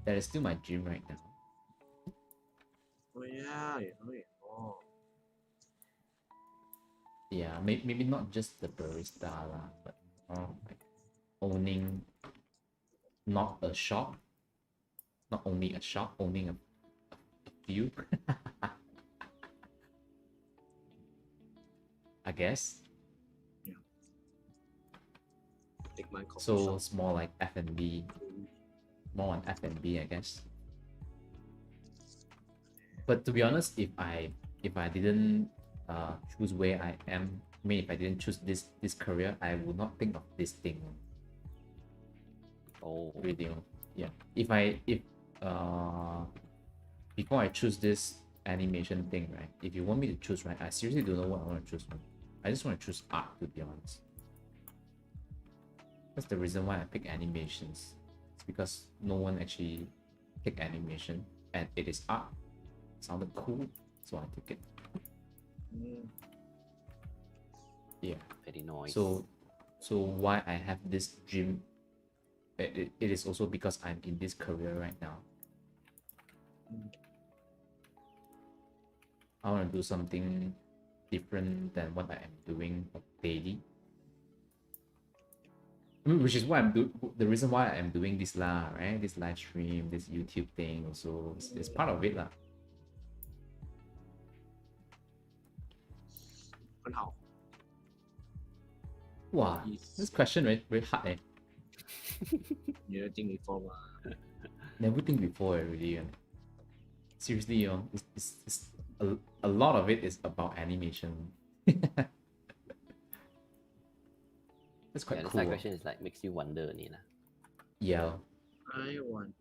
That is still my dream right now. Oh yeah, oh. Yeah, maybe not just the barista lah, but like owning not a shop, not only a shop, owning a few. I guess. Yeah. Take my coffee So shop. it's more like F&B, more on F&B, I guess. But to be honest, if I didn't choose where I am, I mean, if I didn't choose this career, I would not think of this thing. Oh. Really, yeah. If before I choose this animation thing, right? If you want me to choose, right, I seriously don't know what I want to choose from. I just want to choose art, to be honest. That's the reason why I pick animations. It's because no one actually pick animation, and it is art. It sounded cool, so I took it. Yeah. Very nice. So why I have this dream? It is also because I'm in this career right now. I want to do something different than what I am doing daily. I mean, which is why the reason why I'm doing this lah, right? This live stream, this YouTube thing also is part of it lah. 很好。 Wow, this question very hard eh. You don't think before Never think before already. Seriously, you know, it's a lot of it is about animation. That's quite yeah, cool. this question is like makes you wonder, Nina. Yeah. I want.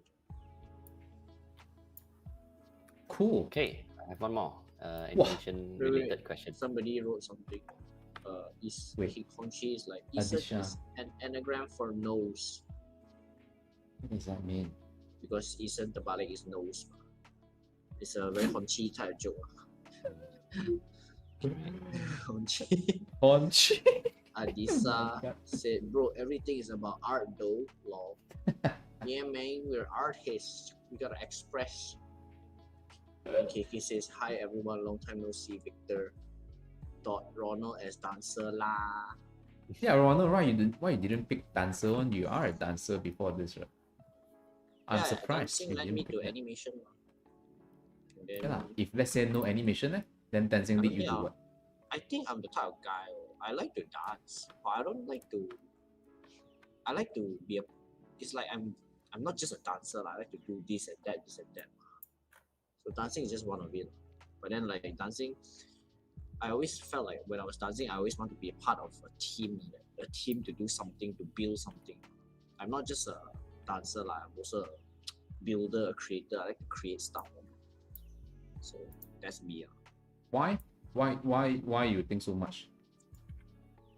Cool. Okay, I have one more animation related question. Somebody wrote something. Is Wait. Hongqi is like Adisha. is an anagram for nose What does that mean? because Isan terbalik is nose. It's a very Hongqi type joke. Hongqi. Hongqi. Adisa said, bro, everything is about art though, lol. Yeah, man, we're artists. We gotta express. And Kiki says, hi everyone, long time no see, Victor. thought Ronald as dancer lah. Yeah, Ronald, why you didn't pick dancer one? You are a dancer before this, right? I'm Yeah, surprised dancing you led didn't me pick to that. animation lah. And then, Yeah, lah. If let's say no animation, then dancing I lead don't you think do I'll- what? I think I'm the type of guy. I like to dance, but I don't like to. I like to be a. It's like I'm not just a dancer. Like, I like to do this and that, this and that. So dancing is just one of it. But then like dancing, I always felt like when I was dancing, I always want to be a part of a team, like, a team to do something, to build something. I'm not just a dancer. Like, I'm also a builder, a creator. I like to create stuff. So that's me. Why? Why you think so much?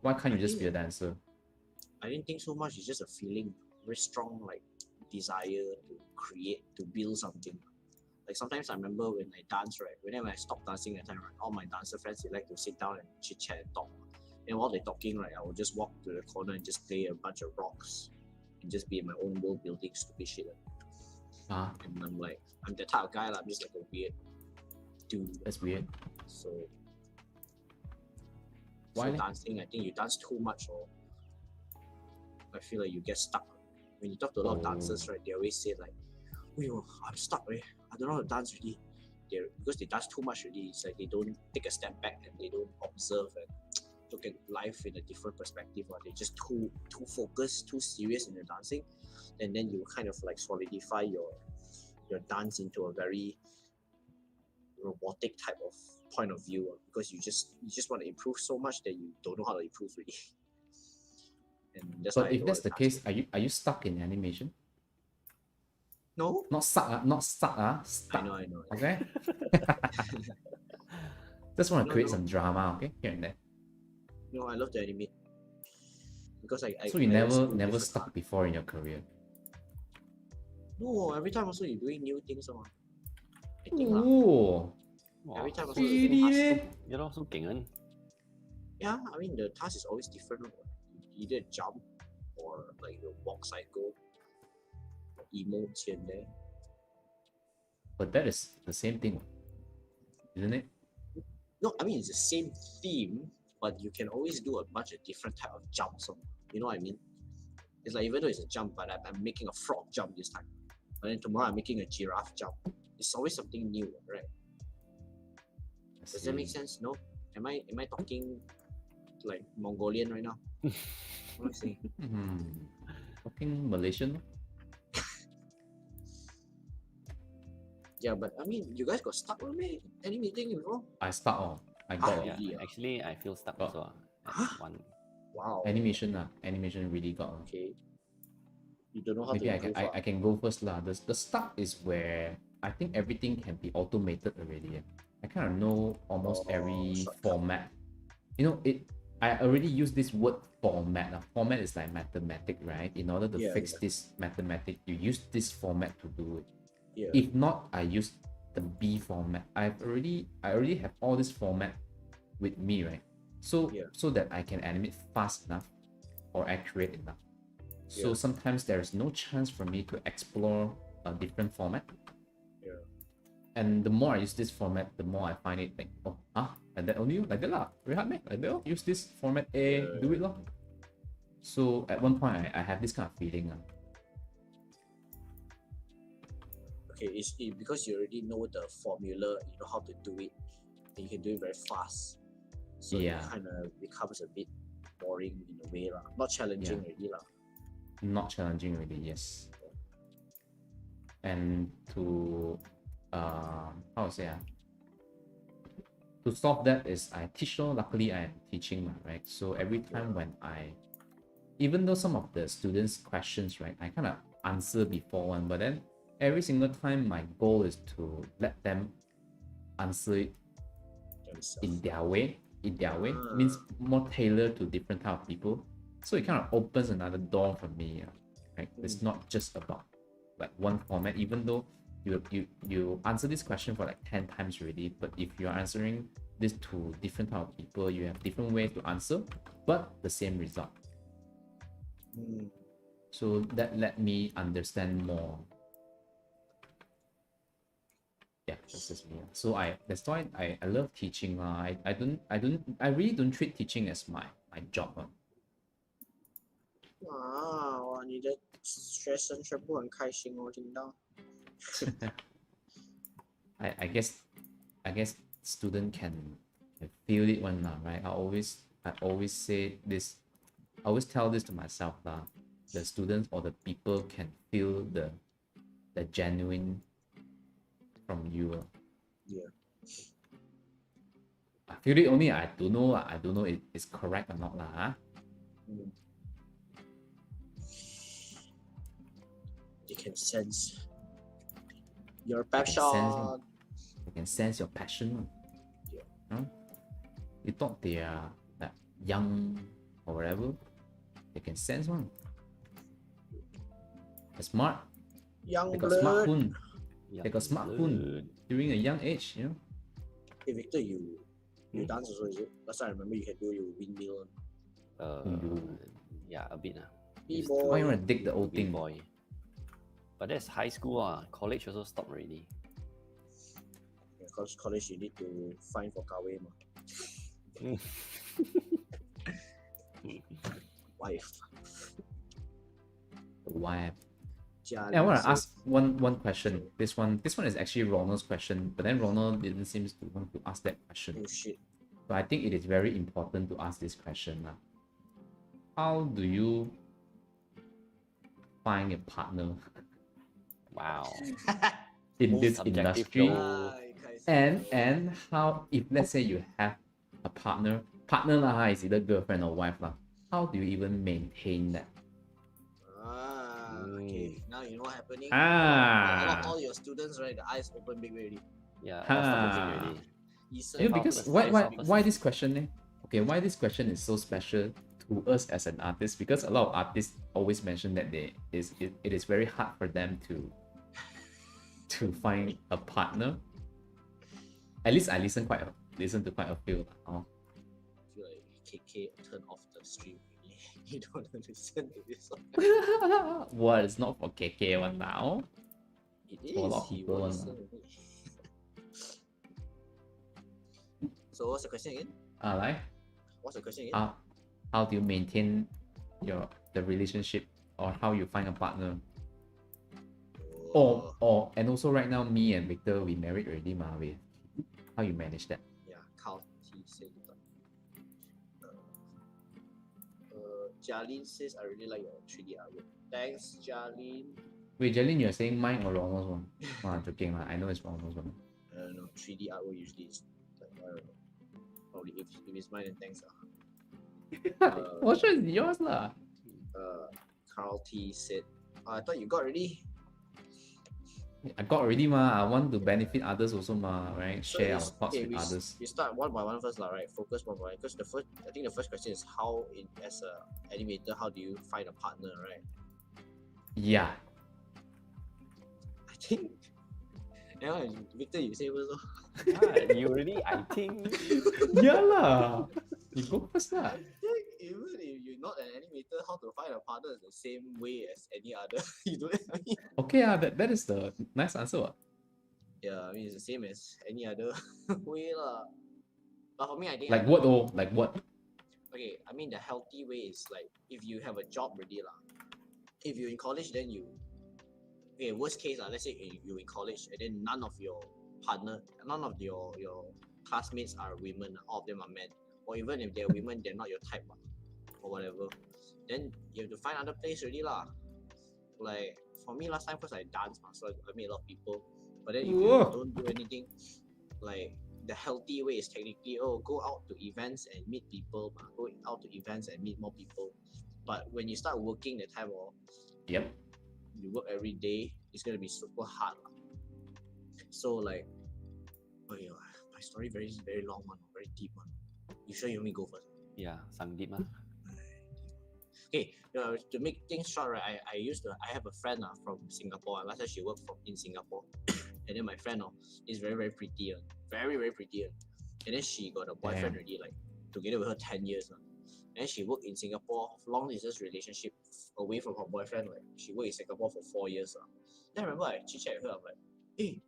Why can't you just be a dancer? I didn't think so much. It's just a feeling, very strong, like desire to create, to build something. Like sometimes I remember when I dance, right? Whenever I stop dancing at time, right, all my dancer friends they like to sit down and chit chat and talk. And while they're talking, right, I will just walk to the corner and just play a bunch of rocks and just be in my own world building stupid shit. Ah, And I'm like, I'm the type of guy, like, I'm just like a weird dude. that's weird. So, Why so leh? dancing, I think you dance too much, or I feel like you get stuck. When you talk to a lot of dancers, right, they always say like, "Oh, I'm stuck, eh? I don't know how to dance really." Because they dance too much already. It's like they don't take a step back and they don't observe and look at life in a different perspective. Or they're just too focused, too serious in their dancing, and then you kind of like solidify your dance into a very robotic type of point of view, because you just want to improve so much that you don't know how to improve really. And that's why But I if don't that's want to the dance. case, are you stuck in animation? No, Not stuck, not stuck, stuck. I know. Okay. Just want to No, create no. some drama, okay, here and there. No, I love to animate because I So you I always do never different stuck art. before in your career. No, every time also you're doing new things. I think lah. Oh, Every time also really the task. eh? You're also king. Yeah, I mean the task is always different. Either jump or like the walk cycle, emotes here and there. But that is the same thing, isn't it? No, I mean it's the same theme, but you can always do a bunch of different type of jumps. You know what I mean? It's like even though it's a jump, but I'm making a frog jump this time. And then tomorrow I'm making a giraffe jump. It's always something new, right? Does that make sense? No? Am I talking like Mongolian right now? What am I saying? Fucking Malaysian. Yeah, but I mean, you guys got stuck with me animating before? I stuck on. I got Ah, Yeah, really? actually, I feel stuck Oh. also. At one. Wow. animation. Animation really got on. Okay. You don't know how Maybe to I can improve. I can go first lah. The stuck is where I think everything can be automated already. I kind of know almost every shortcut. format. You know it. I already use this word format. Format is like mathematic, right? In order to Yeah, fix this mathematic, you use this format to do it. Yeah. If not, I use the B format. I already have all this format with me, right? So Yeah. so that I can animate fast enough or accurate enough. So Yeah. sometimes there is no chance for me to explore a different format. Yeah. And the more I use this format, the more I find it like, like that only, like that lah. Very hard, man. Like that, use this format A, do it lah. So at one point, I have this kind of feeling. Okay, it's because you already know the formula, you know how to do it, and you can do it very fast. So Yeah. it kind of becomes a bit boring in a way, lah. Not challenging already, lah. Not challenging really, yes. And to how to say to solve that is I teach. Luckily I am teaching, right? So every time when even though some of the students' questions, right, I kind of answer before one, but then every single time my goal is to let them answer it in their way. Means more tailored to different type of people. So it kind of opens another door for me, right? It's not just about like one format, even though you answer this question for like 10 times already, but if you're answering this to different type of people, you have different ways to answer, but the same result. So that let me understand more. Yeah, that's just me. So that's why I love teaching. I really don't treat teaching as my job. 哇，你的学生全部很开心哦，听到。I guess student can feel it one lah, right? I always say this. I always tell this to myself lah. The students or the people can feel the genuine from you. Yeah. I feel it only. I don't know. I don't know it is correct or not lah. Mm. They can sense your passion. They can sense your passion. Yeah. Huh? You thought they are like young or whatever. They can sense one. They're smart. Young They got blood. smartphone. Yeah, They got smartphone during a young age, you know. Hey Victor, you dance also, is it? Last time I remember you can do your windmill. Yeah, a bit. B-boy. Why you want to dig the old thing? Boy. But that's high school. College also stopped already. Yeah, college you need to find for kawe ma. Wife. Why? Jia Yeah, I want Lin to ask one question. This one is actually Ronald's question, but then Ronald didn't seem to want to ask that question. Oh shit. But I think it is very important to ask this question. How do you find a partner Wow. in Most this subjective industry? though. And how, if let's say you have a partner lah, is either girlfriend or wife lah, how do you even maintain that? Okay. Now you know what happening? All your students, right? The eyes open big already. Yeah, all started big already. You know, because why this question? Okay, why this question is so special to us as an artist? Because a lot of artists always mention that it is very hard for them to find a partner. At least I listen to quite a few. I feel like KK turn off the stream. You don't listen to this one. What? It's not for KK one now. It For a is. lot of He people will one. listen to me. So what's the question again? Like What's the question again? how do you maintain the relationship, or how you find a partner? And also right now, me and Victor, we married already, ma. How you manage that? Yeah, Carl T said. Jalin says, I really like your 3D artwork. Thanks, Jalin. Wait, Jalen, you're saying mine or Ronald's one? I'm joking, I know it's Ronald's one. I don't know. 3D artwork usually is like, I don't know. Probably if it's mine, then thanks. For sure it's yours lah. Carl T said, I thought you got already. I got already ma. I want to benefit others also ma, right? So Share our it's- thoughts okay, with others. We start one by one first, right? Focus one by one. Because I think the first question is how, as a animator, how do you find a partner, right? Yeah. I think. Yeah, Victor, you say first. You already, I think. Yeah lah. You go first lah. Even if you're not an animator, how to find a partner is the same way as any other. You know what I mean? Okay, that is the nice answer. What? Yeah, I mean it's the same as any other way lah. But for me, I think Like what though? Like what? okay, I mean the healthy way is like if you have a job already lah. If you're in college, then worst case let's say you're in college and then none of your classmates are women, all of them are men. Or even if they're women, they're not your type or whatever. Then you have to find other place already lah. Like for me last time, because I dance so I met a lot of people. But then if you don't do anything, like the healthy way is technically go out to events and meet people, go out to events and meet more people. But when you start working the time Yep. you work every day, it's gonna be super hard. So like my story very very long one, very deep one. You sure you want me go first? Yeah, sang deep. Okay, to make things short, right? I have a friend from Singapore. Last time she worked in Singapore, and then my friend is very very pretty, very very pretty, and then she got a boyfriend already, like together with her 10 years. And she worked in Singapore, long distance relationship away from her boyfriend. Like she worked in Singapore for 4 years. Then I remember I chit chat with her. I'm like, hey,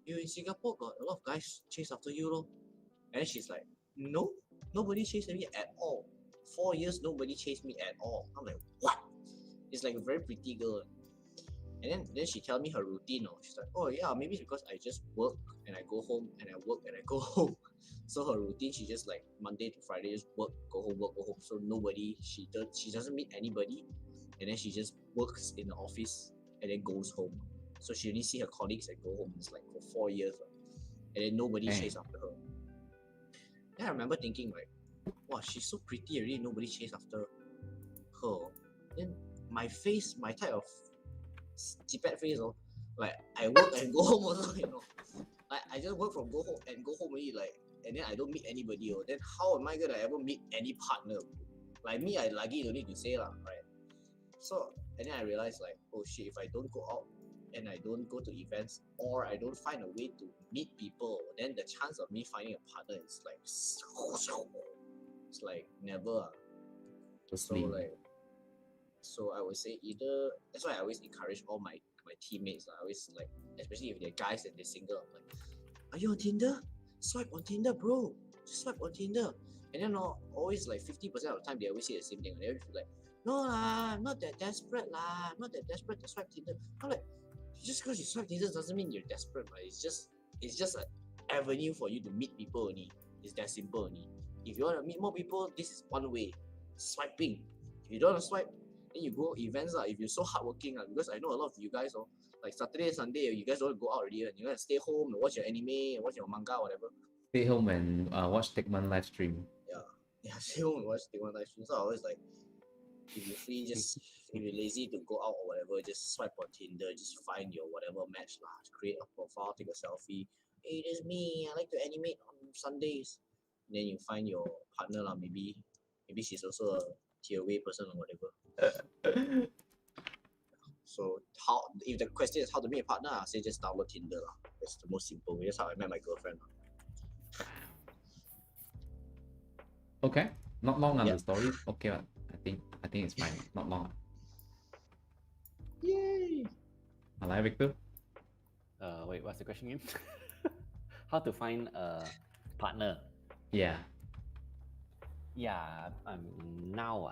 you in Singapore got a lot of guys chase after you, lor. And she's like, no, nobody chased me at all. 4 years, nobody chased me at all. I'm like, what? It's like a very pretty girl. And then she tell me her routine. She's like, oh yeah, maybe it's because I just work and I go home and I work and I go home. So her routine, she just like Monday to Friday just work, go home, work, go home. So she doesn't meet anybody, and then she just works in the office and then goes home. So she only see her colleagues and go home. It's like for 4 years, and then nobody chase after her. Then I remember thinking like, wow, she's so pretty already. Nobody chase after her. Then my face, my type of cheapet face, like I work and go home also, Like I just work from go home only, like, and then I don't meet anybody. Then how am I gonna ever meet any partner? Like me, I lucky don't need to say lah, right? So and then I realized like, oh shit, if I don't go out and I don't go to events or I don't find a way to meet people, then the chance of me finding a partner is like it's like never. So I would say either. That's why I always encourage all my teammates. I always like, especially if they're guys and they're single, I'm like, are you on Tinder? Swipe on Tinder, bro. Just swipe on Tinder. And then always like 50% of the time they always say the same thing. They always be like, no lah, I'm not that desperate lah. I'm not that desperate to swipe Tinder. I'm like, just because you swipe Tinder doesn't mean you're desperate, right? It's just an avenue for you to meet people only. It's that simple only. If you want to meet more people, this is one way. Swiping. If you don't want to swipe, then you go events. If you're so hardworking, because I know a lot of you guys, like Saturday, Sunday, you guys don't go out already. You gotta stay home and watch your anime, watch your manga, whatever. Stay home and watch TMcheong live stream. Yeah, stay home and watch TMcheong live stream. So I always like, if you're free, if you're lazy to go out or whatever, just swipe on Tinder, just find your whatever match lah. Create a profile, take a selfie. Hey, this is me. I like to animate on Sundays. And then you find your partner lah. Maybe she's also a tier way person or whatever. So if the question is how to meet a partner, I say just download Tinder lah. That's the most simple way. That's how I met my girlfriend. Okay, not long on the story. Okay, I think it's fine. Not long. Yay! Alright, Victor. Wait, what's the question again? How to find a partner? Yeah. Yeah,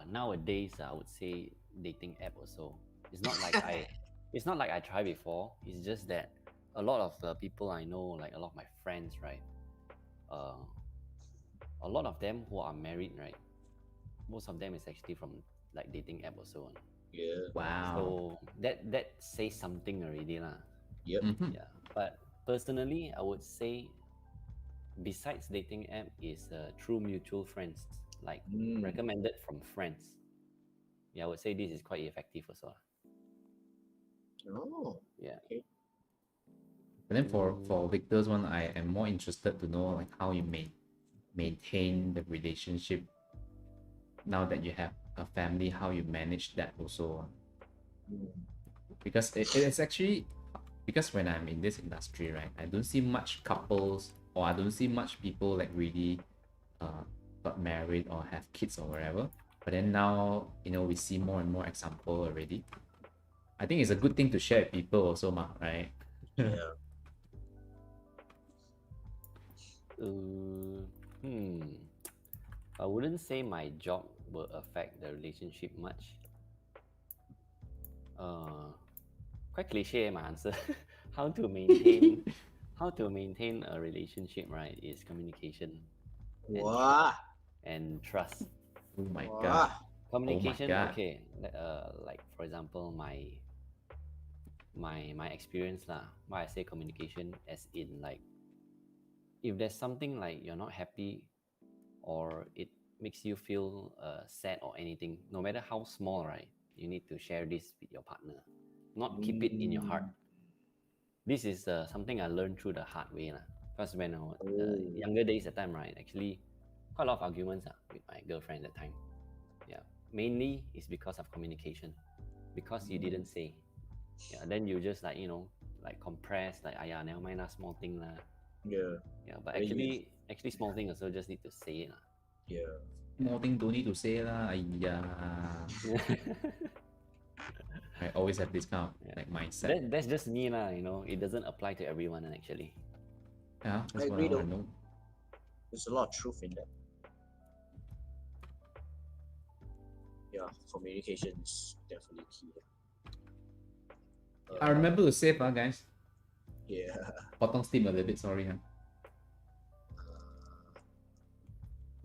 nowadays I would say dating app also. It's not like I tried before. It's just that a lot of the people I know, like a lot of my friends, right? A lot of them who are married, right? Most of them is actually from like dating app also. Yeah. Wow. So that says something already lah. Yep. Mhm. Yeah. But personally, I would say besides dating app is through mutual friends, like recommended from friends. Yeah, I would say this is quite effective also. Oh. Yeah. Okay. But then for Victor's one, I am more interested to know like how you maintain the relationship now that you have a family, how you manage that also. Because it's actually, because when I'm in this industry, right, I don't see much couples or I don't see much people like really got married or have kids or whatever. But then now, we see more and more example already. I think it's a good thing to share with people also, right? Yeah. I wouldn't say my job will affect the relationship much. Quite cliche my answer. How to maintain a relationship, right, is communication and trust. Oh my god. Communication, God. okay. Like for example, my experience lah. Why I say communication, as in like, if there's something like you're not happy, or it makes you feel sad or anything, no matter how small, right, you need to share this with your partner, not keep it in your heart. This is something I learned through the hard way lah. Because when I was younger days at time, right, actually quite a lot of arguments with my girlfriend at the time. Yeah, mainly it's because of communication, because you didn't say. Yeah, then you just like like compress, like never mind lah, small thing lah. Yeah. Yeah, but actually small thing also just need to say it lah. Yeah. Small thing don't need to say lah. Yeah. I always have this kind of Yeah. like mindset. That's just me lah, you know. It doesn't apply to everyone actually. Yeah, that's I what agree I want though. to know. There's a lot of truth in that. Yeah, communication is definitely key. I remember to save, guys. Yeah. Potong steam a little bit, sorry.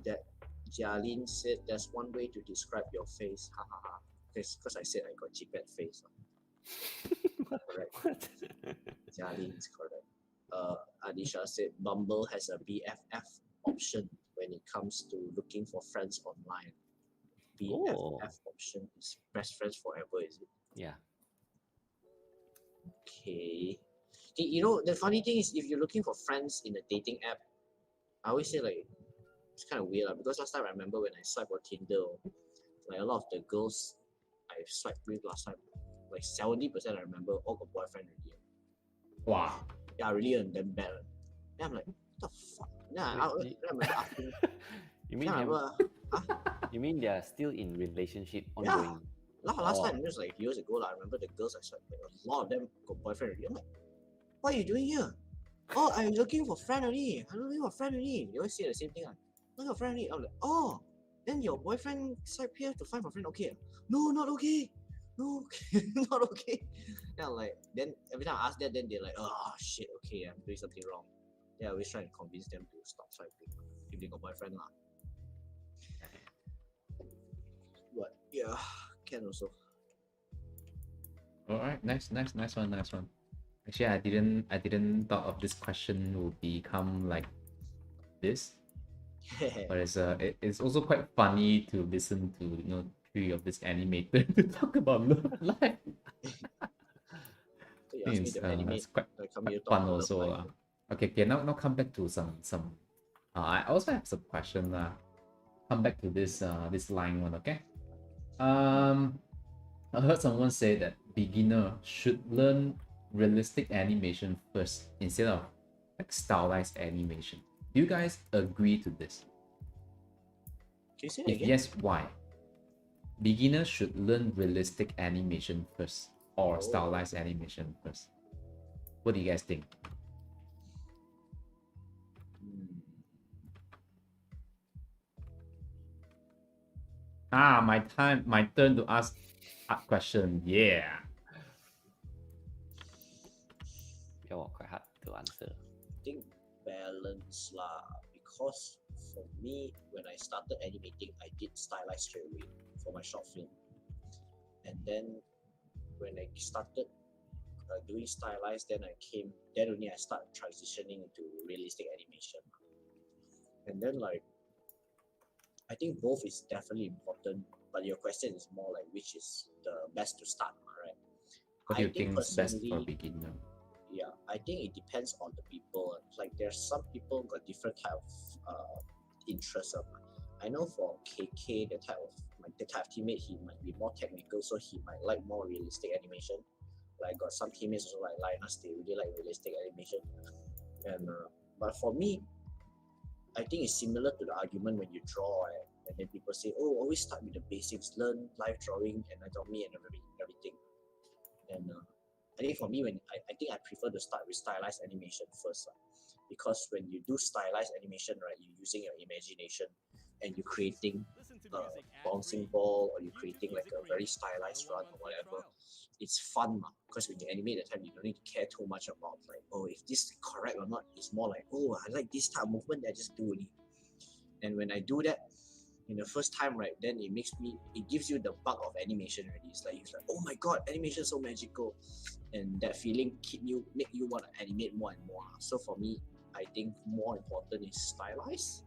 That Jialin said there's one way to describe your face. Ha ha ha. Because I said I got Gpet face. Correct. What? Jialin is correct. Anisha said Bumble has a BFF option when it comes to looking for friends online. BFF Oh. option is best friends forever, is it? Yeah. Okay. You know, the funny thing is, if you're looking for friends in a dating app, I always say like it's kind of weird because last time I remember when I swiped on Tinder, like a lot of the girls I swiped with last time, like 70% I remember all got boyfriend already. Wow. Yeah, really and them bad. Then I'm like, what the fuck? Then I remember asking. You mean Then I remember, you mean they're still in relationship ongoing? last Oh. time, it was like years ago, I remember the girls I swiped, like, a lot of them got boyfriend already. I'm like, what are you doing here? Oh, I'm looking for friend only. I'm looking for friend only. You always say the same thing. Looking for friend only. I'm like, oh, then your boyfriend swipe here to find for friend. Okay. No, not okay. No, okay. Not okay. Then I'm like, then every time I ask that, then they're like, oh shit, okay, I'm doing something wrong. Then I always try to convince them to stop swiping if they got boyfriend lah. But yeah, can also. All right, nice one. Actually, I didn't thought of this question will become like this, but it's also quite funny to listen to three of this animator to talk about love life. So you ask me It's, to animate, it's quite come here fun talk about also. love life. Okay, now come back to some. I also have some question. Come back to this this line one. Okay. I heard someone say that beginner should learn realistic animation first instead of like stylized animation. Do you guys agree to this? Can you say that If again? yes, why? Beginners should learn realistic animation first or stylized animation first. What do you guys think? My turn to ask a question. Yeah. Yeah, quite hard to answer. I think balance lah, because for me, when I started animating, I did stylize straight away for my short film, and then when I started doing stylized, then only I started transitioning into realistic animation, and then like I think both is definitely important, but your question is more like which is the best to start, right? What do you I think think is best for personally, beginner? yeah, I think it depends on the people. Like there's some people got different type of interests. I know for KK, the type of teammate, he might be more technical, so he might like more realistic animation. Like got some teammates also like Linus, they really like realistic animation. And but for me, I think it's similar to the argument when you draw, and then people say, oh, always start with the basics, learn live drawing, anatomy, and everything. And I think for me, I think I prefer to start with stylized animation first, because when you do stylized animation, right, you're using your imagination and you're creating a bouncing ball, or you're creating like a very stylized run or whatever. It's fun, because when you animate the time, you don't need to care too much about like, oh, if this is correct or not. It's more like, oh, I like this type of movement, I just do it. And when I do that in the first time, right, then it gives you the bug of animation already. It's like, oh my god, animation is so magical, and that feeling make you want to animate more and more. So for me, I think more important is stylized.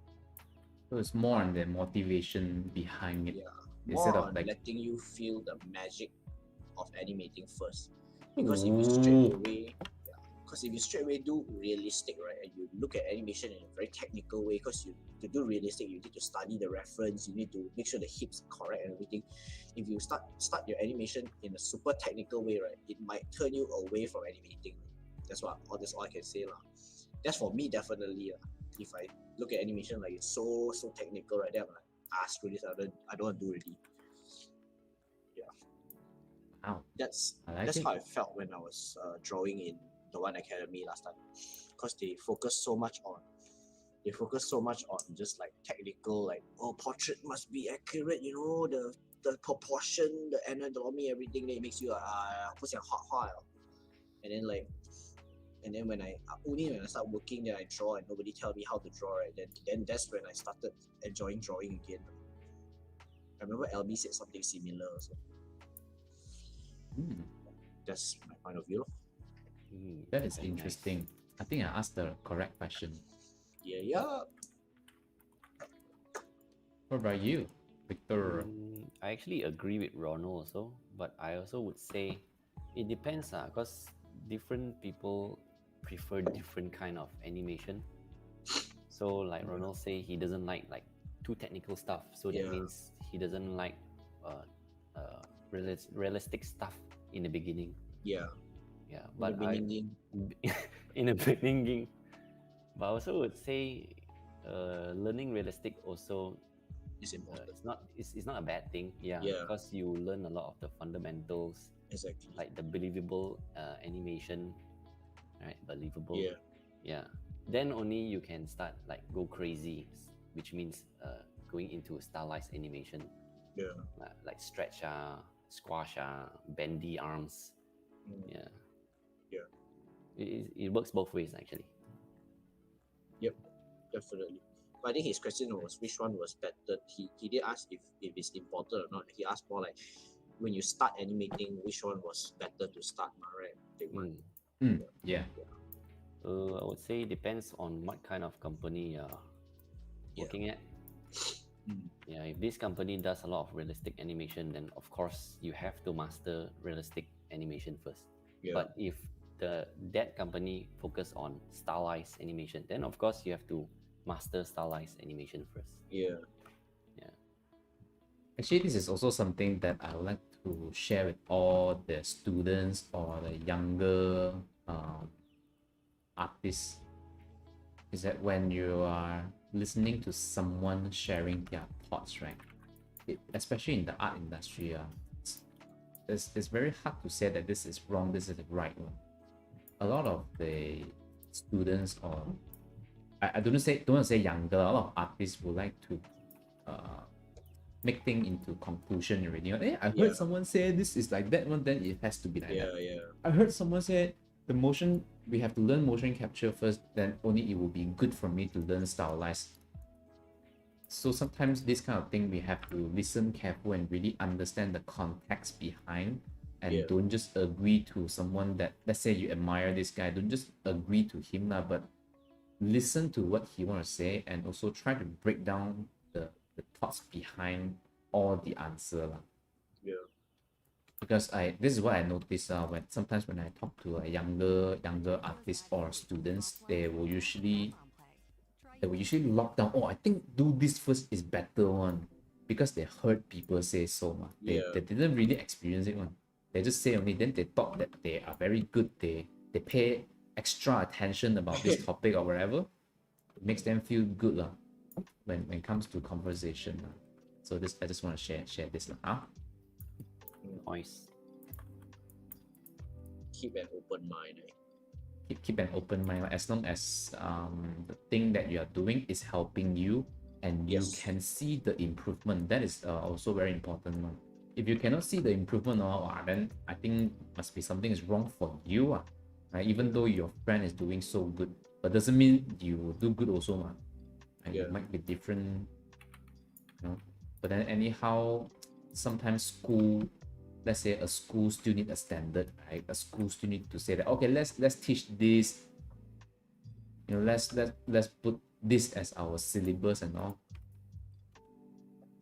So it's more on the motivation behind it. Yeah, Instead more of on like letting you feel the magic of animating first. Because if you straight away do realistic, right, and you look at animation in a very technical way, because to do realistic, you need to study the reference, you need to make sure the hips are correct and everything. If you start your animation in a super technical way, right, it might turn you away from animating. That's all I can say lah. That's for me definitely lah. If I look at animation like it's so technical, right, then I'm like, screw this, I don't want to do already. Yeah. Wow, That's I like that's it. how I felt when I was drawing in the One Academy last time, because they focus so much on just like technical, like, oh, portrait must be accurate, the proportion, the anatomy, everything. That it makes you 不想画画了. And then like, and then when I only when I start working, then I draw, and nobody tell me how to draw, right? Then that's when I started enjoying drawing again. I remember LB said something similar also. Hmm, That's my point of view. that is Very interesting. nice. I think I asked the correct question. Yeah. What about you, Victor? I actually agree with Ronald also, but I also would say it depends, because different people prefer different kind of animation. So like Ronald say, he doesn't like too technical stuff. So that Yeah. means he doesn't like realistic stuff in the beginning. Yeah. Yeah, In but the beginning. in the beginning, but I also would say learning realistic also It's important. it's not a bad thing. Yeah, Yeah. because you learn a lot of the fundamentals, Exactly. like the believable animation, right? Believable. Yeah. Yeah. Then only you can start like go crazy, which means going into stylized animation, Yeah. like stretch, squash, bendy arms. Mm. Yeah. Yeah. It works both ways actually. Yep. Definitely. But I think his question was which one was better. He did ask if it's important or not. He asked more like, when you start animating, which one was better to start, right? Yeah. I would say depends on what kind of company you're working at. Yeah, if this company does a lot of realistic animation, then of course you have to master realistic animation first. Yeah. But if that company focus on stylized animation, then of course you have to master stylized animation first. Yeah. Yeah. Actually, this is also something that I would like to share with all the students or the younger artists. Is that when you are listening to someone sharing their thoughts, right? Especially in the art industry, it's very hard to say that this is wrong, this is the right one. A lot of the students, or I don't want to say younger, a lot of artists would like to make things into conclusion already. I heard Yeah. someone say this is like that one, then it has to be like Yeah. that. Yeah. I heard someone say the motion, we have to learn motion capture first, then only it will be good for me to learn stylized. So sometimes this kind of thing we have to listen careful and really understand the context behind, and Yeah. don't just agree to someone that, let's say you admire this guy, don't just agree to him lah, but listen to what he want to say and also try to break down the thoughts behind all the answer lah. Yeah. Because this is what I notice when sometimes when I talk to a younger artists or students, they will usually lock down, oh, I think do this first is better one, because they heard people say so ma. They didn't really experience it one. They just say only, then they thought that they are very good, they pay extra attention about this topic or whatever. It makes them feel good lah when it comes to conversation lah. So this, I just want to share this lah. Huh? Nice. Keep an open mind. Keep an open mind lah, as long as the thing that you are doing is helping you and you Yes. can see the improvement. That is also very important one. If you cannot see the improvement, then I think must be something is wrong for you, right? Even though your friend is doing so good, but doesn't mean you will do good also, ma. And Yeah. it might be different, you know. But then anyhow, sometimes school, let's say a school still need a standard, right? A school still need to say that, okay, let's teach this, you know, let's put this as our syllabus and all.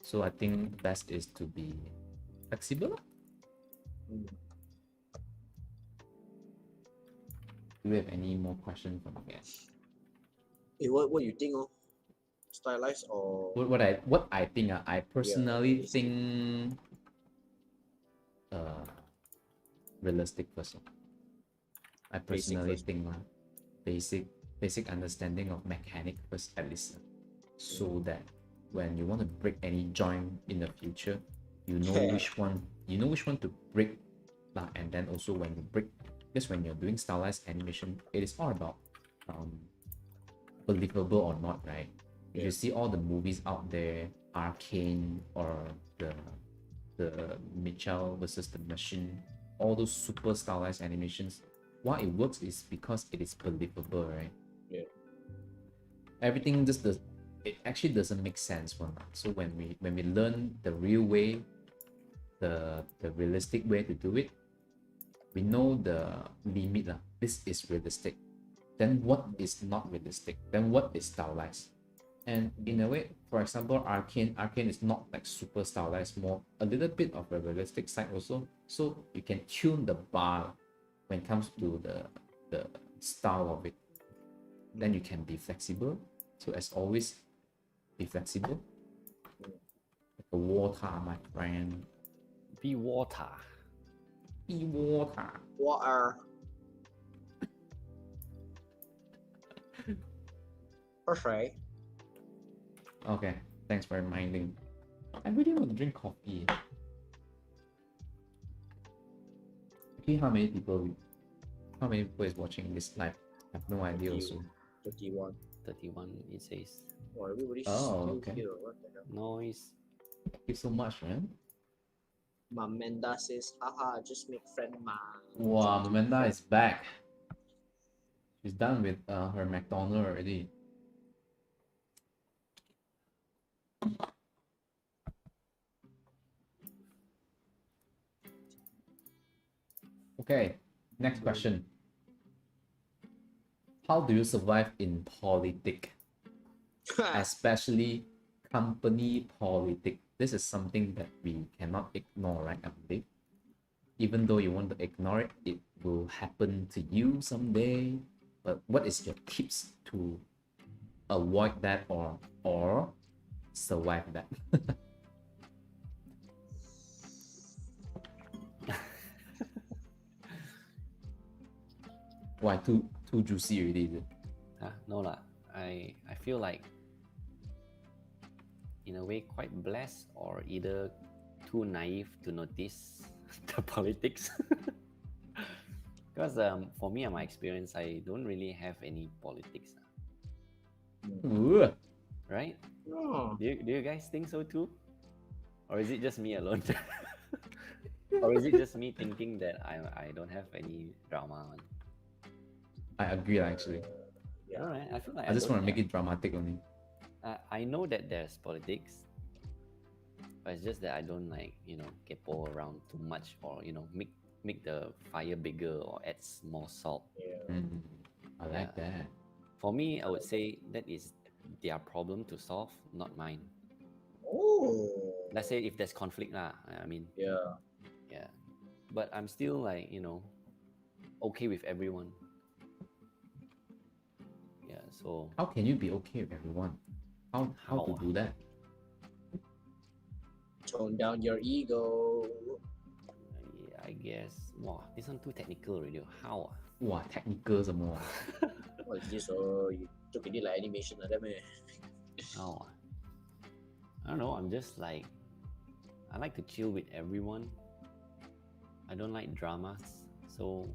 So I think the best is to be flexible. Do we have any more questions from you guys? Hey, what you think? Stylized or What I think, I personally realistic. think realistic first. I personally first. think basic understanding of mechanic first, at least, so that when you want to break any joint in the future, you know which one to break and then also when you break, just when you're doing stylized animation, it is all about believable or not, right? If you see all the movies out there, Arcane or the Mitchell versus the Machine, all those super stylized animations, why it works is because it is believable, right? Yeah. Everything just does, it actually doesn't make sense one. So when we learn the real way, the realistic way to do it, we know the limit lah. This is realistic. Then what is not realistic? Then what is stylized? And in a way, for example, Arcane is not like super stylized, more a little bit of a realistic side also. So you can tune the bar when it comes to the style of it. Then you can be flexible. So as always, be flexible. Like a water, my friend. Be water. Be water. Water. Perfect. Okay, thanks for reminding. I really want to drink coffee. Okay, how many people is watching this live? I have no idea also. 31. 31, it says. Oh, everybody's Oh, still okay. here. What the hell? Noise. Thank you so much, man. Mamenda says, haha, just make friend ma. Wow, Amanda is back. She's done with her McDonald already. Okay, next question. How do you survive in politics, especially company politics? This is something that we cannot ignore, right? I believe. Even though you want to ignore it, it will happen to you someday. But what is your tips to avoid that or survive that? Why too juicy already? Is it? No lah. I feel like in a way quite blessed or either too naive to notice the politics. Because for me and my experience, I don't really have any politics. Ooh. Right? Oh. Do you guys think so too? Or is it just me alone? Or is it just me thinking that I don't have any drama? I agree actually. Yeah. Alright, I feel like I just want to don't make it dramatic only. I know that there's politics, but it's just that I don't like, kepo around too much or, make the fire bigger or add more salt. Yeah. I like that. For me, I would say that is their problem to solve, not mine. Oh. Let's say if there's conflict lah, I mean, Yeah. yeah. But I'm still like, okay with everyone. Yeah, so How can you be okay with everyone? How to do that? Tone down your ego. I guess, wow, this one too technical already. How? Wow, technical some more. What is this? Oh, you took it like animation like that, man. How? I don't know. I'm just like, I like to chill with everyone. I don't like dramas, so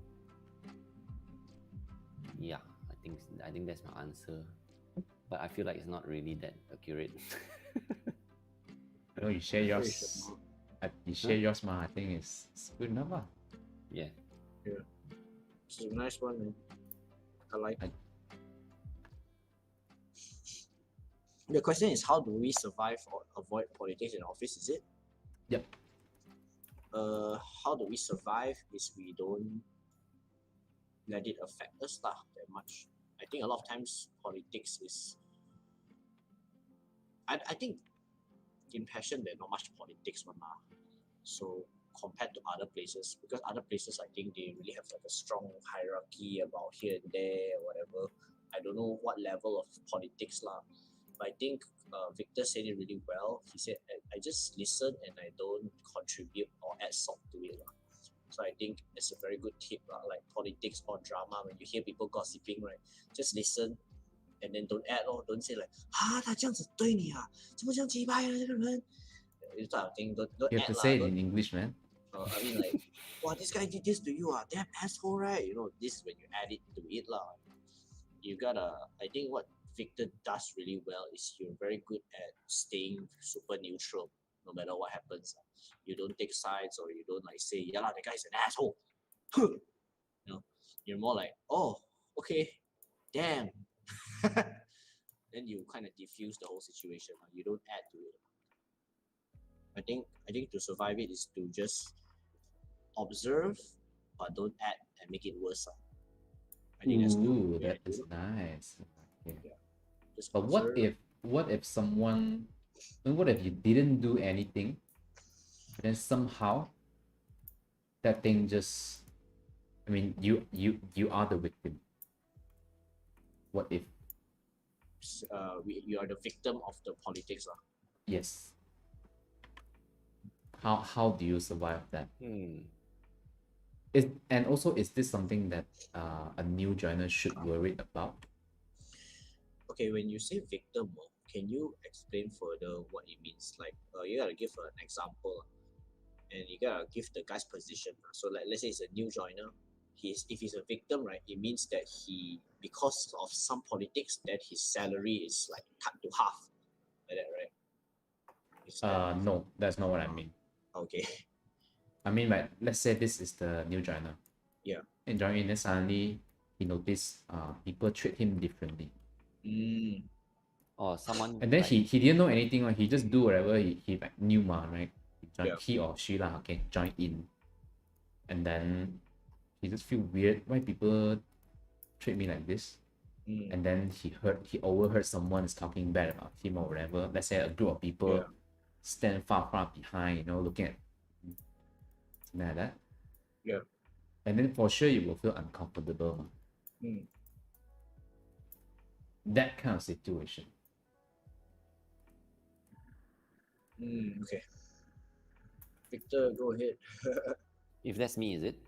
yeah, I think that's my answer. But I feel like it's not really that accurate. You share yours. You share yours, ma. I think it's good enough. Yeah. It's a nice one, man. I like it. The question is, how do we survive or avoid politics in office? Is it? Yep. How do we survive is we don't let it affect us that much. I think a lot of times politics is. I think in passion there's not much politics one lah. So compared to other places, because other places I think they really have like a strong hierarchy about here and there or whatever. I don't know what level of politics lah. But I think Victor said it really well. He said, I just listen and I don't contribute or add salt to it. So I think it's a very good tip. Like politics or drama, when you hear people gossiping, right, just listen and then don't add or don't say like, 他这样子对你啊，怎么这样击败啊这个人? This type of thing, don't You have add to say it don't, in English, man. I mean, like, wow, this guy did this to you, damn asshole, right? You know, this is when you add it to it, lah. You gotta, I think what Victor does really well is you're very good at staying super neutral no matter what happens. You don't take sides or you don't like say, yeah, lah, the guy's an asshole. You know, you're more like, oh, okay, damn. Then you kind of diffuse the whole situation. You don't add to it. I think to survive it is to just observe, but don't add and make it worse. I think that's the Ooh, way I that is do it. nice. Okay. Yeah. Just But observe. what if someone, what if you didn't do anything, but then somehow that thing just, I mean, you are the victim. What if? You are the victim of the politics. Yes. How do you survive that? And also, is this something that a new joiner should worry about? Okay, when you say victim, can you explain further what it means? Like, you gotta give an example, and you gotta give the guy's position. So, like, let's say it's a new joiner. If he's a victim, right, it means that because of some politics, that his salary is like cut to half, like that, right? Is that No, that's not what I mean. okay? I mean, like, let's say this is the new joiner. Yeah. And joining, then suddenly he noticed people treat him differently. Or someone And then like, he didn't know anything, right? He just do whatever he like knew, right? Yeah. He or she lah, okay, join in. And then he just feel weird. Why people treat me like this? And then he overheard someone is talking bad about him or whatever. Let's say a group of people Yeah. stand far behind, looking at something like that. Yeah. And then for sure you will feel uncomfortable. That kind of situation. Okay. Victor, go ahead. if that's me, is it?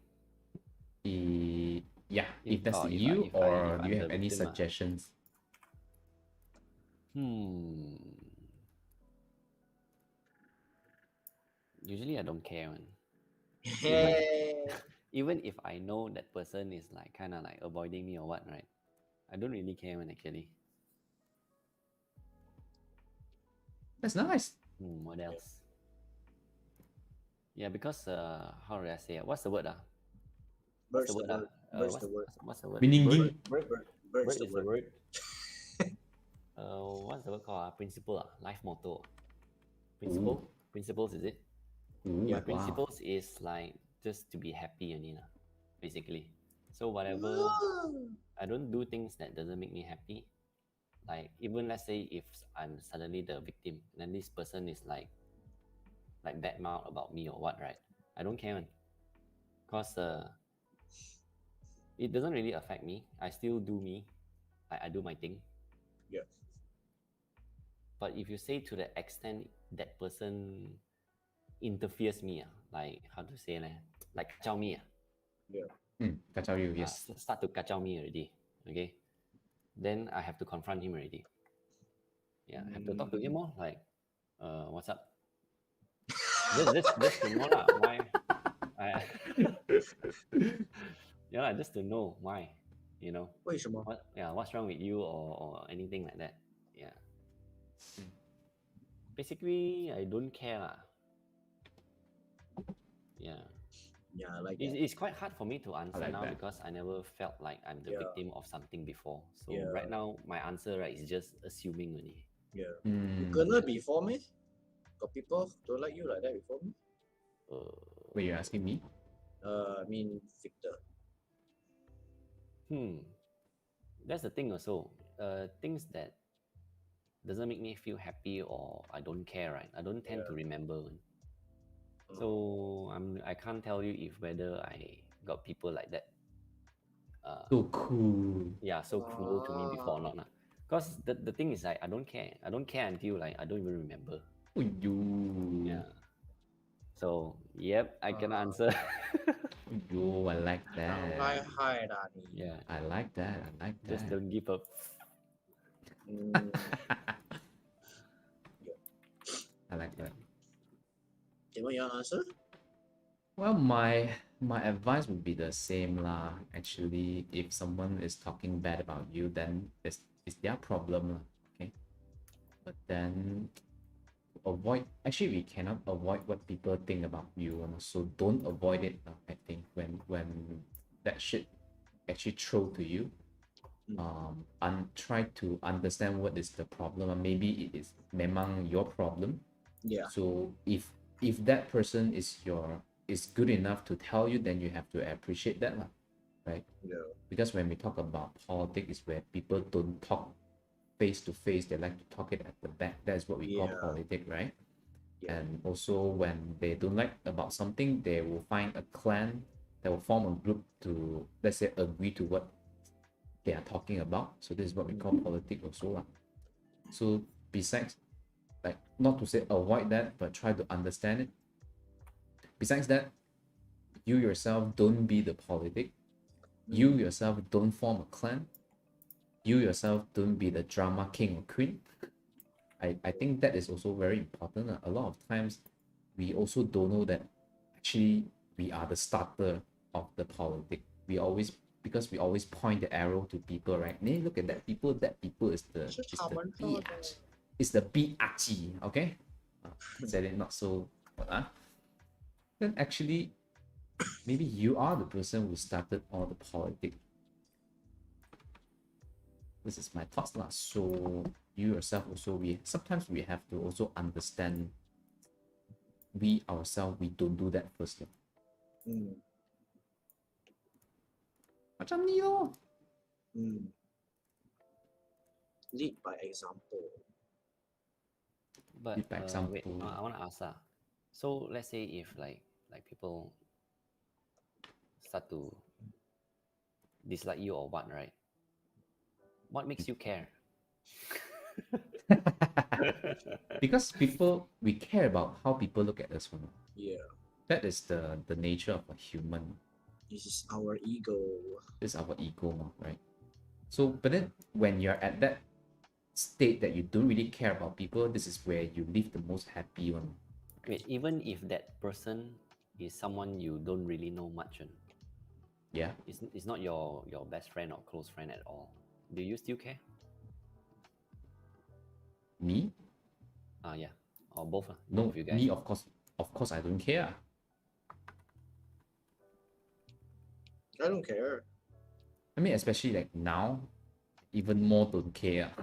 Yeah, if that's if you, or do I'm you the have any victim, suggestions? Usually I don't care, man. Hey. Even if I know that person is like kind of like avoiding me or what, right? I don't really care, man, actually. That's nice. What else? Yeah, because how do I say it? What's the word? What's the word? Bird's the word. What's the word? Meaning. Bird's Bird the is the word. word. What's the word called? Principle, life motto. Principle? Principles, is it? Ooh, Principles is like just to be happy, basically. So whatever, I don't do things that doesn't make me happy. Like even let's say if I'm suddenly the victim, then this person is like bad mouth about me or what, right? I don't care, man. Cause it doesn't really affect me. I still do me. I do my thing. Yeah. But if you say to the extent that person interferes me, like how to say, like kacau me, Yeah. Kacau you, yes. start to kacau me already, okay? Then I have to confront him already. Yeah, I have to talk to him more, like, what's up? just to know lah, why. Yeah, just to know why, 为什么？ what's wrong with you or anything like that. Yeah. Basically, I don't care lah. Yeah. Yeah, I like that. It's quite hard for me to answer like now that. because I never felt like I'm the victim of something before. So Yeah. right now, my answer, right, is just assuming only. Yeah. You kena before me? Got people don't like you like that before me? Wait, you're asking me? I mean Victor. That's the thing also. Things that doesn't make me feel happy or I don't care, right? I don't tend to remember. So I can't tell you if whether I got people like that. So cool. Yeah, so cruel to me before or not. Because the thing is like I don't care. I don't care until like I don't even remember. Oh, you. Yeah. So yep, I can answer. Yo, I like that. Hi, Danny. Yeah. I like that. I like that. Just don't give up. I like that. Then what you answer? Well, my advice would be the same lah. Actually, if someone is talking bad about you, then it's their problem lah. Okay, but then avoid. Actually, we cannot avoid what people think about you, so don't avoid it. I think when that shit actually throw to you, and try to understand what is the problem. And maybe it is memang your problem. Yeah. So if that person is good enough to tell you, then you have to appreciate that lah, right? Yeah. Because when we talk about politics, is where people don't talk face to face, they like to talk it at the back. That's what we call Yeah. politics, right? Yeah. And also when they don't like about something, they will find a clan, they will form a group to, let's say, agree to what they are talking about. So this is what we call politics also lah. So besides, like, not to say avoid that, but try to understand it. Besides that, you yourself don't be the politic. You yourself don't form a clan. You yourself don't be the drama king or queen. I think that is also very important. A lot of times we also don't know that actually we are the starter of the politic. Because we always point the arrow to people, right? Hey, look at that people is the biatch. It's the biatchi, okay? Said it not so then actually maybe you are the person who started all the politics. This is my thoughts lah. So you yourself also, sometimes we have to also understand we ourselves, we don't do that first lah. Macam ni lor. Lead by example. But Lead by wait, example. I want to ask so let's say if like people start to dislike you or what, right? What makes you care? Because we care about how people look at us. Yeah. That is the nature of a human. This is our ego. This is our ego, right? So, but then when you're at that state that you don't really care about people, this is where you live the most happy one. Wait, even if that person is someone you don't really know much on, yeah, it's not your best friend or close friend at all, do you still care? Me? Yeah, or both No, both of you guys. me, of course I don't care. I don't care. I mean, especially like now, even more don't care.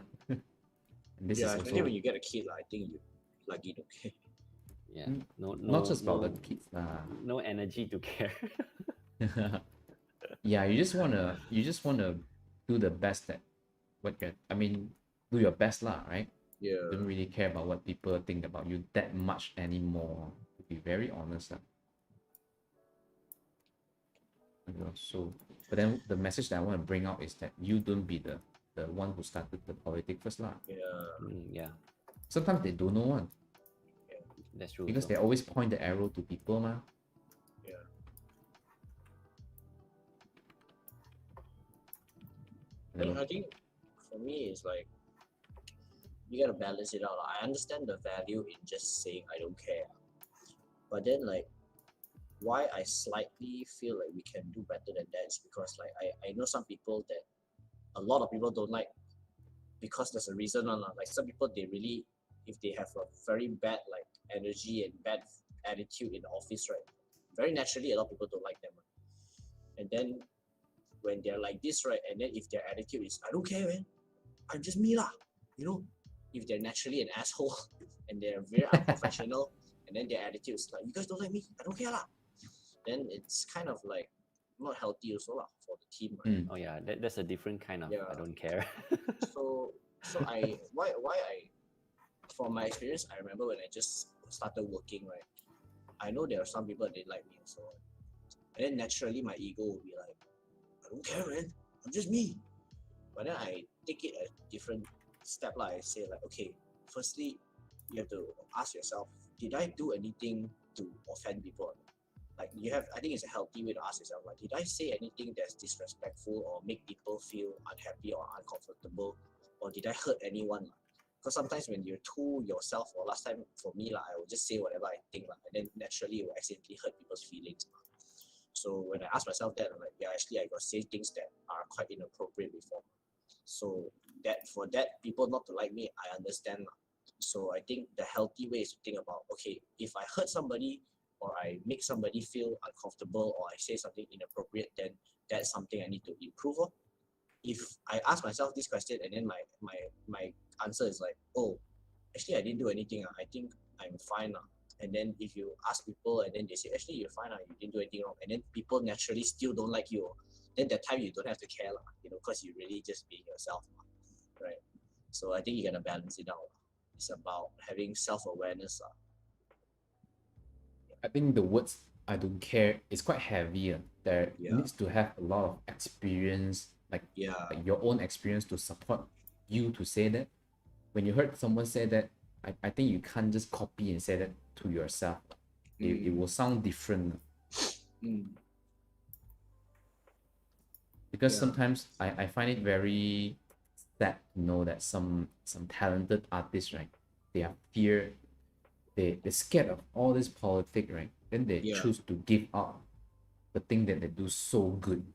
This yeah, is especially also when you get a kid, I think you lucky don't care. Yeah, no, not just about the kids no energy to care. Yeah, you just wanna do the best that do your best lah, right? Yeah. Don't really care about what people think about you that much anymore, to be very honest. So, but then the message that I want to bring out is that you don't be the one who started the politics first lah. Yeah. Yeah. Sometimes they don't know one. That's true. Because they always point the arrow to people, ma. Yeah. I think for me it's like you gotta balance it out. I understand the value in just saying I don't care, but then like why I slightly feel like we can do better than that is because like I know some people that a lot of people don't like because there's a reason on like some people they really, if they have a very bad like energy and bad attitude in the office, right, very naturally a lot of people don't like them, and then when they're like this, right, and then if their attitude is I don't care, man, I'm just me lah, you know, if they're naturally an asshole and they're very unprofessional and then their attitude is like you guys don't like me, I don't care lah, then it's kind of like not healthy also lah for the team, right? Oh yeah, that's a different kind of I don't care. so I why I, from my experience, I remember when I just started working, right, I know there are some people that like me also, and then naturally my ego will be like I don't care, man, I'm just me. But then I take it a different step like I say like, okay, firstly you have to ask yourself, did I do anything to offend people? Like you have, I think it's a healthy way to ask yourself, like, did I say anything that's disrespectful or make people feel unhappy or uncomfortable, or did I hurt anyone? Because sometimes when you're too yourself, or last time for me, I will just say whatever I think, and then naturally it will accidentally hurt people's feelings. So when I ask myself that, I'm like, yeah, actually I got say things that are quite inappropriate before. So that for that people not to like me, I understand. So I think the healthy way is to think about, okay, if I hurt somebody or I make somebody feel uncomfortable or I say something inappropriate, then that's something I need to improve on. If I ask myself this question and then my answer is like, oh, actually I didn't do anything, I think I'm fine. And then if you ask people and then they say, actually you're fine, you didn't do anything wrong, and then people naturally still don't like you, then that time you don't have to care, because you're really just being yourself, right? So I think you gotta balance it out. It's about having self-awareness. I think the words "I don't care" is quite heavy. There Yeah. needs to have a lot of experience, like your own experience to support you to say that. When you heard someone say that, I think you can't just copy and say that to yourself. It will sound different. Because sometimes I find it very sad to know that some talented artists, right, they are they're scared of all this politics, right? Then they choose to give up the thing that they do so good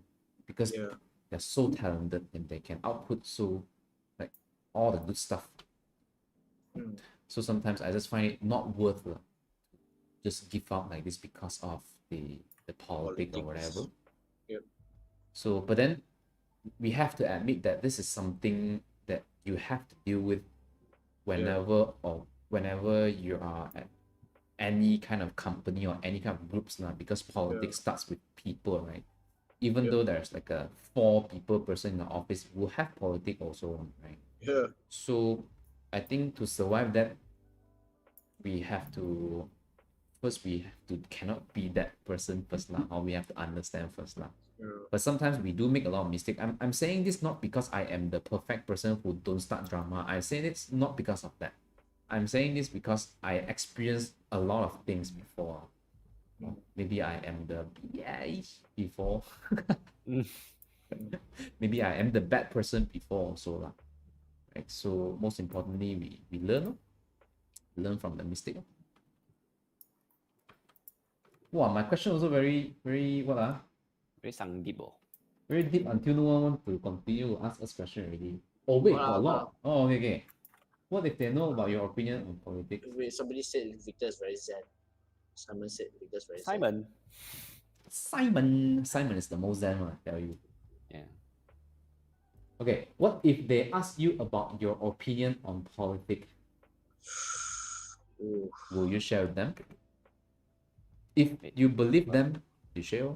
because they're so talented and they can output so like all the good stuff. So sometimes I just find it not worth just give up like this because of the politics or whatever. So but then we have to admit that this is something that you have to deal with whenever you are at any kind of company or any kind of groups now, because politics starts with people, right? Even though there's like a 4 people person in the office, we'll have politics also, right? So I think to survive that, we have to cannot be that person first lah, or we have to understand first lah. But sometimes we do make a lot of mistakes. I'm saying this not because I am the perfect person who don't start drama. I say this not because of that. I'm saying this because I experienced a lot of things before. Maybe I am the before. Maybe I am the bad person before also lah. Right? So most importantly, we learn from the mistake. Wow, my question also very what Very sang deep. very deep until no one want to continue to ask us question already. Oh wait, got a lot. Oh okay. What if they know about your opinion on politics? Wait, somebody said Victor is very zen. Simon said Victor's very Simon. Simon is the most zen one, I tell you. Yeah. Okay, what if they ask you about your opinion on politics? Will you share with them? If you believe them, you share.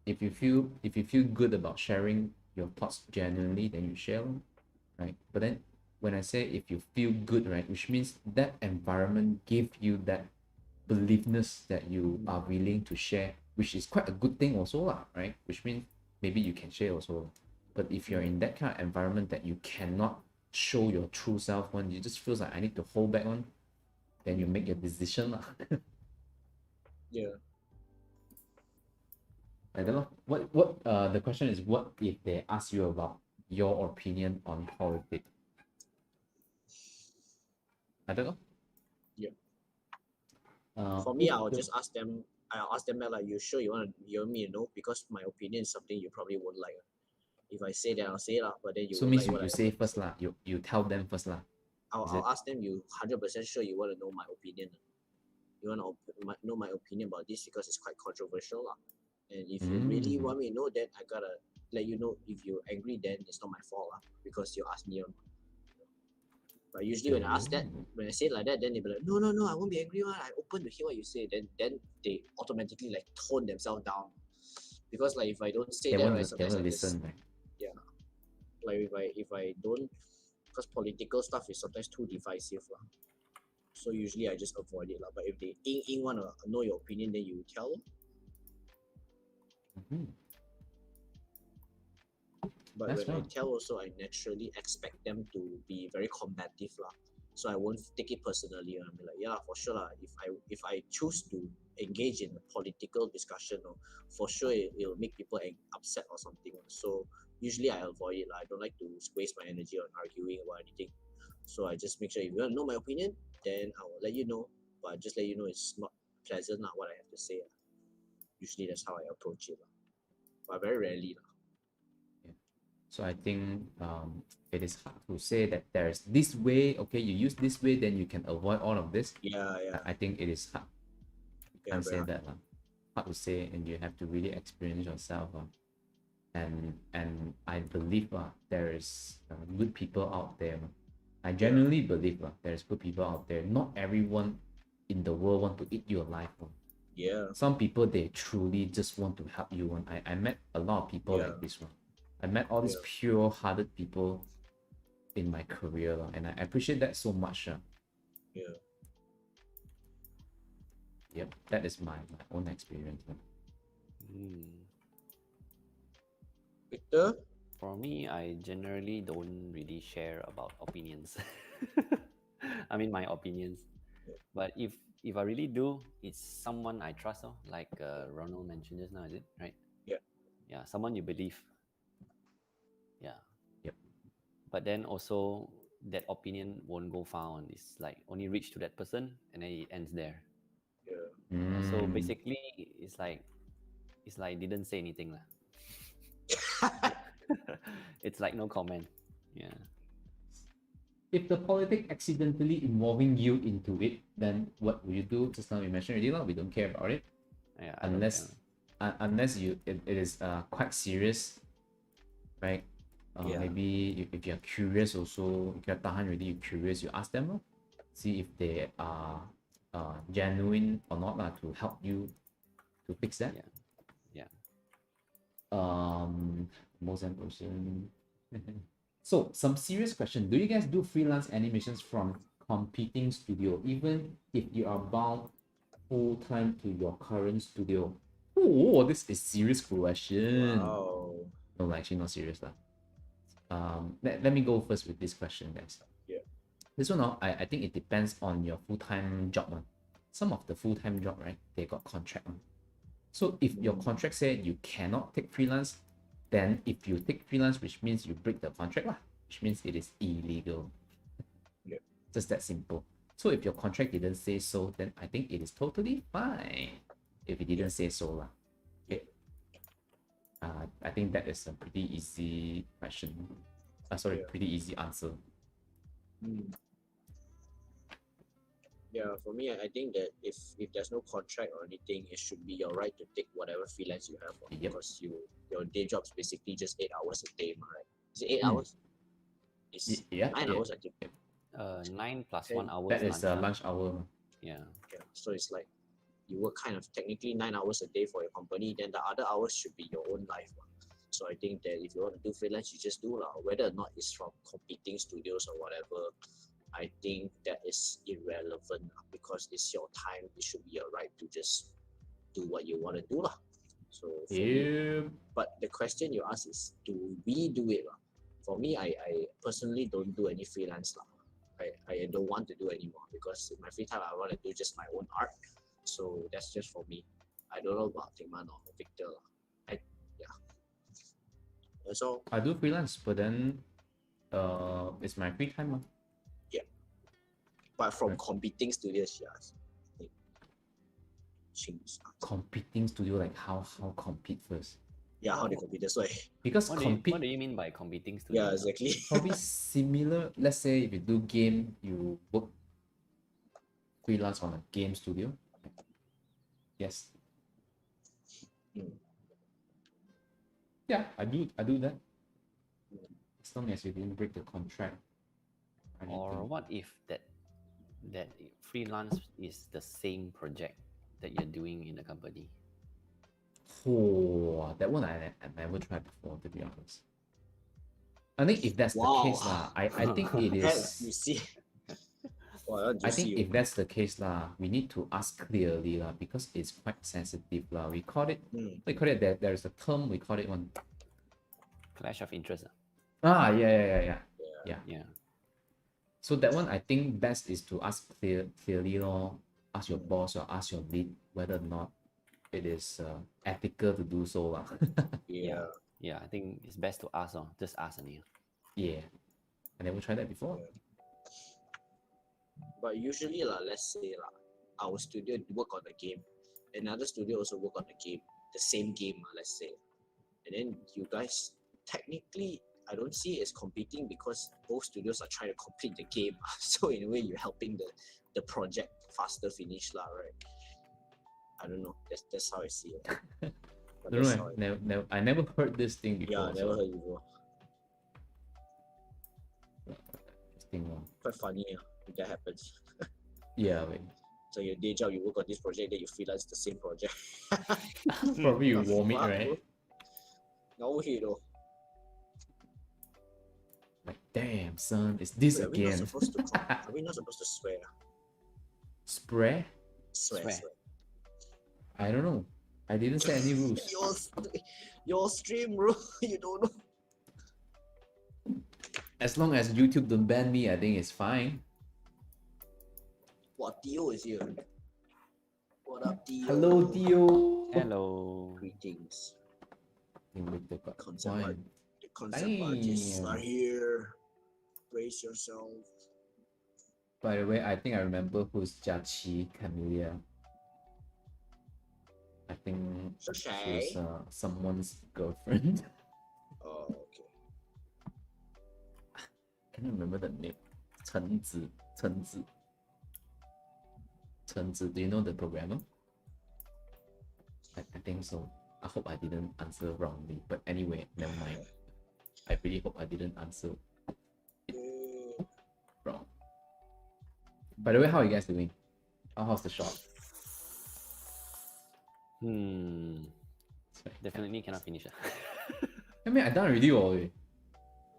If you feel good about sharing your thoughts genuinely, then you share, right? But then when I say if you feel good, right, which means that environment give you that beliefness that you are willing to share, which is quite a good thing also lah, right? Which means maybe you can share also. But if you're in that kind of environment that you cannot show your true self one, you just feels like I need to hold back on, then you make your decision lah. I don't know. What the question is, what if they ask you about your opinion on politics? I don't know. For me, I'll just ask them. I'll ask them like, you sure you want me to know? Because my opinion is something you probably won't like. If I say that, I'll say it, but then you. So means like you say first lah. You tell them first lah. I'll ask them. You 100% sure you want to know my opinion? You want to know my opinion about this because it's quite controversial lah. And if you really want me to know, then I gotta let you know. If you're angry, then it's not my fault lah, because you asked me. But usually when I ask that, when I say it like that, then they be like, no, I won't be angry. I open to hear what you say. Then they automatically like tone themselves down, because like if I don't say that, right, sometimes I listen. Like if I don't, because political stuff is sometimes too divisive lah. So usually I just avoid it lah. But if they want to know your opinion, then you tell them. But when I tell also, I naturally expect them to be very combative lah. so I won't take it personally. I'm like, yeah, for sure lah. If I choose to engage in a political discussion, or for sure it'll make people upset or something. So usually I avoid it lah. I don't like to waste my energy on arguing about anything. So I just make sure if you want to know my opinion, then I will let you know. But I just let you know it's not pleasant lah, what I have to say. Usually that's how I approach it lah. But very rarely lah. So I think it is hard to say that there's this way. Okay, you use this way, then you can avoid all of this. Yeah. I think it is hard. You can't say that. Hard to say, and you have to really experience yourself. And I believe there is good people out there. I genuinely believe there's good people out there. Not everyone in the world want to eat you alive. Yeah. Some people, they truly just want to help you. I met a lot of people like this one. I met all these pure-hearted people in my career, and I appreciate that so much. Yeah. Yep, that is my own experience. Victor? For me, I generally don't really share about opinions. I mean, my opinions. But if I really do, it's someone I trust, like Ronald mentioned just now, is it? Right? Yeah. Yeah, someone you believe. Yeah. Yep. But then also, that opinion won't go far on. It's like only reach to that person and then it ends there. Yeah. So basically, it's like didn't say anything lah. It's like no comment. Yeah. If the politics accidentally involving you into it, then what will you do? Just now we mentioned already, we don't care about it. Yeah, unless it is quite serious, right? Maybe if you're curious also, if you're tahan already, you're curious, you ask them, see if they are genuine or not to help you to fix that. Yeah. Most important. So some serious question. Do you guys do freelance animations from competing studio, even if you are bound full-time to your current studio? Oh, this is serious question. Wow. No, actually not serious lah. Let me go first with this question, guys. Yeah. This one, I think it depends on your full-time job. Some of the full-time job, right, they got contract. So if your contract said you cannot take freelance, then if you take freelance, which means you break the contract, which means it is illegal. Yeah. Just that simple. So if your contract didn't say so, then I think it is totally fine if it didn't say so. Okay. I think that is a pretty easy question. Pretty easy answer. Yeah, for me, I think that if there's no contract or anything, it should be your right to take whatever freelance you have. Because your day job's basically just 8 hours a day, right? Is it 8 hours? It's 9 hours, I think. 9 plus 1 hour. That is lunch hour. Yeah. So it's like you work kind of technically 9 hours a day for your company, then the other hours should be your own life. So I think that if you want to do freelance, you just do whether or not it's from competing studios or whatever. I think that is irrelevant because it's your time. It should be your right to just do what you want to do. So for me, but the question you ask is, do we do it? For me, I personally don't do any freelance. I don't want to do anymore because in my free time, I want to do just my own art. So that's just for me. I don't know about Tingman or Victor. So I do freelance, but then it's my free time. But from competing studios, yes. Competing studio, like how compete first? Yeah, how they compete, that's why. Because what do you mean by competing studio? Yeah, exactly. Probably similar. Let's say if you do game, you work freelance on a game studio. Yes. Yeah, I do that. As long as you didn't break the contract. Or what if that freelance is the same project that you're doing in the company? Oh, that one I never tried before, to be honest. I think if that's the case, I think it is. You see. I think if that's the case, we need to ask clearly, because it's quite sensitive. We call it, there's a term, we call it one. Clash of interest. Yeah. So that one, I think best is to ask clearly, lor. Ask your boss or ask your lead whether or not it is ethical to do so, lah. Yeah. Yeah, I think it's best to ask, just ask only. Yeah, I never tried that before. But usually let's say our studio work on the game, another studio also work on the game, the same game, let's say. And then you guys technically I don't see it as competing because both studios are trying to complete the game. So in a way you're helping the project faster finish, right? I don't know. That's how I see it. But Don't that's know, how I never heard this thing before. yeah, never heard before. Interesting one. Quite funny if that happens. Yeah, wait. So your day job you work on this project, then you freelance the same project. Probably you The warm it, fuck, right? bro? No hero. Like, damn, son, it's this Wait, again. Are we not supposed to swear? Spray? Swear. Swear. I don't know. I didn't set any rules. Your stream, bro. You don't know. As long as YouTube don't ban me, I think it's fine. What Dio is here? What up, Dio? Hello, Dio. Hello. Greetings. The Concept art. The concept artists are here. Brace yourself. By the way, I think I remember who's Jiaqi Camellia. I think So she's shy. someone's girlfriend. Oh, okay. Can you remember the name? Chen Zi. Do you know the programmer? I think so. I hope I didn't answer wrongly. But anyway, never mind. I really hope I didn't answer it wrong. By the way, how are you guys doing? How's the shop? Definitely cannot finish. I mean, I done already already.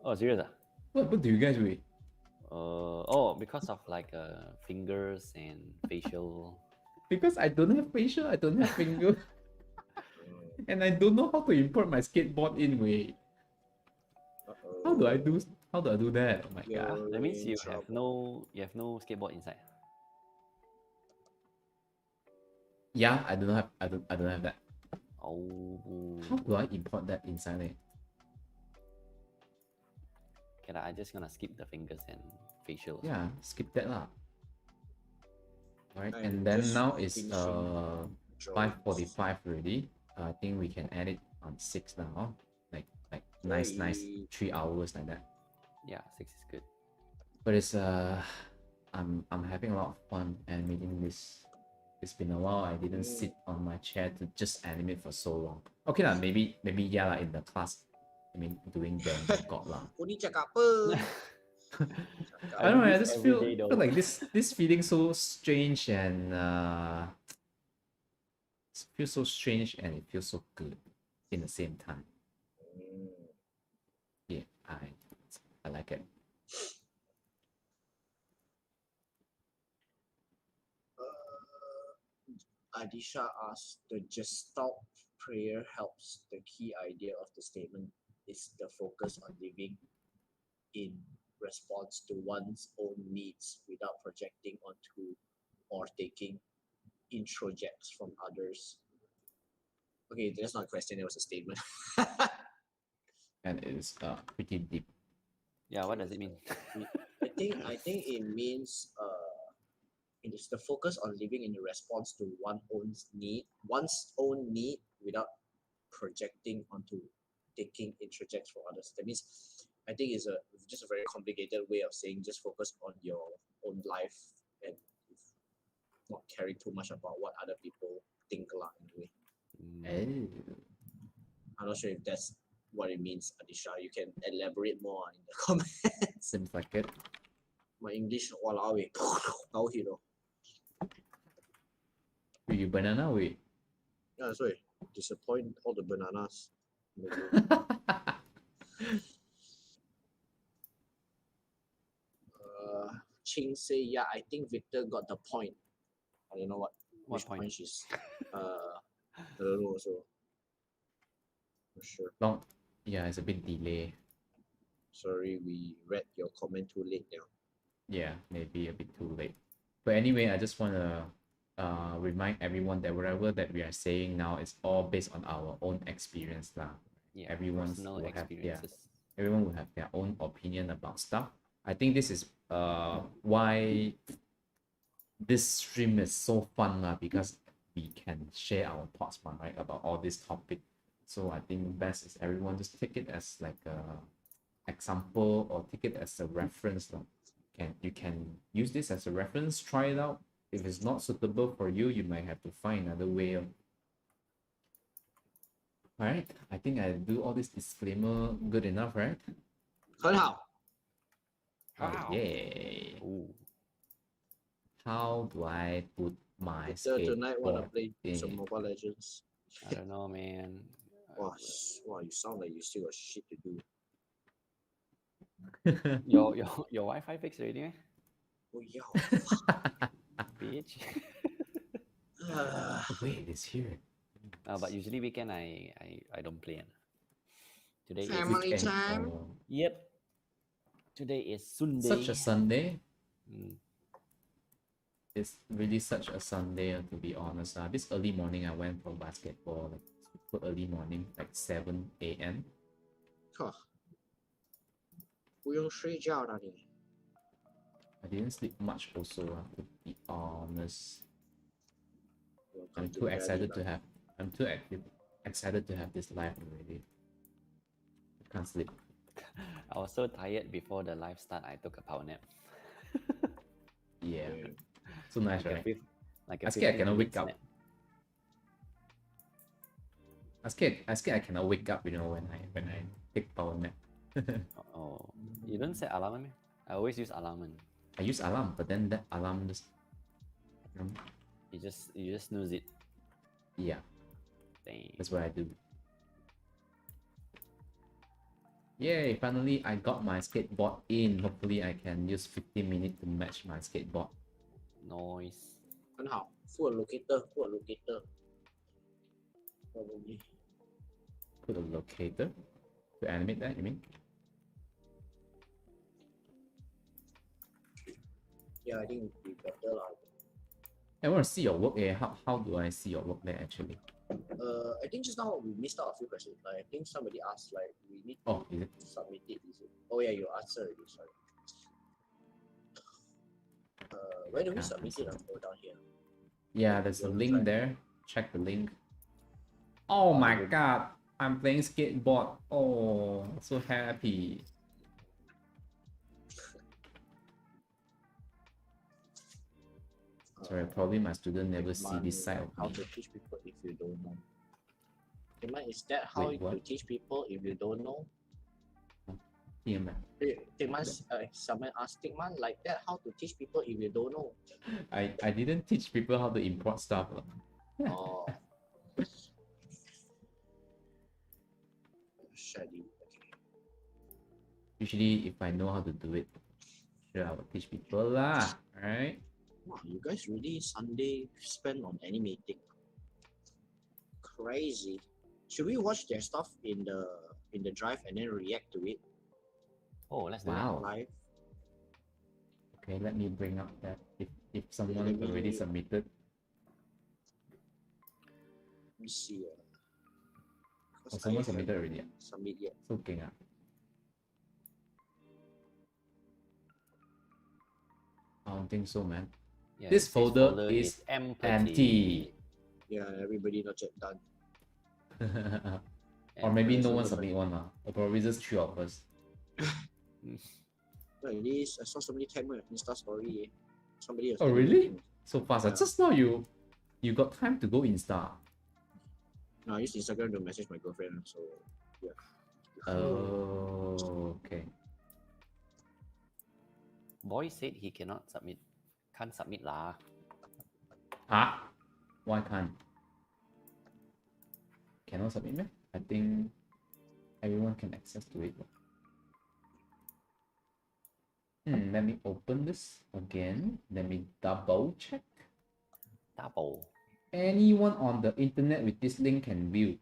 Oh, serious? What do you guys do? Because of like fingers and facial. Because I don't have facial, I don't have finger. And I don't know how to import my skateboard in way. How do I do that? Oh my god. That means you have no skateboard inside. Yeah, I don't have that. Oh. How do I import that inside it? Okay, I just gonna skip the fingers and facial. Yeah, skip that lah. Alright, I'm and then just now it's finishing 5:45 already. I think we can add it on 6 now. Like nice 3 hours like that. Yeah, 6 is good. But it's I'm having a lot of fun animating this. It's been a while I didn't sit on my chair to just animate for so long. Okay lah, maybe yeah lah, in the class. I mean doing the god lah. Kau ni cakap apa? I don't know, I this just every feel day, though. like this feeling so strange and it feels so strange and it feels so good in the same time. Yeah, I like it. Adisha asked, the Gestalt prayer helps. The key idea of the statement is the focus on living in response to one's own needs without projecting onto or taking introjects from others. Okay, that's not a question, it was a statement. And it's pretty deep. Yeah, what does it mean? I think it means it is the focus on living in response to one's own need without projecting onto taking introjects from others. That means I think it's just a very complicated way of saying just focus on your own life and not caring too much about what other people think anyway. I'm not sure if that's what it means, Adisha. You can elaborate more in the comments. Seems like it. My English, walao eh. Now hero. You banana way. Yeah, that's why. Disappoint all the bananas. Ching say, yeah, I think Victor got the point. I don't know which point she's. I don't know also. Not sure. Long. Yeah, it's a bit delay. Sorry, we read your comment too late now. yeah, maybe a bit too late. But anyway, I just want to remind everyone that whatever that we are saying now is all based on our own experience lah. Yeah, Everyone's personal will have experiences. everyone will have their own opinion about stuff. I think this is why this stream is so fun lah, because we can share our thoughts right about all this topic. So I think best is everyone just take it as like a example or take it as a reference lah. You can use this as a reference, try it out. If it's not suitable for you, you might have to find another way. Alright, I think I do all this disclaimer good enough, right? 很好。 Oh, yay. Ooh. How do I put my So tonight wanna skateboard play in? some Mobile Legends. I don't know, man. Wow, wow, you sound like you still got shit to do. Your Wi-Fi fixed already, man? Oh yeah. Bitch. Wait, it's here. But usually weekend I don't play. Today Family is time. Oh, yep. Today is Sunday. such a Sunday. Mm. It's really such a Sunday, to be honest. This early morning, I went for basketball, like super early morning, like 7 a.m. 呵，不用睡觉了你。 I didn't sleep much also, to be honest. Welcome I'm to too daddy excited life. to have. I'm too excited to have this live already. I can't sleep. I was so tired before the live start. I took a power nap. Yeah, Yeah. so nice, Like a right? fif- like a I scared I 15 cannot wake minutes up. nap. I scared I cannot wake up. When I take power nap. Oh, you don't set alarm, man? I always use alarm. Man. I use alarm, but then that alarm just. You just snooze it. Yeah, Dang. that's what I do. Yay! Finally, I got my skateboard in. Hopefully, I can use 15 minutes to match my skateboard. Noise. 很好，full locator, full locator. Probably. Put a locator to animate that. You mean? Yeah, I think it'd be better lah. I want to see your work. How do I see your work there actually? I think just now we missed out a few questions. Like I think somebody asked like we need Oh, is it? to submit it. Is it? Oh yeah, you answered already. Sorry. Where do we Yeah, submit it? answer. Oh, down here. Yeah, there's a Wanna link try? there. Check the link. Oh Oh, my good. god! I'm playing skateboard. Oh, so happy. Sorry, probably my student never see Man, this side of how me. to teach people if you don't know. Teman, is that how Wait, to what? teach people if you don't know? TM. Teman, someone asked Teman like that, how to teach people if you don't know? I didn't teach people how to import stuff. Oh. Shady. Okay. Usually, if I know how to do it, sure, I will teach people lah. Alright? Wow, you guys really Sunday spend on animating. Crazy. Should we watch their stuff in the drive and then react to it Oh, let's do Wow. live? Okay, let me bring up that if someone Let me- already submitted. Let me see. Oh, someone submitted already. Submit yet. So okay. I don't think so, man. Yeah, This folder folder is empty. empty. Yeah, everybody not yet done. Or maybe no so one the- submit one lah. Or probably just 3 of us. Well, at least I saw somebody tag me on Insta story. Somebody was Oh really? animating. So fast. Yeah. Just now you got time to go Insta. No, I used Instagram to message my girlfriend. So yeah. Oh, okay. Boy said he cannot submit. Can't submit lah. Huh? Why can't? Cannot submit, man? I think everyone can access to it. Let me open this again. Let me double check. Double. Anyone on the internet with this link can view.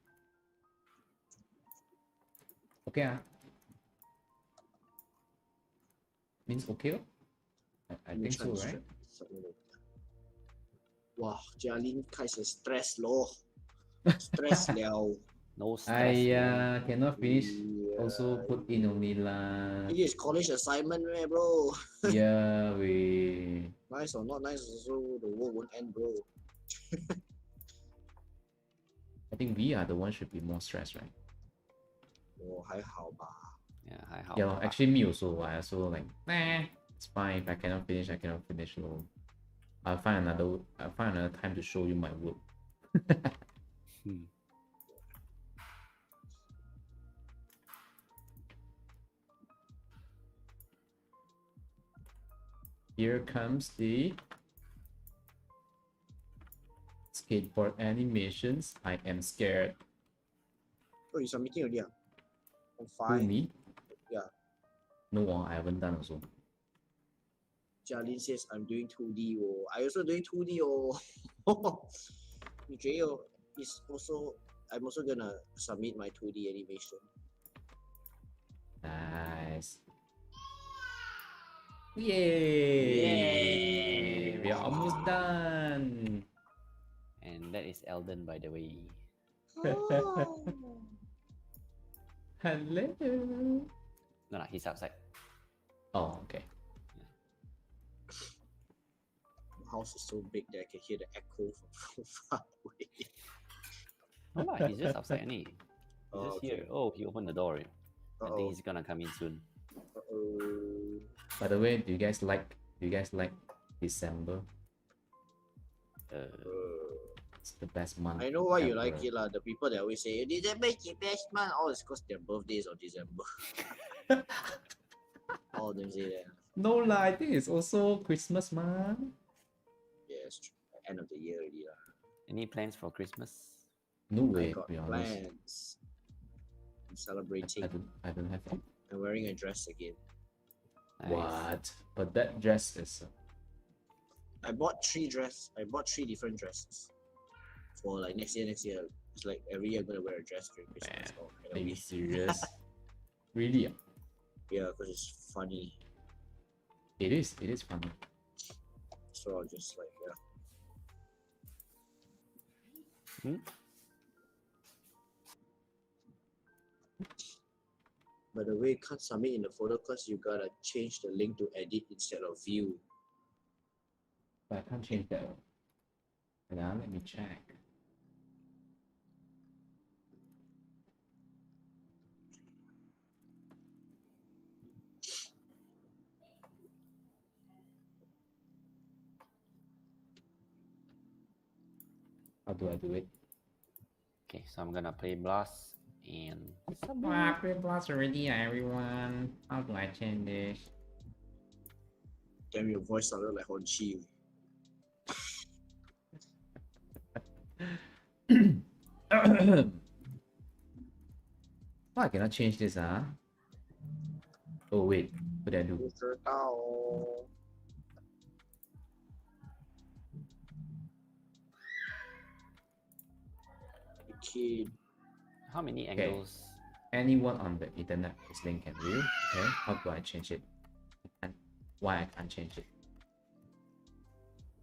Okay. Means okay. me think try so, to right? submit. 哇，嘉玲开始 stress 咯，stress 了。 No stress, man. cannot finish. Yeah, Also put in only lah. It is college assignment, man, bro. Yeah, we. Nice or not nice, also the world won't end, bro. I think we are the one should be more stressed, right? 我还好吧。 Yeah, 还好 Yeah, 吧。 actually me also. I also like, nah, it's fine. If I cannot finish, I cannot finish. So I'll find another time to show you my work. Here comes the skateboard animations. I am scared. Oh, you submitting already? I'm Who, fine. me? Yeah. No, I haven't done also. Jialin says I'm doing 2D. Oh, I also doing 2D. Oh, Jay is also. I'm also gonna submit my 2D animation. Nice. Yay! We are almost done. And that is Eldon, by the way. Hello. No, he's outside. Oh, okay. The house is so big that I can hear the echo from far away. No lah, he's just outside only. He's Oh, just okay. here. Oh, he opened the door. I Uh-oh. think he's gonna come in soon. Uh-oh. By the way, do you guys like December? It's the best month. I know why you ever. like it, lah. The people that always say December is the best month. All is because their birthdays on December. All of them say that. No lah, I think it's also Christmas month. Yeah, it's true. End of the year already, lah. Any plans for Christmas? No I way, to got be honest. plans. I'm celebrating. I don't have that. I'm wearing a dress again. Nice. What? But that dress is I bought three different dresses for like next year. It's like every year I'm gonna wear a dress during Christmas. Man, or are you Halloween. serious? Really? Ah? Yeah, because it's funny. It is funny. So I'll just like Hmm? By the way, can't submit in the folder because you gotta change the link to edit instead of view. But I can't change that one. Now let me check. How do I do it? Okay, so I'm gonna play Blast and I play Blast already, everyone. How do I change this? Damn, your voice sounded like Hon Chi. Oh, I cannot change this, huh? Oh wait, what did I do? 不知道哦。Kid. how many Okay. angles? Anyone on the internet listening can view. Okay, how do I change it? And why I can't change it?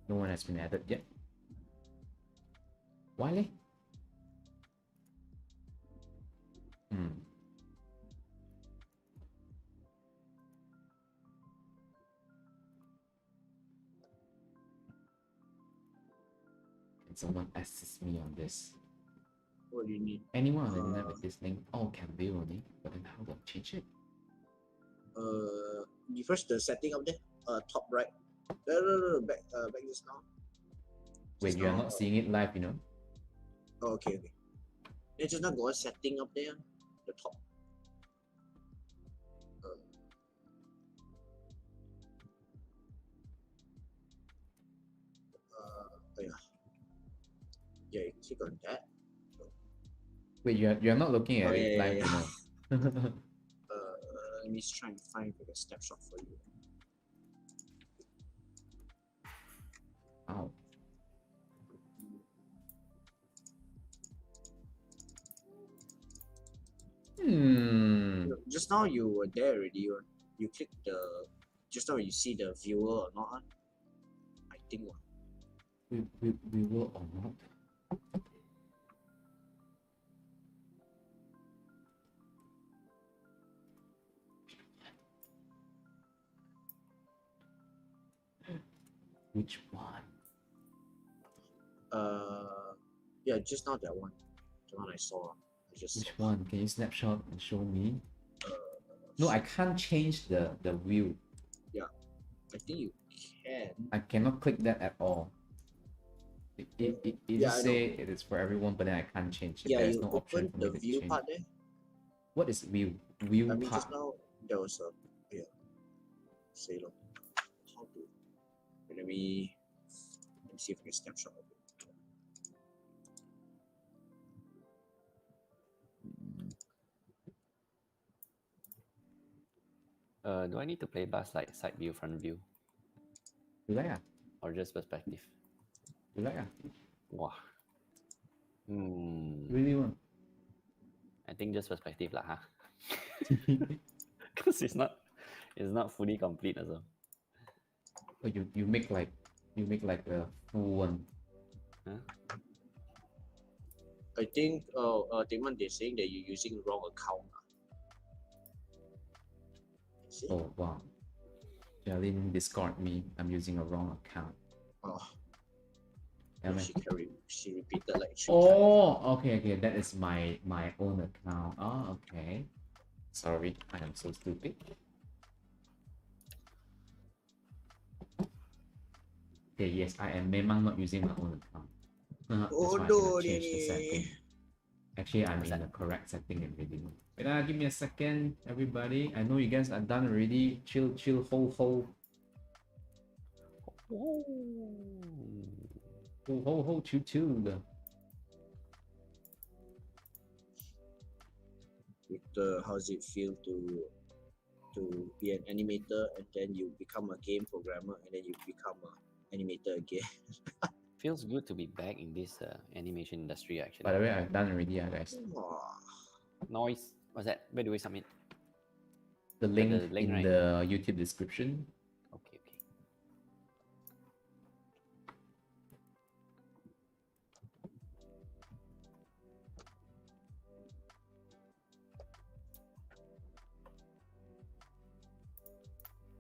No one has been added yet. Why? Leh? Can someone assist me on this? What do you need? Anyone on the internet with this link, all can view only. But then how do I change it? You first the setting up there. Top right. No, back just now. Wait, Just you are now, not seeing it live, you know? Oh, okay. Then just now got a setting up there. The top. Oh yeah. Yeah, you click on that. Wait, you're not looking at Oh, it yeah, live, yeah, you know? Let me try and find like a snapshot for you. Ow. Just Just now you were there already. You click the. just now you see the viewer or not, I think We will or not? Which one? Yeah, just now that one, the one I saw. I just Which saw. one? Can you snapshot and show me? Uh, No, I can't change the view. I think you can. I cannot click that at all. It Yeah, just I say it is for everyone, but then I can't change it. Yeah, There's you no option open for the me to view change. part there. What is view? View I mean, part. just now there was a say lo. How to? Let me see if I can snapshot of it. Do I need to play bus like side view, front view, You like ah? or just perspective? You like ah? Wow. Really one? I think just perspective lah, huh? Because it's not fully complete as well. Oh, you make like a full one. Huh? I think Damon, they're saying that you're using wrong account. See? Oh wow. Jalin Discord me. I'm using a wrong account. Oh, Damn it. she repeated like 3 times. Oh, okay. That is my own account. Oh, okay. Sorry, I am so stupid. Okay, yes, I am memang not using my own account. That's Oh why I no, cannot change the setting. Actually, I'm What's in that? the correct setting already. Wait, give me a second, everybody. I know you guys are done already. Chill, hold. Hold, chill. Victor, how does it feel to be an animator and then you become a game programmer and then you become an animator again? Feels good to be back in this animation industry actually. By the way, I've done already, guys. Noise. What's that? Where do we submit? The link, link, in right? the YouTube description. Okay.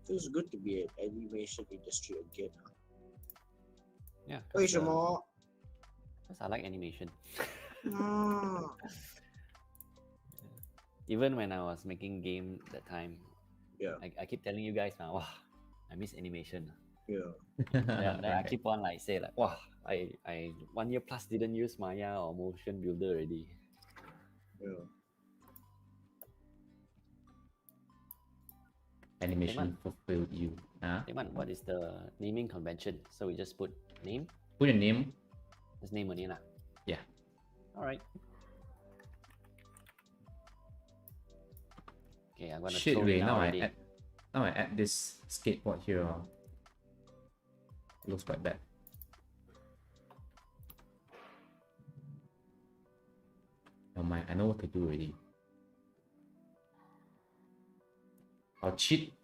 Feels good to be an animation industry again. Huh? Yeah. 为什么？ Because I like animation. Ah, Even when I was making game that time, yeah, I keep telling you guys now, wow, I miss animation. yeah. Then I Right. keep on like say like, wow, I 1 year plus didn't use Maya or motion builder already. Yeah. Animation fulfilled you. Teman, what is the naming convention? So we just put name? Put a name. Just name only lah. Yeah. Alright. Okay, I'm gonna Shit, throw wait, it now already. I add this skateboard here. It looks quite bad. Never mind, I know what to do already. I'll cheat.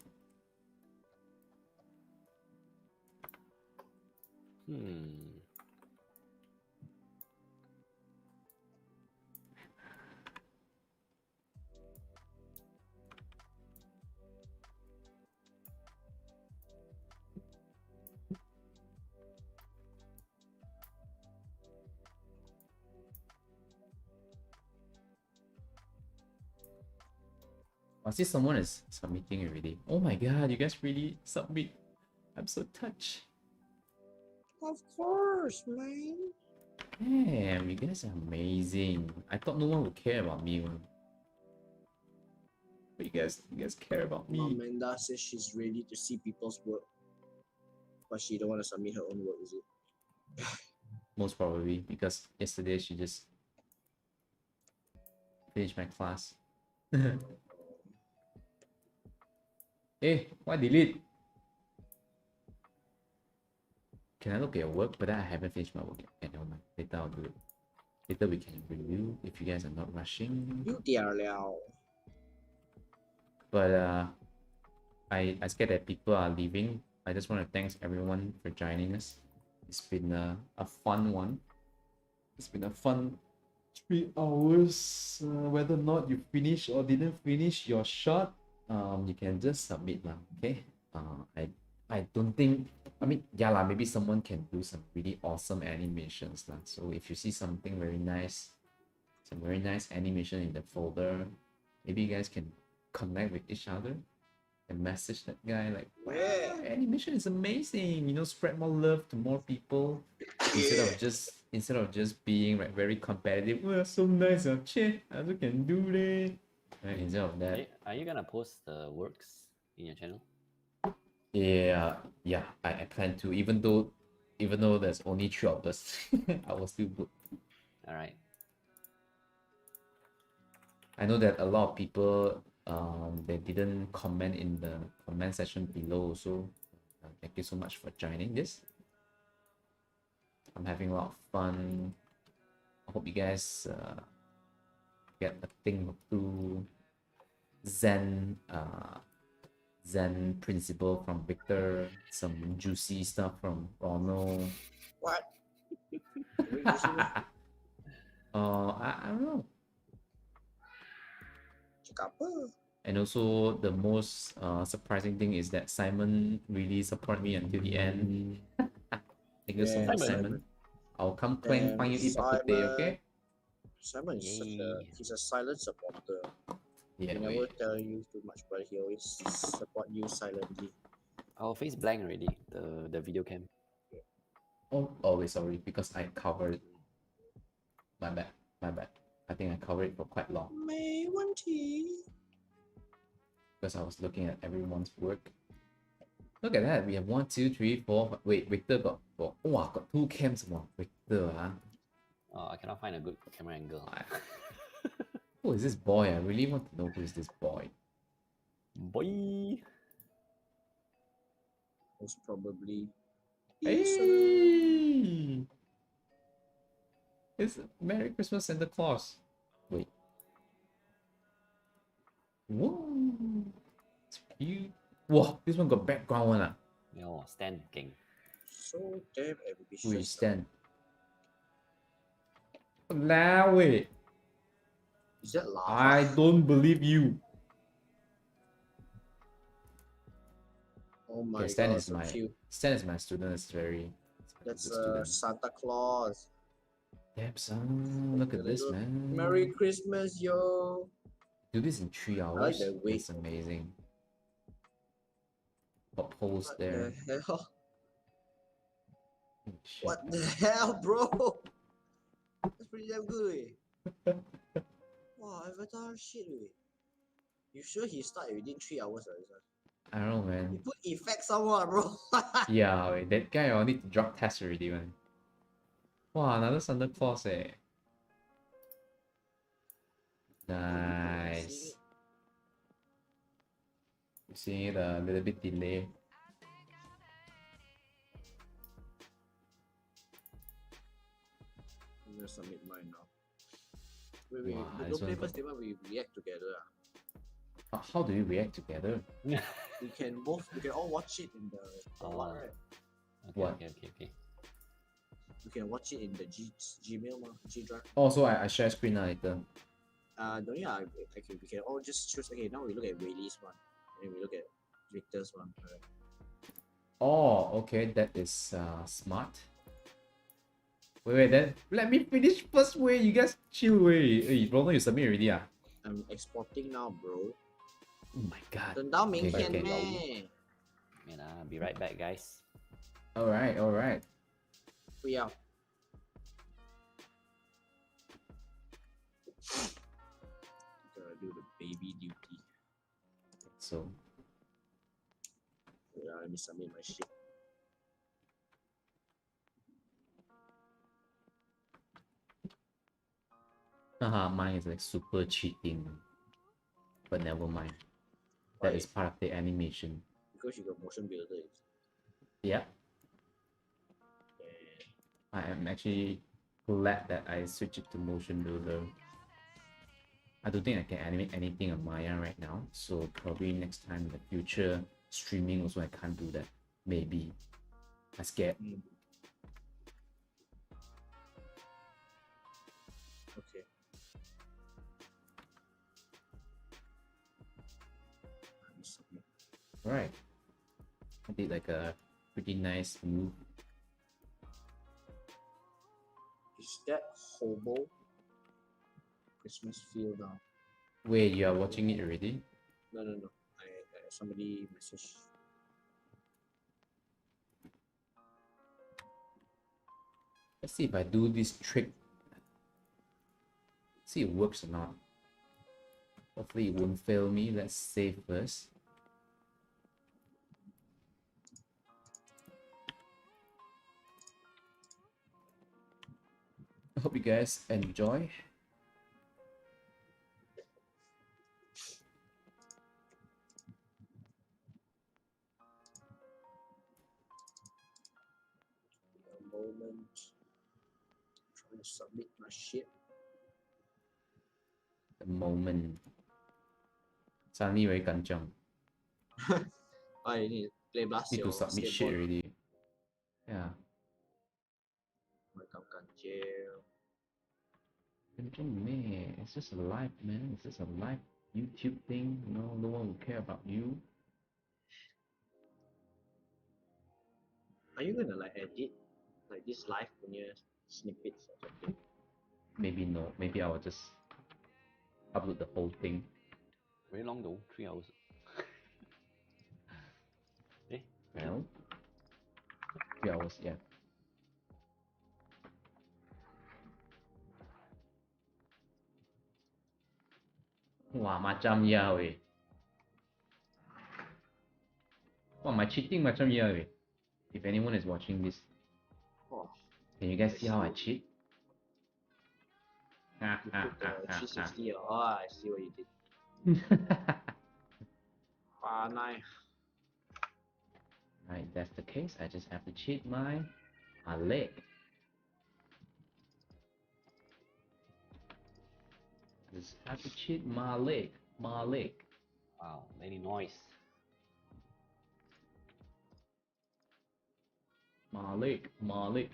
I see someone is submitting already. Oh my god, you guys really submit. I'm so touched. Of course, man. Damn, you guys are amazing. I thought no one would care about me. But you guys care about me. Amanda says she's ready to see people's work, but she don't want to submit her own work, is it? Most probably, because yesterday she just finished my class. Hey, why delete? Can I look at your work? But I haven't finished my work yet. Okay, never mind. Later I'll do it. Later we can review if you guys are not rushing. 6点了。 But I scared that people are leaving. I just want to thank everyone for joining us. It's been a fun one. It's been a fun 3 hours. Whether or not you finish or didn't finish your shot, you can just submit lah. Okay. I don't think. I mean, yeah lah. Maybe someone can do some really awesome animations lah. So if you see something very nice, some very nice animation in the folder, maybe you guys can connect with each other and message that guy like, wow, animation is amazing. You know, spread more love to more people instead of just being like very competitive. Well, so nice, che, I also can do that. Right, instead of that, Are you gonna post the works in your channel? yeah, I plan to. Even though there's only 3 of us, I will still put. All right. I know that a lot of people they didn't comment in the comment section below, so thank you so much for joining this. I'm having a lot of fun. I hope you guys get a thing through Zen principle from Victor, some juicy stuff from Ronald. What? I don't know. Cakap apa? And also the most surprising thing is that Simon really supported me until the end. Thank you so much, Simon. I'll come clank find you eat bak kut teh, okay? Simon is Yay. he's a silent supporter. Yeah, He never tell you too much, but he always support you silently. Our face blank already. The video cam. Oh, wait, sorry, because I covered. My bad. I think I covered it for quite long May one tea. because I was looking at everyone's work. Look at that. We have 1, 2, 3, 4. Wait, Victor got 4. Oh, I got 2 cams. Wow, Victor, I cannot find a good camera angle. Who is this boy? I really want to know who is this boy. Boy. Most probably. Hey! It's Merry Christmas, Santa Claus. Wait. Whoa! It's cute. Whoa, this one got background one. Yo, Stan King. So damn ambitious. Who is Stan? Now wait. Is that lava? I don't believe you. Oh my Okay, Stan god, is so my cute. Stan is my student. It's very. That's good student. Santa Claus. Yep, son. Look at this, man. Merry Christmas, yo. Do this in 3 hours. like the way- That's amazing. Got poles What there. the hell? Oh, shit. What the hell, bro? That's pretty damn good. Wow, Avatar shit. You sure he start within 3 hours? Or this one? I don't know, He man. put effects somewhere, bro. Yeah, wait, that guy already need to drug test already, man. Wow, another Santa Claus, eh. Nice. You seeing it a little bit delay. I'm gonna submit mine now. Wait, Wow, don't this play one first, then we react together. How do we react together? We can all watch it in the Oh. right? What? Okay. We can watch it in the Gmail, G Drive. Oh, so I share screen now later. No, yeah, okay, we can all just choose. Okay, now we look at Whaley's one, and then we look at Victor's one. Alright. Oh, okay, that is smart. Wait, then let me finish first. Way, you guys chill. Way, hey, Ronald, you submit already, ah? I'm exporting now, bro. Oh my god. 等到明天 Okay. 咩？ Be right back, guys. All right. 不要。Gotta do the baby duty. So, Yeah, let me submit my shit. haha, mine is like super cheating. But never mind. That Why? is part of the animation. Because you got motion builder. Yeah, And I am actually glad that I switched it to motion builder. I don't think I can animate anything on Maya right now, so probably next time in the future streaming also I can't do that. Maybe. I scared. Okay. Alright. I did like a pretty nice move. Is that hobo Christmas feel now? Wait, you are watching it already? No. Somebody messaged. Let's see if I do this trick. See if it works or not. Hopefully it won't fail me. Let's save first. I hope you guys enjoy. A moment. Trying to submit my shit. The moment. Suddenly very kanchang. I need to play blast Need to your submit shit skateboard. already. Yeah. Welcome, jail. Man, it's just a live, man. It's just a live YouTube thing. You know, no one will care about you. Are you gonna like edit like this live punya snippets or something? Maybe no. Maybe I will just upload the whole thing. Very long though, 3 hours. Eh? No? 3 hours, yeah. Wah, macam ya weh. Wah, my cheating macam ya weh. If anyone is watching this, Oh, can you guys see how I cheat? you put the 360. Oh, I see what you did. Panai. Right, that's the case. I just have to cheat my leg. Just have to cheat my leg. My leg. Wow, many noise. My leg. My leg.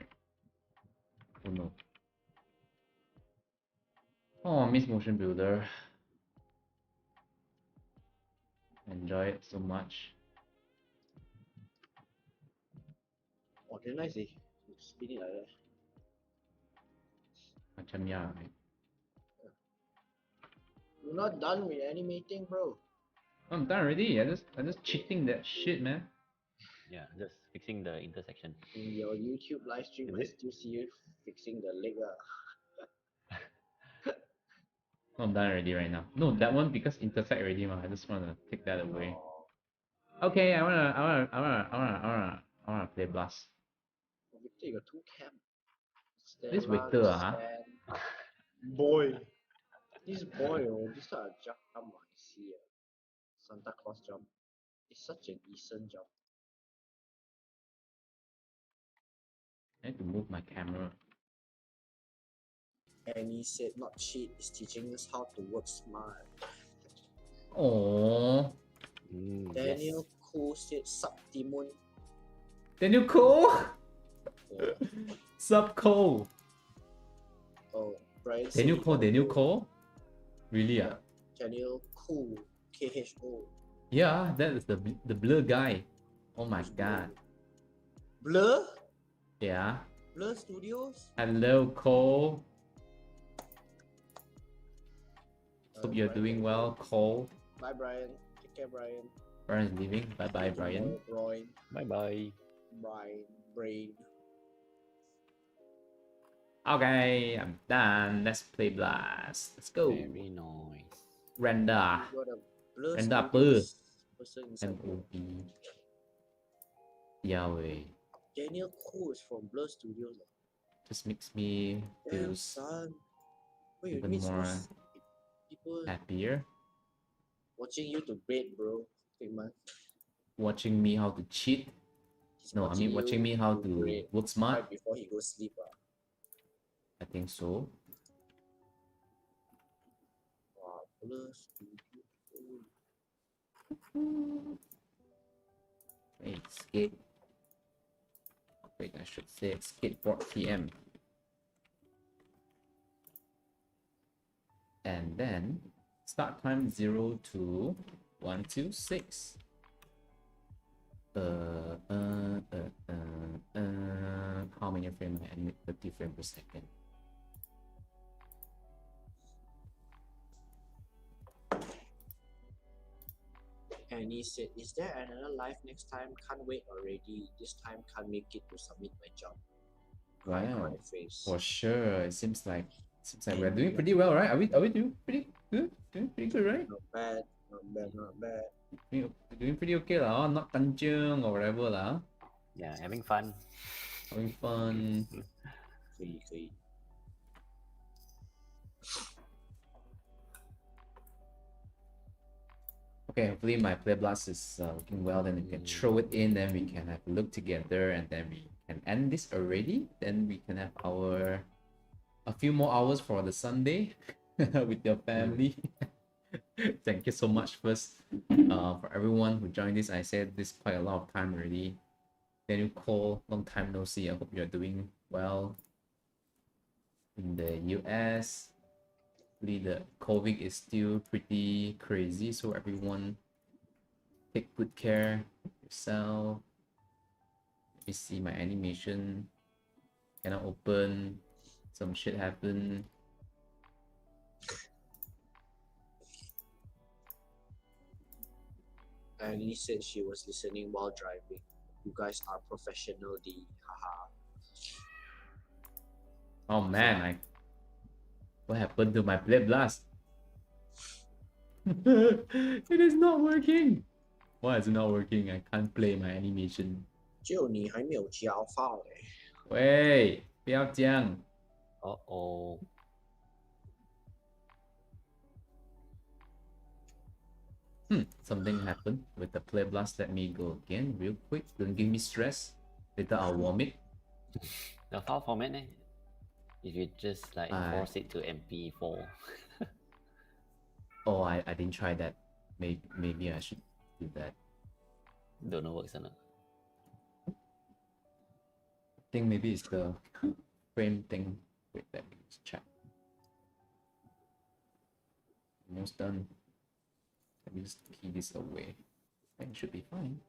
Oh no. Oh, I miss Motion Builder. Enjoy it so much. Oh, very nice, eh? You spin it like that. Macam ya, right? You're not done with animating, bro. I'm done already. I just cheating that shit, man. Yeah, just fixing the intersection. In your YouTube live stream, Is I it? still see you fixing the leg. No, I'm done already right now. No, that one because intersect already, man. I just wanna take that away. Oh, Okay, I wanna play Blast. Victor, you got two cam. This Stella, Victor, huh? Stan. Boy. This boy, oh, this kind of jump I see. Santa Claus jump. It's such a decent jump. I need to move my camera. And he said, not cheat, is teaching us how to work smart. Oh, Daniel Koo said, sup, Timon. Daniel Cole. Oh, Sup Cole. oh, Brian said Daniel he Cole. gotta Daniel go. Cole. Really? Yeah. Daniel Koo, KHO. Yeah, that is the blur guy. Oh my Who's god. Blur? Yeah. Blur Studios? Hello Cole. Hope you're Brian doing gotta well, go. Cole. Bye, Brian. Take care, Brian. Brian's leaving. Bye bye, Brian. Brian. Bye bye. Brian. Brain. Okay, I'm done. Let's play Blast. Let's go. Very nice. Render. You got a Blur And apa? Studios person inside. MOB. Yahweh. Daniel Koo is from Blur Studios. Just makes me Damn, feel son. Wait, even means more people happier watching you to bed, bro. Okay, man. watching me how to cheat. He's No, I mean watching me how to grade work smart. right before he goes sleep. I think so. Wow, Blur Studios. Hey, skate. Wait, I should say skateboard TM. And then start time 0 to 126. How many frames I animate? 30 frames per second. And he said, "Is there another live next time? Can't wait already. This time can't make it to submit my job." Wow, Face. for sure. It seems like we're doing pretty well, right? Are we doing pretty good? Doing pretty good, right? Not bad, not bad, not bad. Doing pretty okay lah. Not TMcheong or whatever lah. Yeah, having fun. Having fun. 可以可以。 Okay, hopefully my play blast is looking well. Then we can throw it in. Then we can have a look together, and then we can end this already. Then we can have a few more hours for the Sunday with your family. Thank you so much first for everyone who joined this. I said this quite a lot of time already. Daniel Cole, long time no see. I hope you're doing well in the US. The COVID is still pretty crazy, so everyone take good care of yourself. Let me see, my animation cannot open. Some shit happened. And he said she was listening while driving. You guys are professional, D. Haha. Oh man, what happened to my play blast? It is not working. Why is it not working? I can't play my animation. 就你还没有交号嘞。喂，不要这样。Uh-oh. Something happened with the play blast. Let me go again real quick. Don't give me stress. Later I'll warm it. The file format, if you just like force it to MP4. Oh, I didn't try that. Maybe I should do that. Don't know works or not. I think maybe it's the frame thing. Wait, let me just check. Almost done. Let me just key this away. I think it should be fine.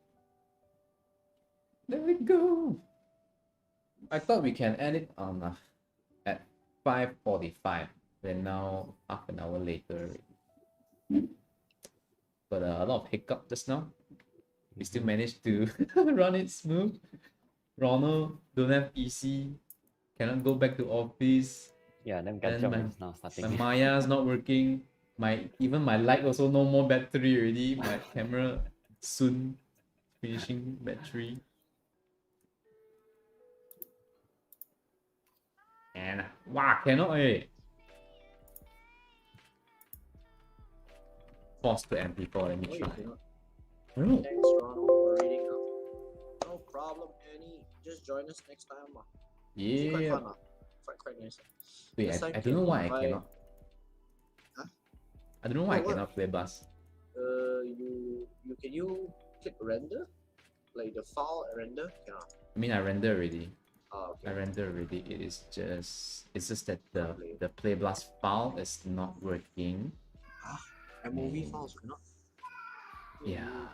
There we go. I thought we can end it on at 5:45. Then now half an hour later. But a lot of hiccup just now. We still managed to run it smooth. Ronald don't have PC, cannot go back to office. Yeah, then And Cheong is now starting. My Maya's not working. Even my light also no more battery already. My camera soon finishing battery. And wow, cannot Force to MP4. Let me Oh, you try. cannot. Oh, Thanks, Ronald, for reading out. No problem, Annie. Just join us next time. It's quite yeah. fun. Quite nice. Wait, Next time I don't know why I can cannot. Huh? I don't know why I What? cannot play bus. You click render? Like the file render? Cannot. I mean, I render already. Oh, I okay. render already. It's just that the play blast file is not working. And movie files cannot. Yeah.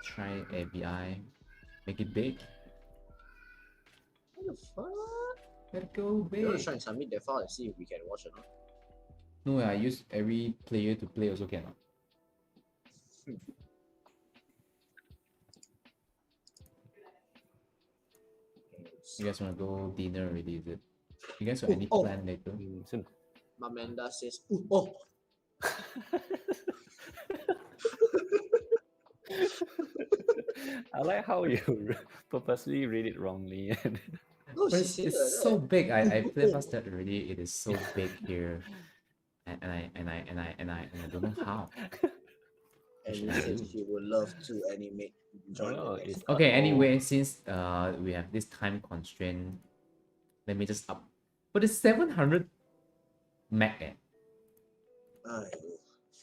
Try AVI. Make it big. What the fuck? Let it go You want big. to try and submit the file and see if we can watch or not? No, I use every player to play also cannot. You guys wanna go dinner already, is it? You guys got any plan later? Soon. Mamanda says, oh, I like how you purposely read it wrongly. no, But she it's, said it's so big. I played past that already. It is so big here, and I don't know how. And she said she would love to animate. Join the next. Okay. Anyway, since we have this time constraint, let me just up. But it's 700 meg.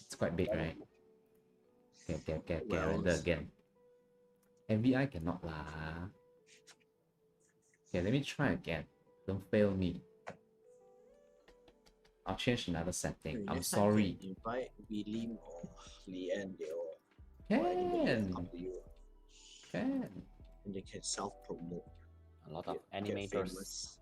It's quite big, right? Get render again. MVI cannot lah. Okay, let me try again. Don't fail me. I'll change another setting. I'm Next time sorry. can invite William or Leanne, they all, or anybody else, Can. up to you. Can. And they can self-promote. A lot of Get animators. famous.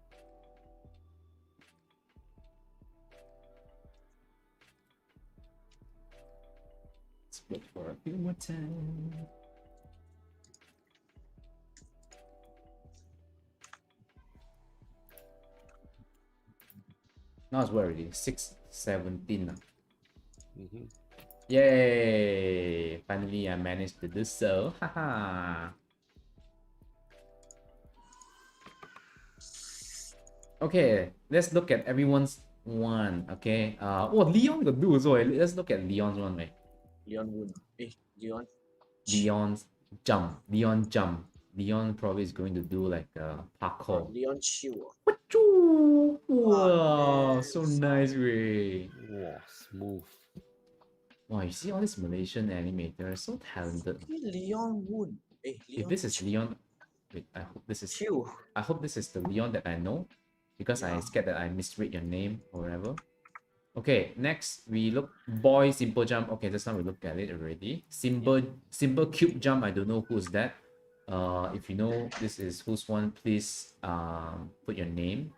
Let's wait for a few more time. Now it's what already? 6:17 now. Mm-hmm. Yay! Finally, I managed to do so. Haha. Okay, let's look at everyone's one. Okay. Oh, Leon got do also. Let's look at Leon's one, right? Leon Woon. Leon. Leon's jump. Leon jump. Leon probably is going to do like parkour. Leon Chiu. Wachoo! Wow, damn, so son. nice, Ray. Wow, smooth. Wow, you see all these Malaysian animators, so talented. Leon Woon. If Leon this is Leon, wait, I hope this is. Chiu. I hope this is the Leon that I know, because I Yeah. scared that I misread your name or whatever. Okay, next we look boy simple jump. Okay, just now we looked at it already. Simple cube jump. I don't know who's that. If you know this is who's one, please put your name.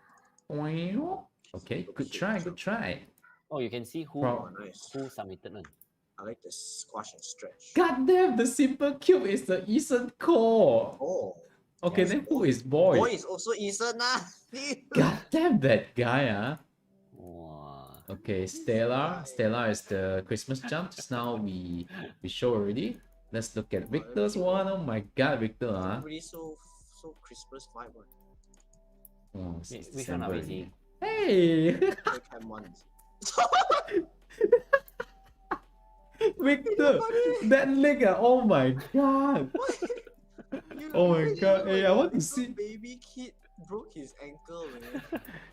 Okay, good try, good try. Oh, you can see who Pro- nice. who submitted one. I like the squash and stretch. God damn, the simple cube is the Eason core. Oh. Okay, Yes, then who is boy? Boy is also Ethan. God damn that guy, Wow. Okay, Stella. Stella is the Christmas jump. Just now we show already. Let's look at Victor's one. Oh my god, Victor, Everybody so Christmas vibe. One. Oh, it's Which one are we December seeing? already. Hey! Cam ones. Victor, that leg, oh my god. Oh my god, hey, I want to see. Baby kid broke his ankle, man.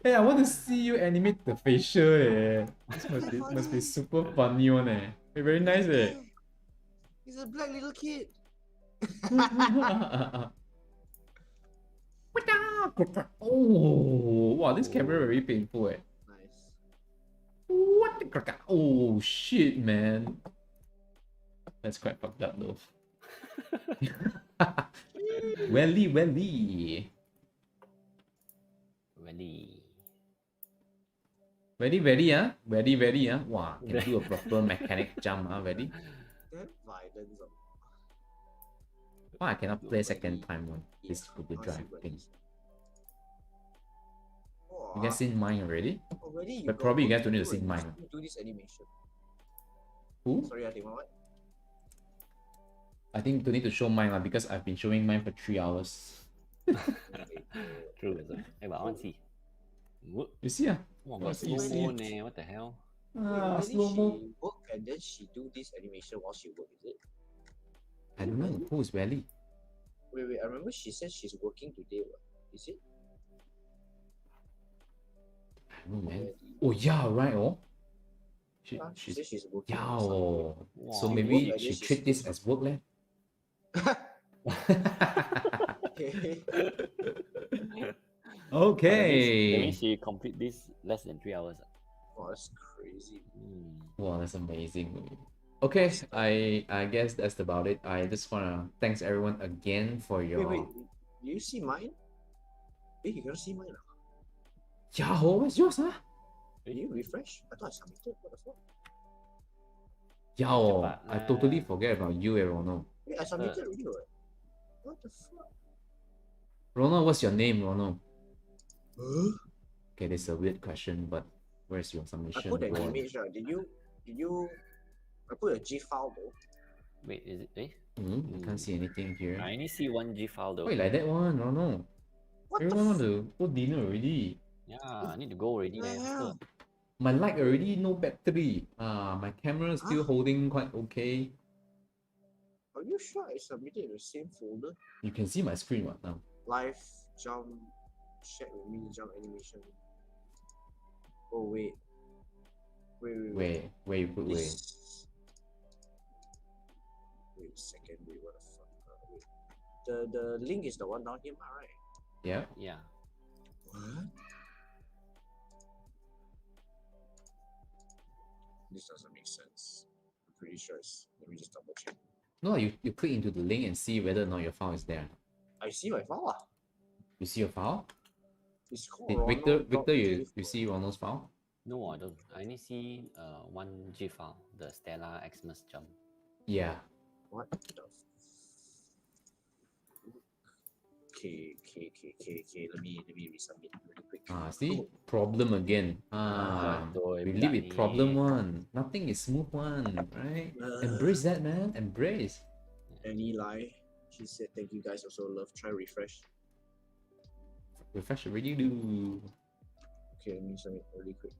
Hey, I want to see you animate the facial. This must be super funny one. Hey, very nice. He's a black little kid. Oh, wow, this camera very painful. Nice. What the crap? Oh shit, man. That's quite fucked up though. Welly. Really. Very, wow, can do a proper mechanic jump, very. That violence. Why I cannot play second time one? This Google Drive thing. You guys seen mine already? Already, But probably you guys don't need to see mine. Do this animation. Who? Sorry, I think what? I think don't need to show mine because I've been showing mine for 3 hours. True. Hey, but I want to see. You see Wow, What got you slow see? mo ne. What the hell? slow-mo. She work and then she do this animation while she work, is it? I don't know, who is Welly? Wait, I remember she said she's working today, what? Is it? I don't know, man. Oh yeah, right, She she's said she's working. yeah, or Wow. so She maybe work like she this, treat this as work leh. something. Okay. That means she complete this less than 3 hours. Oh, that's crazy. Wow, that's amazing. Okay, I guess that's about it. I just wanna thanks everyone again for your. Wait, do you see mine? Hey, you cannot see mine. Yeah, what's yours, Did you refresh? I thought I submitted. What the fuck? Yeah, I totally forget about you, Ronald. Wait, I submitted already. What the fuck? Ronald, what's your name, Ronald? Huh? Okay, this is a weird question, but where's your I submission? put an Ron? image. Did you? I put a GIF file though. Wait, is it? I can't see anything here. I only see one G file though. Wait, like that one, Ronald. What Everyone want the? to go dinner already. Yeah, I need to go already, man. hell? My light already no battery. My camera is still Huh? holding quite okay. Are you sure I submitted in the same folder? You can see my screen right now. Live jump, chat with me, jump animation. Oh wait. Where you put where? This... Wait a second. Wait, what the fuck? Wait. The link is the one down here, right? Yeah. Yeah. What? This doesn't make sense. I'm pretty sure it's. Let me just double check. No, you click into the link and see whether or not your file is there. I see my file. You see your file? It's called Did Ronald. Victor, you see Ronald's file? No, I don't. I only see one GIF file, the Stella Xmas jump. Yeah. What the? Okay. Let me resubmit really quick. See? Problem again. Betul, We budak live with ni. problem one. Nothing is smooth one, right? Embrace that, man. Embrace. And Eli, she said, "Thank you guys. Also love. Try refresh." Refresh already do. Okay, let me submit really quick.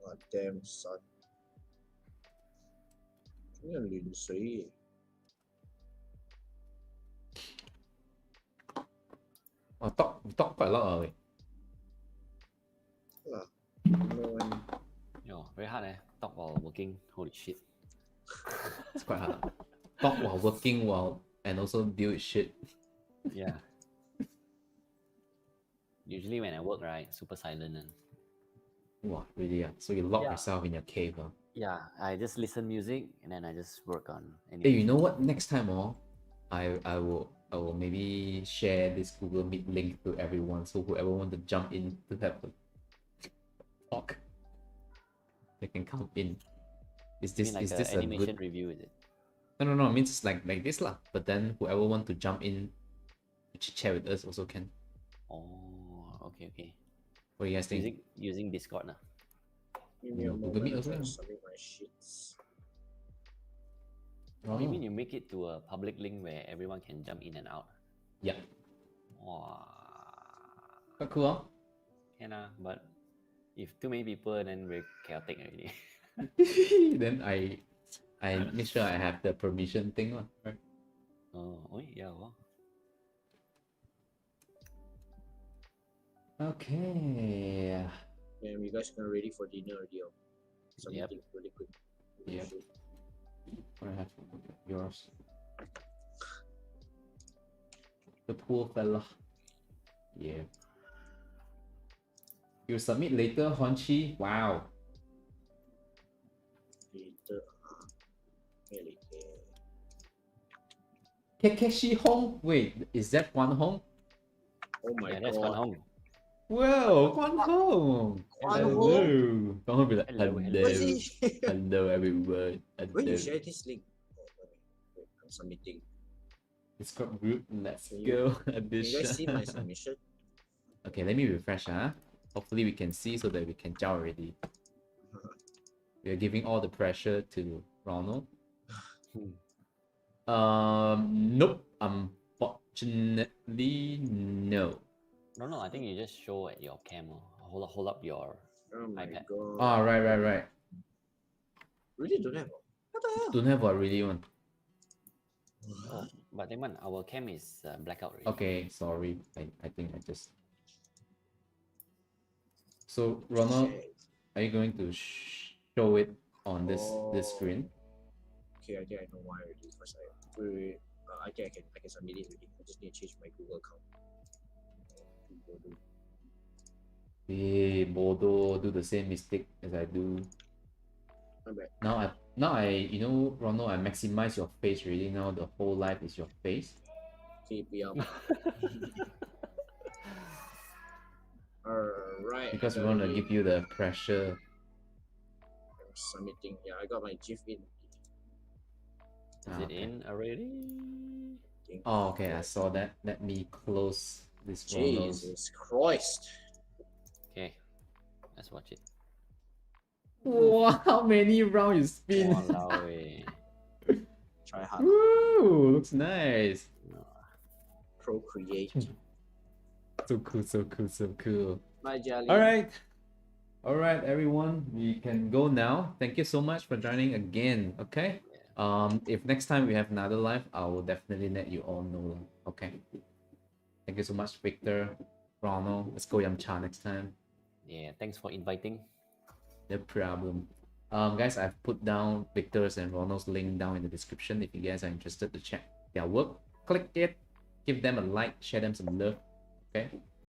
God damn son. 真係亂水 We talk quite a lot already. No one. Yo, very hard talk while working. Holy shit. It's quite hard. Talk while working while and also deal with shit. Yeah. Usually when I work, right, super silent and Wow, really? So you lock Yeah. yourself in your cave, huh? yeah, I just listen music and then I just work on Hey, you know what? Next time, I will maybe share this Google Meet link to everyone, so whoever want to jump in to have a talk, they can come in. Is You mean this like is this a animation good? review, is it? No. It means like this lah. But then whoever want to jump in, to chat with us also can. Oh, okay. What do you guys think? Using Discord now. Give me a Google Meet moment. I'm also, trying to yeah. submit my sheets. Oh, you mean you make it to a public link where everyone can jump in and out? Yeah, Wow. quite cool, huh? Can but if too many people, then we're chaotic already. Then I make sure I have the permission thing lah, right? Oh, yeah, well. Okay. Yeah, you guys can ready for dinner already. Submitting really quick. Yep. I have yours. The poor fella. Yeah. You submit later, Honchi. Wow. Later. Later. Kekeshi Hong. Wait, is that Guan Hong? Oh my Yeah, that's god. Guan Hong. Whoa, Guan Hong. Guan Hello. Hong? Guan Hong be like, Hello, hello. Where is he? Hello, everyone. When Hello. you share this link? Wait, I'm submitting. Discord group. Let's Can go. You guys see my submission? Okay, let me refresh. Hopefully we can see so that we can tell already. We are giving all the pressure to Ronald. Nope. Unfortunately, no. No, I think you just show at your cam. Hold up your Oh my iPad. god. Ah, right. Really don't have. What the hell? Don't have what really one. Oh, but then our cam is blackout already. Okay, sorry. I think I just. So Ronald, Shit. are you going to show it on this screen? Okay, I think I know why already. Because wait. I think I can submit it already. I just need to change my Google account. Hey, Bodo, do the same mistake as I do. My bad. Now I you know, Ronald, I maximize your face already. Now the whole life is your face. Okay, Alright. Because we want to give you the pressure. I'm submitting. Yeah, I got my GIF in. Is it in already? Oh, okay, I saw that. Let me close this Ronald's. Jesus Christ. Okay, let's watch it. Wow, how many rounds you spin? Walao eh. Try hard. Woo, looks nice. Procreate. So cool. Bye, Jelly. All right, everyone, we can go now. Thank you so much for joining again. Okay. If next time we have another live, I will definitely let you all know. Okay. Thank you so much, Victor, Ronald. Let's go Yamcha next time. Yeah, thanks for inviting. No problem. Guys, I've put down Victor's and Ronald's link down in the description. If you guys are interested to check their work, click it. give them a like, share them some love. Okay.